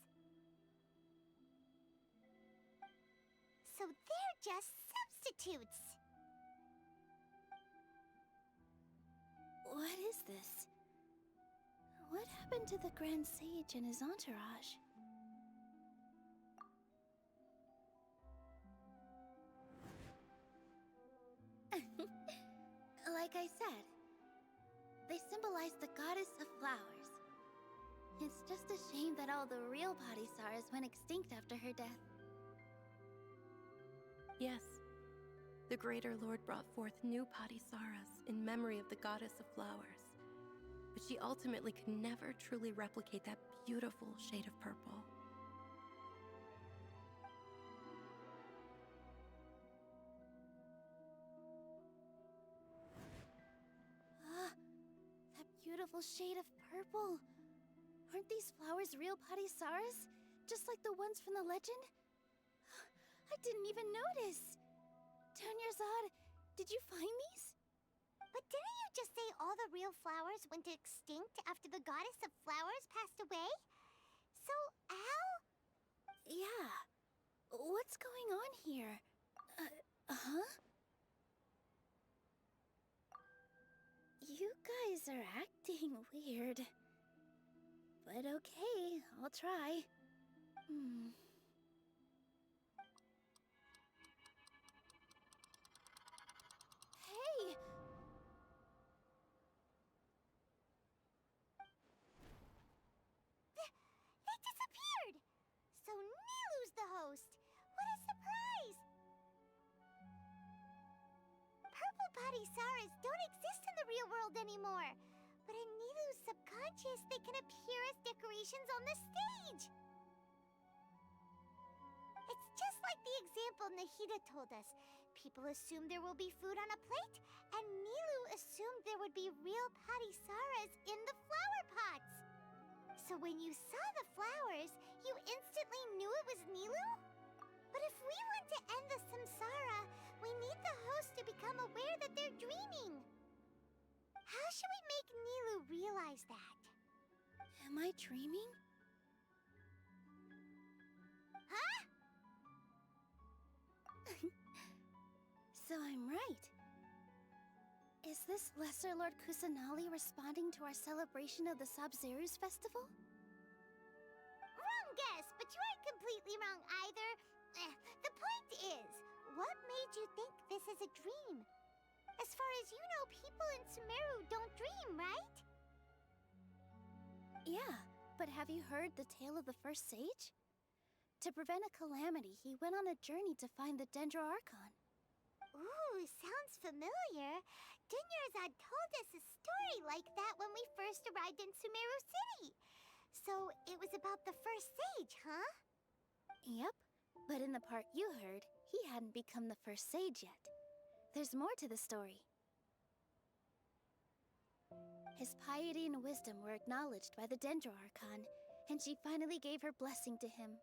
So they're just substitutes. What is this? What happened to the Grand Sage and his entourage? Like I said, they symbolize the goddess of flowers. It's just a shame that all the real Padisaras went extinct after her death. Yes, the Greater Lord brought forth new Padisaras in memory of the goddess of flowers. But she ultimately could never truly replicate that beautiful shade of purple. That beautiful shade of purple. Aren't these flowers real Padisaras? Just like the ones from the legend? I didn't even notice. Dunyarzad, did you find these? But didn't you just say all the real flowers went extinct after the goddess of flowers passed away? So, how? Yeah. What's going on here? Huh? You guys are acting weird. But okay, I'll try. Hey! They disappeared! So Nilu's the host! What a surprise! Purple Padisaras don't exist in the real world anymore. But in Nilu's subconscious, they can appear as decorations on the stage. It's just like the example Nahida told us. People assume there will be food on a plate, and Nilu assumed there would be real Padisaras in the flower pots. So when you saw the flowers, you instantly knew it was Nilu? But if we want to end the samsara, we need the host to become aware that they're dreaming. How should we make Nilu realize that? Am I dreaming? Huh? So I'm right. Is this Lesser Lord Kusanali responding to our celebration of the Sabzeruz festival? Wrong guess, but you aren't completely wrong either. The point is, what made you think this is a dream? As far as you know, people in Sumeru don't dream, right? Yeah, but have you heard the tale of the first sage? To prevent a calamity, he went on a journey to find the Dendro Archon. Ooh, sounds familiar. Dunyarzad told us a story like that when we first arrived in Sumeru City. So it was about the first sage, huh? Yep, but in the part you heard, he hadn't become the first sage yet. There's more to the story. His piety and wisdom were acknowledged by the Dendro Archon, and she finally gave her blessing to him.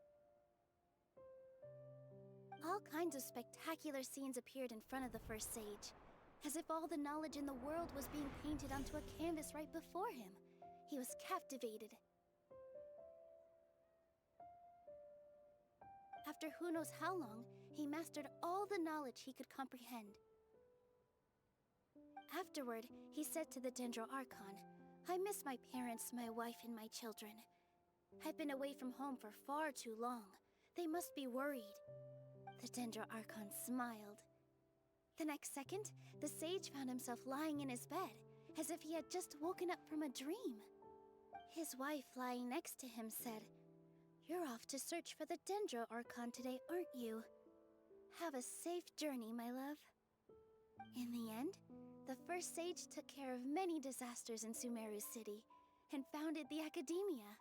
All kinds of spectacular scenes appeared in front of the first sage, as if all the knowledge in the world was being painted onto a canvas right before him. He was captivated. After who knows how long, he mastered all the knowledge he could comprehend. Afterward, he said to the Dendro Archon, "I miss my parents, my wife, and my children. I've been away from home for far too long. They must be worried." The Dendro Archon smiled. The next second, the sage found himself lying in his bed, as if he had just woken up from a dream. His wife, lying next to him, said, "You're off to search for the Dendro Archon today, aren't you? Have a safe journey, my love." In the end, the first sage took care of many disasters in Sumeru City, and founded the Academia.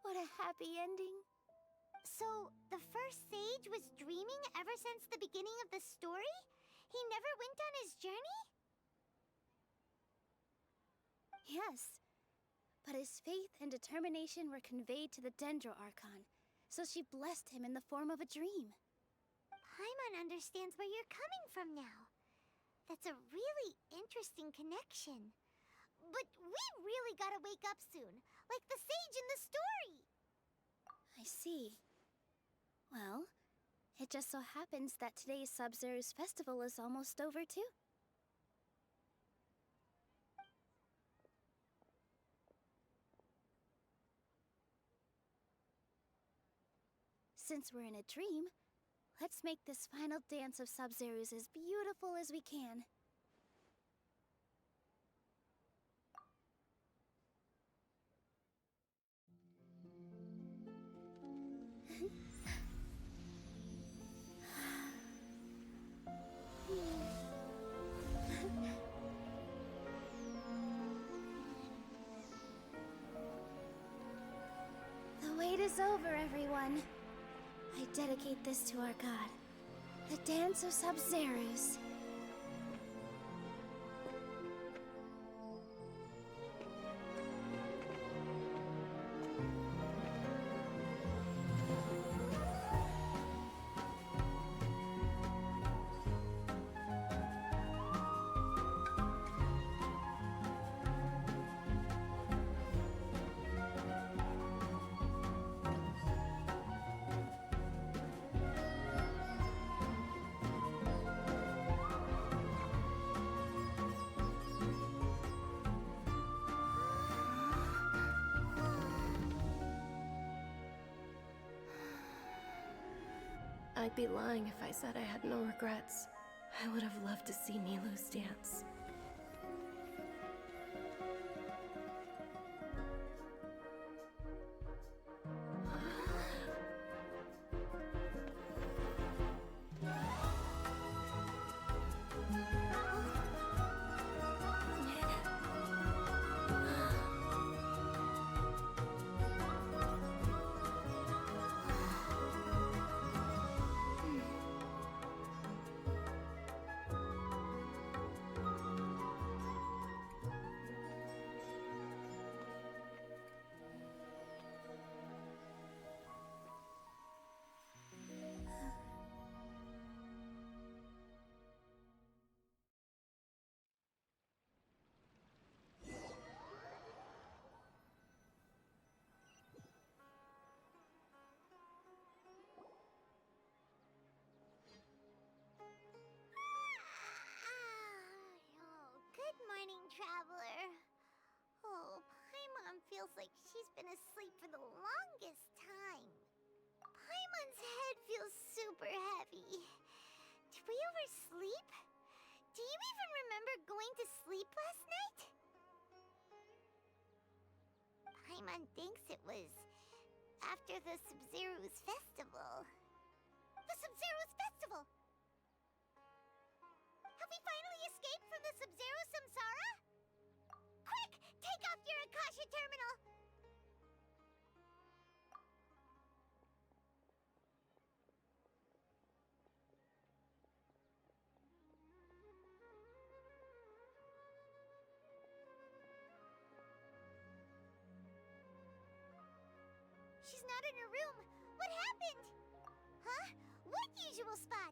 What a happy ending. So, the first first sage was dreaming ever since the beginning of the story? He never went on his journey? Yes, but his faith and determination were conveyed to the Dendro Archon, so she blessed him in the form of a dream. Paimon understands where you're coming from now. That's a really interesting connection. But we really gotta wake up soon, like the sage in the story. I see. Well, it just so happens that today's Sub-Zero's festival is almost over too. Since we're in a dream, let's make this final dance of Sub-Zero's as beautiful as we can. The wait is over, everyone. I dedicate this to our god, the Dance of Sub-Zero's. I'd be lying if I said I had no regrets. I would have loved to see Nilou's dance. Good morning, traveler. Oh, Paimon feels like she's been asleep for the longest time. Paimon's head feels super heavy. Did we oversleep? Do you even remember going to sleep last night? Paimon thinks it was after the Sub-Zero's festival. The Sub-Zero's festival! Have we finally escaped from the Sub-Zero samsara? Quick! Take off your Akasha terminal! She's not in her room. What happened? Huh? What usual spot?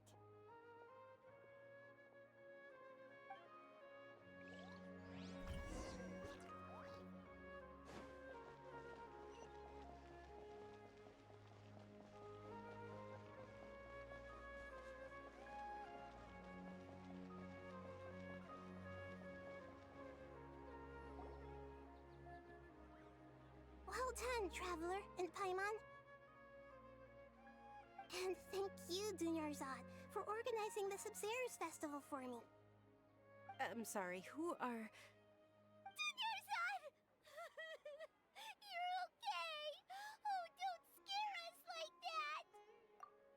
Well done, Traveler and Paimon. And thank you, Dunyarzad, for organizing the Sub-Zero's festival for me. I'm sorry, who are... Dunyarzad! You're okay! Oh, don't scare us like that!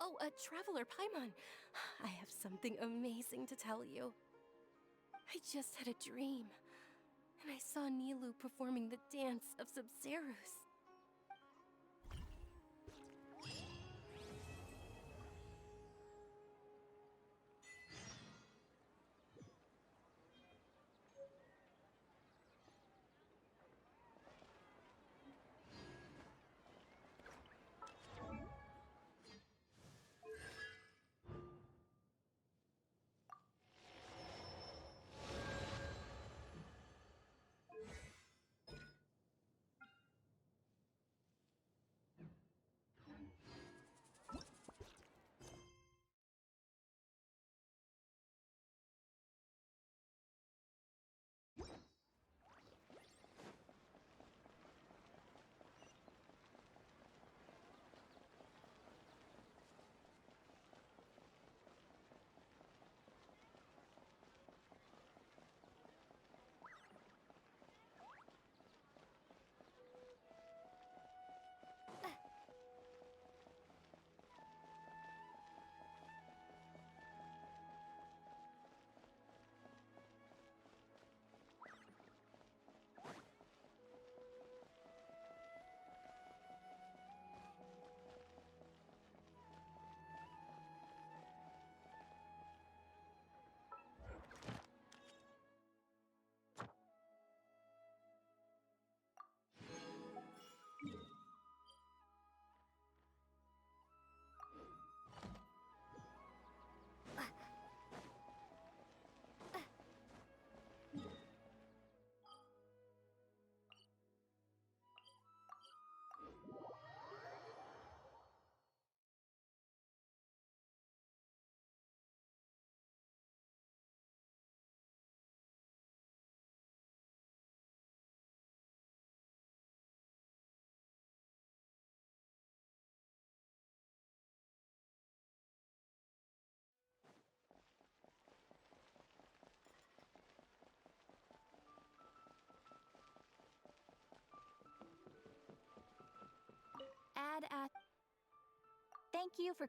Oh, Traveler Paimon. I have something amazing to tell you. I just had a dream, and I saw Nilou performing the dance of Sub-Zero's. Thank you for